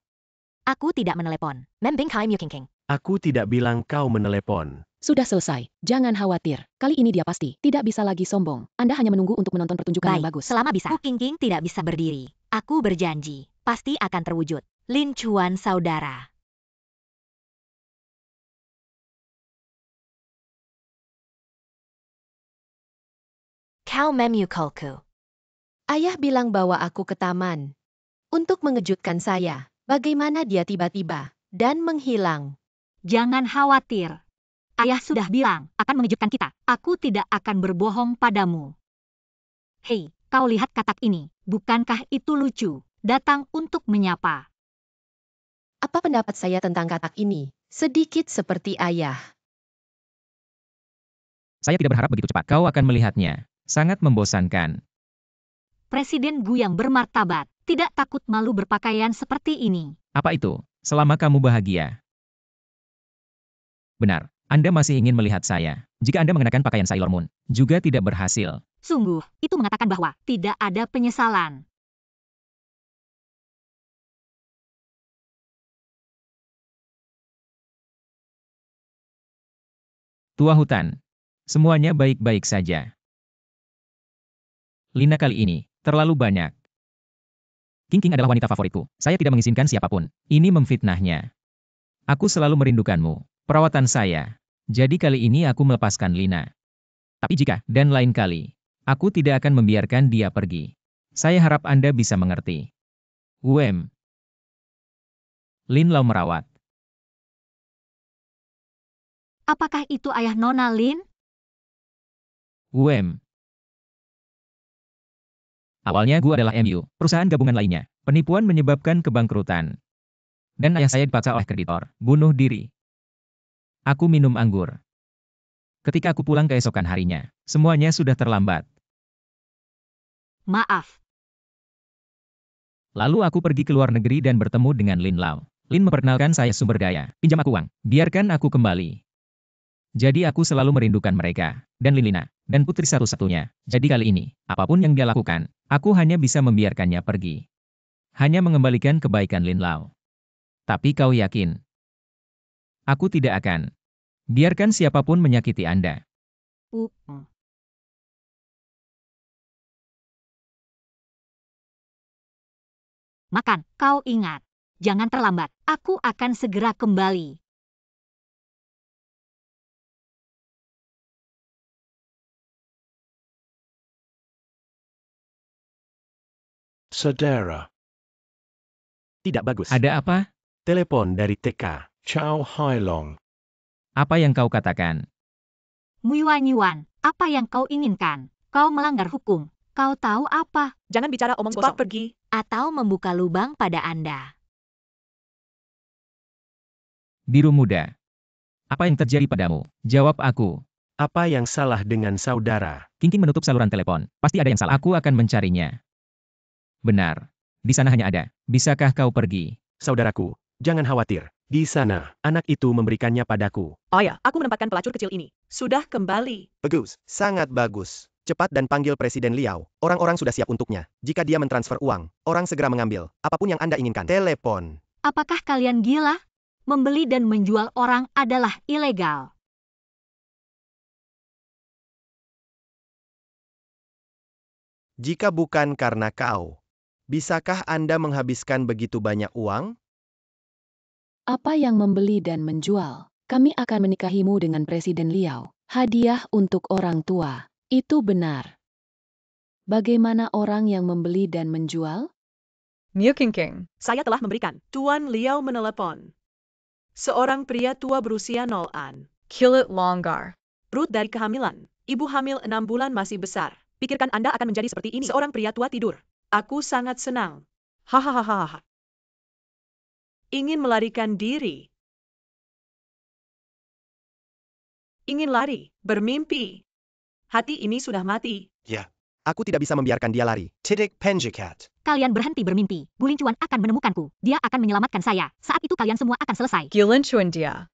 Aku tidak menelepon. Membing Kai Mu Qingqing. Aku tidak bilang kau menelepon. Sudah selesai. Jangan khawatir. Kali ini dia pasti tidak bisa lagi sombong. Anda hanya menunggu untuk menonton pertunjukan yang Baik, bagus. selama bisa. Mu Qingqing tidak bisa berdiri. Aku berjanji, pasti akan terwujud. Lin Chuan saudara. Kau memukulku. Ayah bilang bawa aku ke taman. Untuk mengejutkan saya, bagaimana dia tiba-tiba dan menghilang. Jangan khawatir. Ayah sudah bilang akan mengejutkan kita. Aku tidak akan berbohong padamu. Hei, kau lihat katak ini. Bukankah itu lucu? Datang untuk menyapa. Apa pendapat saya tentang katak ini? Sedikit seperti ayah. Saya tidak berharap begitu cepat. Kau akan melihatnya. Sangat membosankan. Presiden Gu yang bermartabat, tidak takut malu berpakaian seperti ini. Apa itu? Selama kamu bahagia. Benar, Anda masih ingin melihat saya. Jika Anda mengenakan pakaian Sailor Moon, juga tidak berhasil. Sungguh, itu mengatakan bahwa tidak ada penyesalan. Tua hutan. Semuanya baik-baik saja. Lina kali ini, terlalu banyak. King adalah wanita favoritku. Saya tidak mengizinkan siapapun. Ini memfitnahnya. Aku selalu merindukanmu. Perawatan saya. Jadi kali ini aku melepaskan Lina. Tapi jika, dan lain kali, aku tidak akan membiarkan dia pergi. Saya harap Anda bisa mengerti. Lin Lau merawat. Apakah itu ayah Nona Lin? Awalnya Gu adalah MU, perusahaan gabungan lainnya. Penipuan menyebabkan kebangkrutan. Dan ayah saya dipaksa oleh kreditor, bunuh diri. Aku minum anggur. Ketika aku pulang keesokan harinya, semuanya sudah terlambat. Maaf. Lalu aku pergi ke luar negeri dan bertemu dengan Lin Lau. Lin memperkenalkan saya sumber daya. Pinjam aku uang, biarkan aku kembali. Jadi aku selalu merindukan mereka, dan Lina, dan putri satu-satunya. Jadi kali ini, apapun yang dia lakukan, aku hanya bisa membiarkannya pergi. Hanya mengembalikan kebaikan Lin Lau. Tapi kau yakin? Aku tidak akan. Biarkan siapapun menyakiti Anda. Makan, kau ingat. Jangan terlambat, aku akan segera kembali. Saudara. Tidak bagus. Ada apa? Telepon dari TK. Chow Hailong. Apa yang kau katakan? Yuan, apa yang kau inginkan? Kau melanggar hukum. Kau tahu apa? Jangan bicara omong Cepat kosong. Pergi. Atau membuka lubang pada Anda. Biru muda. Apa yang terjadi padamu? Jawab aku. Apa yang salah dengan saudara? King menutup saluran telepon. Pasti ada yang salah. Aku akan mencarinya. Benar. Di sana hanya ada. Bisakah kau pergi? Saudaraku, jangan khawatir. Di sana, anak itu memberikannya padaku. Oh ya, aku menempatkan pelacur kecil ini. Sudah kembali. Bagus, sangat bagus. Cepat dan panggil Presiden Liao. Orang-orang sudah siap untuknya. Jika dia mentransfer uang, orang segera mengambil. Apapun yang Anda inginkan. Telepon. Apakah kalian gila? Membeli dan menjual orang adalah ilegal. Jika bukan karena kau, bisakah Anda menghabiskan begitu banyak uang? Apa yang membeli dan menjual? Kami akan menikahimu dengan Presiden Liao. Hadiah untuk orang tua. Itu benar. Bagaimana orang yang membeli dan menjual? King. Saya telah memberikan. Tuan Liao menelepon. Seorang pria tua berusia 0-an. Kilit Longgar. Ruth dari kehamilan. Ibu hamil 6 bulan masih besar. Pikirkan Anda akan menjadi seperti ini. Seorang pria tua tidur. Aku sangat senang. Hahaha. Ingin melarikan diri. Ingin lari, bermimpi. Hati ini sudah mati. Ya. Aku tidak bisa membiarkan dia lari. Titik penjikat. Kalian berhenti bermimpi. Gulin Cuan akan menemukanku. Dia akan menyelamatkan saya. Saat itu kalian semua akan selesai. Chuan dia.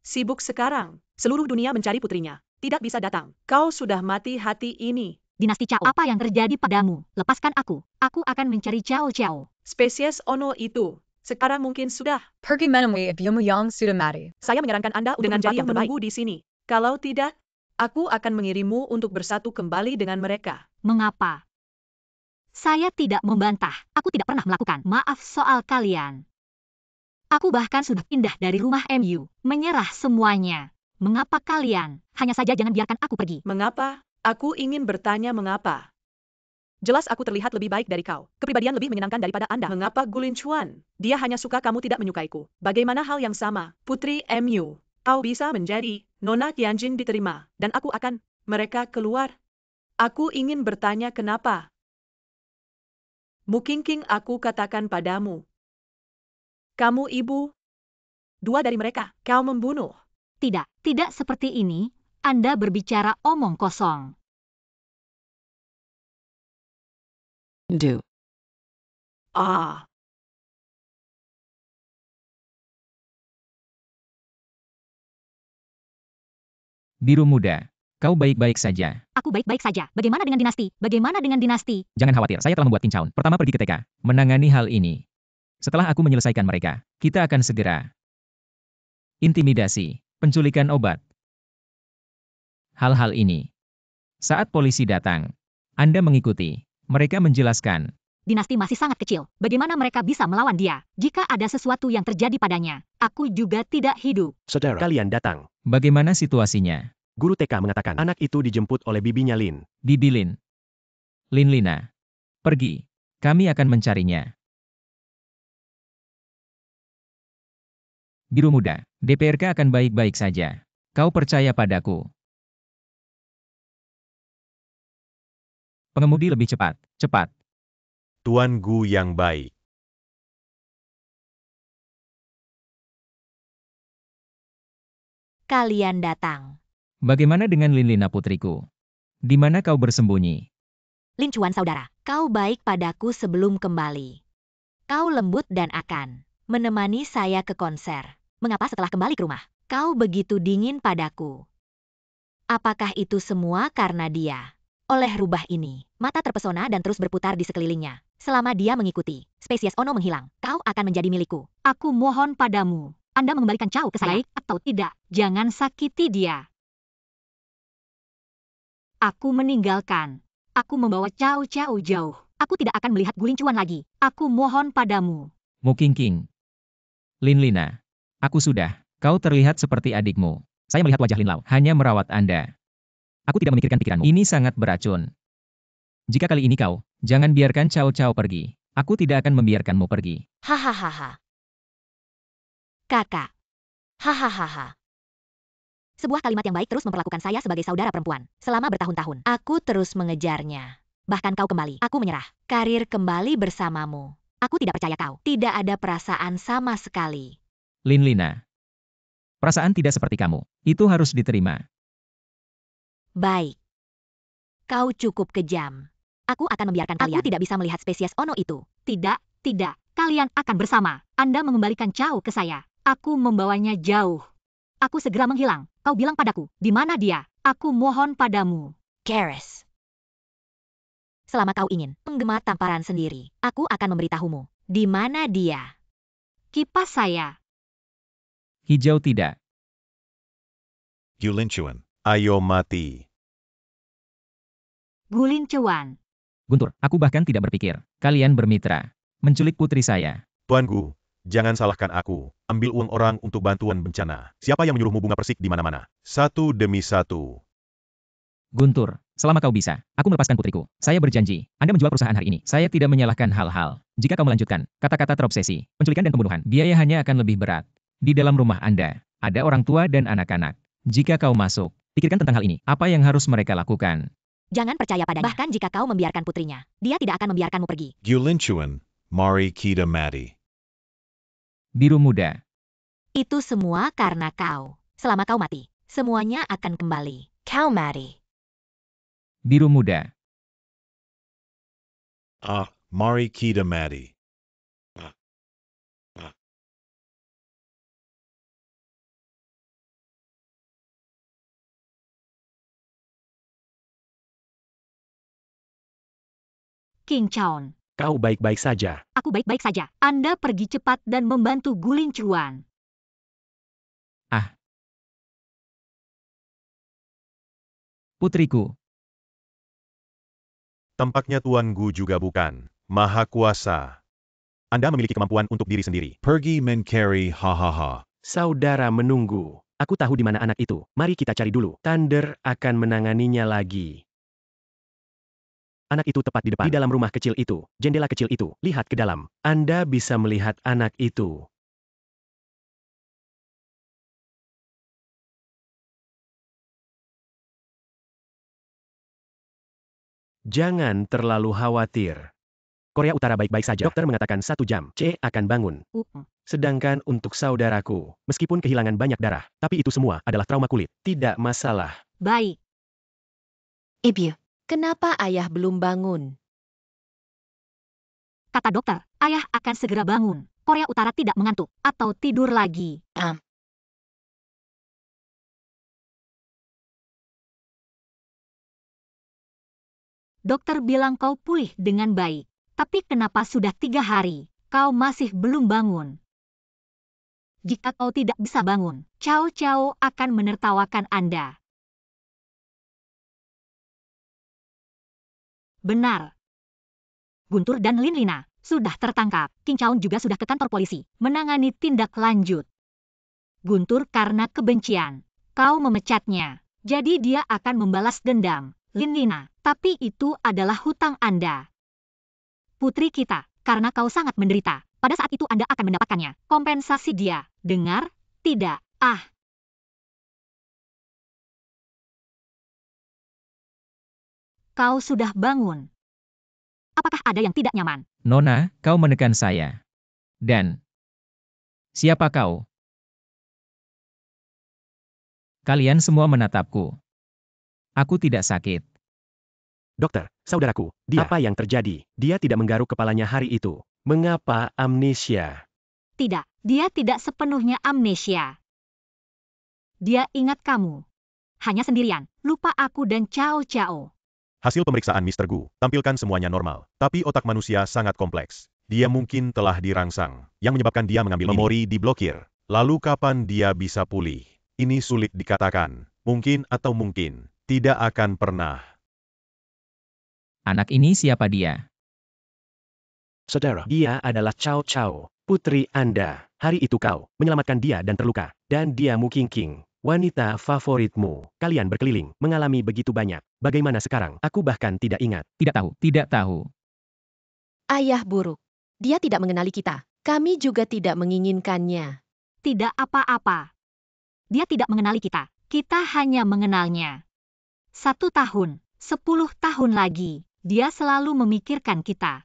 Sibuk sekarang. Seluruh dunia mencari putrinya. Tidak bisa datang. Kau sudah mati hati ini. Dinasti Chao, apa yang terjadi padamu? Lepaskan aku. Aku akan mencari Chao. Spesies Ono itu. Sekarang mungkin sudah. Pergi menemui Ibu Yang sudah mati. Saya menyarankan Anda untuk menjadi yang menunggu di sini. Kalau tidak, aku akan mengirimmu untuk bersatu kembali dengan mereka. Mengapa? Saya tidak membantah. Aku tidak pernah melakukan. Maaf soal kalian. Aku bahkan sudah pindah dari rumah MU. Menyerah semuanya. Mengapa kalian? Hanya saja jangan biarkan aku pergi. Mengapa? Aku ingin bertanya mengapa. Jelas aku terlihat lebih baik dari kau. Kepribadian lebih menyenangkan daripada Anda. Mengapa Gulin Chuan? Dia hanya suka kamu tidak menyukaiku. Bagaimana hal yang sama? Putri MU. Kau bisa menjadi Nona Tianjin diterima. Dan aku akan mereka keluar. Aku ingin bertanya kenapa. King aku katakan padamu. Kamu ibu. dua dari mereka, kau membunuh. Tidak, tidak seperti ini. Anda berbicara omong kosong. Do. Ah, Biru muda, kau baik-baik saja. Aku baik-baik saja. Bagaimana dengan dinasti? Bagaimana dengan dinasti? Jangan khawatir, saya telah membuat King pertama pergi ke TK, menangani hal ini. Setelah aku menyelesaikan mereka, kita akan segera. Intimidasi, penculikan obat. Hal-hal ini. Saat polisi datang, Anda mengikuti. Mereka menjelaskan. Dinasti masih sangat kecil. Bagaimana mereka bisa melawan dia? Jika ada sesuatu yang terjadi padanya, aku juga tidak hidup. Saudara, kalian datang. Bagaimana situasinya? Guru TK mengatakan anak itu dijemput oleh bibinya Lin. Bibi Lin. Lin Lina. Pergi. Kami akan mencarinya. Biru muda, DPRK akan baik-baik saja. Kau percaya padaku. Pengemudi lebih cepat. Cepat. Tuan Gu yang baik. Kalian datang. Bagaimana dengan Lin Lina putriku? Di mana kau bersembunyi? Lin Chuan saudara, kau baik padaku sebelum kembali. Kau lembut dan akan menemani saya ke konser. Mengapa setelah kembali ke rumah, kau begitu dingin padaku? Apakah itu semua karena dia? Oleh rubah ini, mata terpesona dan terus berputar di sekelilingnya. Selama dia mengikuti, spesies Ono menghilang. Kau akan menjadi milikku. Aku mohon padamu. Anda mengembalikan Cao ke saya, baik atau tidak. Jangan sakiti dia. Aku meninggalkan. Aku membawa Cao jauh. Aku tidak akan melihat Gulin Chuan lagi. Aku mohon padamu. Mu King King. Lin Lina. Aku sudah. Kau terlihat seperti adikmu. Saya melihat wajah Lin Lao. Hanya merawat Anda. Aku tidak memikirkan pikiranmu. Ini sangat beracun. Jika kali ini kau, jangan biarkan Cao pergi. Aku tidak akan membiarkanmu pergi. Hahaha. Kakak. Hahaha. Sebuah kalimat yang baik terus memperlakukan saya sebagai saudara perempuan. Selama bertahun-tahun, aku terus mengejarnya. Bahkan kau kembali, aku menyerah. Karir kembali bersamamu. Aku tidak percaya kau. Tidak ada perasaan sama sekali. Lin Lina. Perasaan tidak seperti kamu. Itu harus diterima. Baik. Kau cukup kejam. Aku akan membiarkan kalian. Aku tidak bisa melihat spesies Ono itu. Tidak. Kalian akan bersama. Anda mengembalikan Cao ke saya. Aku membawanya jauh. Aku segera menghilang. Kau bilang padaku, di mana dia? Aku mohon padamu. Keres. Selama kau ingin menggemar tamparan sendiri, aku akan memberitahumu. Di mana dia? Kipas saya. Hijau tidak. Yu Lin Chuan. Ayo mati. Gulin Chuan. Guntur, aku bahkan tidak berpikir. Kalian bermitra. Menculik putri saya. Tuan Gu, jangan salahkan aku. Ambil uang orang untuk bantuan bencana. Siapa yang menyuruhmu bunga persik di mana-mana? Satu demi satu. Guntur, selama kau bisa, aku melepaskan putriku. Saya berjanji, Anda menjual perusahaan hari ini. Saya tidak menyalahkan hal-hal. Jika kau melanjutkan, kata-kata terobsesi, penculikan dan pembunuhan, biaya hanya akan lebih berat. Di dalam rumah Anda, ada orang tua dan anak-anak. Jika kau masuk, pikirkan tentang hal ini. Apa yang harus mereka lakukan? Jangan percaya padanya. Bahkan jika kau membiarkan putrinya, dia tidak akan membiarkanmu pergi. Yu Lin Chuan. Mari kita mati. Biru muda. Itu semua karena kau. Selama kau mati, semuanya akan kembali. Kau mati. Biru muda. Mari kita mati. King Chaon. Kau baik-baik saja. Aku baik-baik saja. Anda pergi cepat dan membantu Gulin Chuan. Putriku. Tampaknya Tuan Gu juga bukan Maha Kuasa. Anda memiliki kemampuan untuk diri sendiri. Pergi mencari hahaha. Saudara menunggu. Aku tahu di mana anak itu. Mari kita cari dulu. Thunder akan menanganinya lagi. Anak itu tepat di depan. Di dalam rumah kecil itu. Jendela kecil itu. Lihat ke dalam. Anda bisa melihat anak itu. Jangan terlalu khawatir. Korea Utara baik-baik saja. Dokter mengatakan 1 jam. C akan bangun. Sedangkan untuk saudaraku, meskipun kehilangan banyak darah, tapi itu semua adalah trauma kulit. Tidak masalah. Baik. Ibu, kenapa ayah belum bangun? Kata dokter, ayah akan segera bangun. Korea Utara tidak mengantuk atau tidur lagi. Dokter bilang kau pulih dengan baik. Tapi kenapa sudah 3 hari, kau masih belum bangun? Jika kau tidak bisa bangun, Cao Cao akan menertawakan Anda. Benar. Guntur dan Lin Lina sudah tertangkap. King Chaon juga sudah ke kantor polisi, menangani tindak lanjut. Guntur karena kebencian. Kau memecatnya. Jadi dia akan membalas dendam. Lin Lina, tapi itu adalah hutang Anda. Putri kita, karena kau sangat menderita. Pada saat itu Anda akan mendapatkannya. Kompensasi dia. Dengar? Tidak. Kau sudah bangun. Apakah ada yang tidak nyaman? Nona, kau menekan saya. Dan siapa kau? Kalian semua menatapku. Aku tidak sakit. Dokter, saudaraku, apa yang terjadi? Dia tidak menggaruk kepalanya hari itu. Mengapa amnesia? Tidak, dia tidak sepenuhnya amnesia. Dia ingat kamu. Hanya sendirian, lupa aku dan Cao Cao. Hasil pemeriksaan Mr. Gu tampilkan semuanya normal, tapi otak manusia sangat kompleks. Dia mungkin telah dirangsang, yang menyebabkan dia mengambil memori diblokir. Lalu kapan dia bisa pulih? Ini sulit dikatakan. Mungkin atau mungkin tidak akan pernah. Anak ini siapa dia? Saudara, dia adalah Cao Cao, putri Anda. Hari itu kau menyelamatkan dia dan terluka. Dan dia Mu King, wanita favoritmu. Kalian berkeliling, mengalami begitu banyak. Bagaimana sekarang? Aku bahkan tidak ingat. Tidak tahu. Ayah buruk. Dia tidak mengenali kita. Kami juga tidak menginginkannya. Tidak apa-apa. Dia tidak mengenali kita. Kita hanya mengenalnya. 1 tahun, 10 tahun lagi, dia selalu memikirkan kita.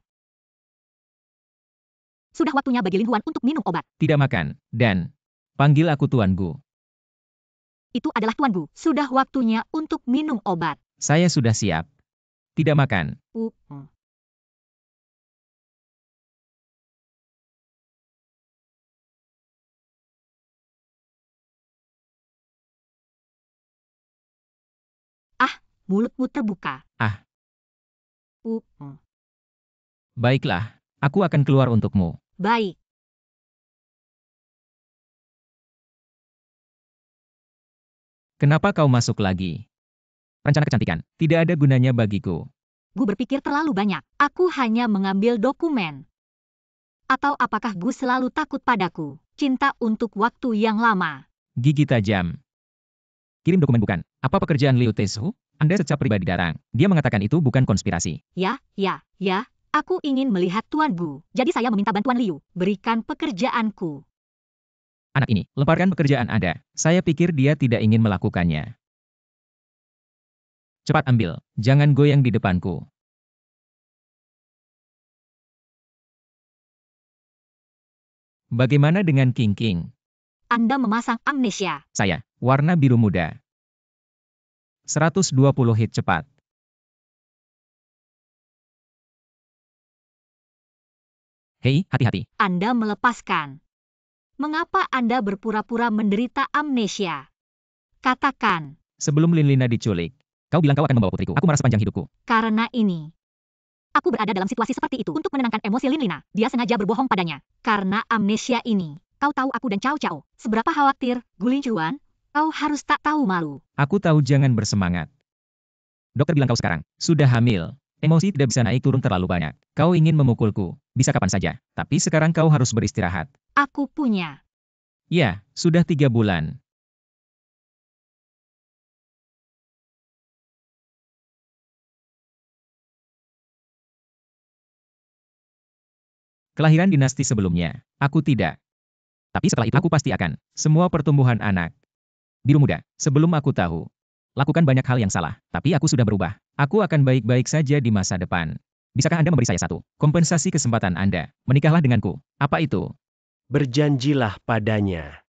Sudah waktunya bagi Lin Huan untuk minum obat. Tidak makan, dan panggil aku Tuan Gu. Itu adalah Tuan Gu. Sudah waktunya untuk minum obat. Saya sudah siap. Tidak makan. Mulutmu terbuka. Baiklah, aku akan keluar untukmu. Baik. Kenapa kau masuk lagi? Rencana kecantikan, tidak ada gunanya bagiku. Gu berpikir terlalu banyak. Aku hanya mengambil dokumen. Atau apakah Gu selalu takut padaku? Cinta untuk waktu yang lama. Gigi tajam. Kirim dokumen bukan. Apa pekerjaan Liu Tesu? Anda secara pribadi datang. Dia mengatakan itu bukan konspirasi. Ya. Aku ingin melihat Tuan Gu. Jadi saya meminta bantuan Liu. Berikan pekerjaanku. Anak ini, lemparkan pekerjaan Anda. Saya pikir dia tidak ingin melakukannya. Cepat ambil. Jangan goyang di depanku. Bagaimana dengan King? Anda memasang amnesia. Saya, warna biru muda. 120 hit cepat. Hei, hati-hati. Anda melepaskan. Mengapa Anda berpura-pura menderita amnesia? Katakan. Sebelum Lin Lina diculik, kau bilang kau akan membawa putriku. Aku merasa panjang hidupku. Karena ini. Aku berada dalam situasi seperti itu untuk menenangkan emosi Lin Lina. Dia sengaja berbohong padanya. Karena amnesia ini. Kau tahu aku dan Cao Cao. Seberapa khawatir, Gulin Chuan? Kau harus tak tahu malu. Aku tahu jangan bersemangat. Dokter bilang kau sekarang sudah hamil. Emosi tidak bisa naik turun terlalu banyak. Kau ingin memukulku, bisa kapan saja. Tapi sekarang kau harus beristirahat. Aku punya. Ya, sudah 3 bulan. Kelahiran dinasti sebelumnya, aku tidak. Tapi setelah itu aku pasti akan. Semua pertumbuhan anak. Biru muda, sebelum aku tahu. Lakukan banyak hal yang salah, tapi aku sudah berubah. Aku akan baik-baik saja di masa depan. Bisakah Anda memberi saya satu kompensasi kesempatan Anda? Menikahlah denganku. Apa itu? Berjanjilah padanya.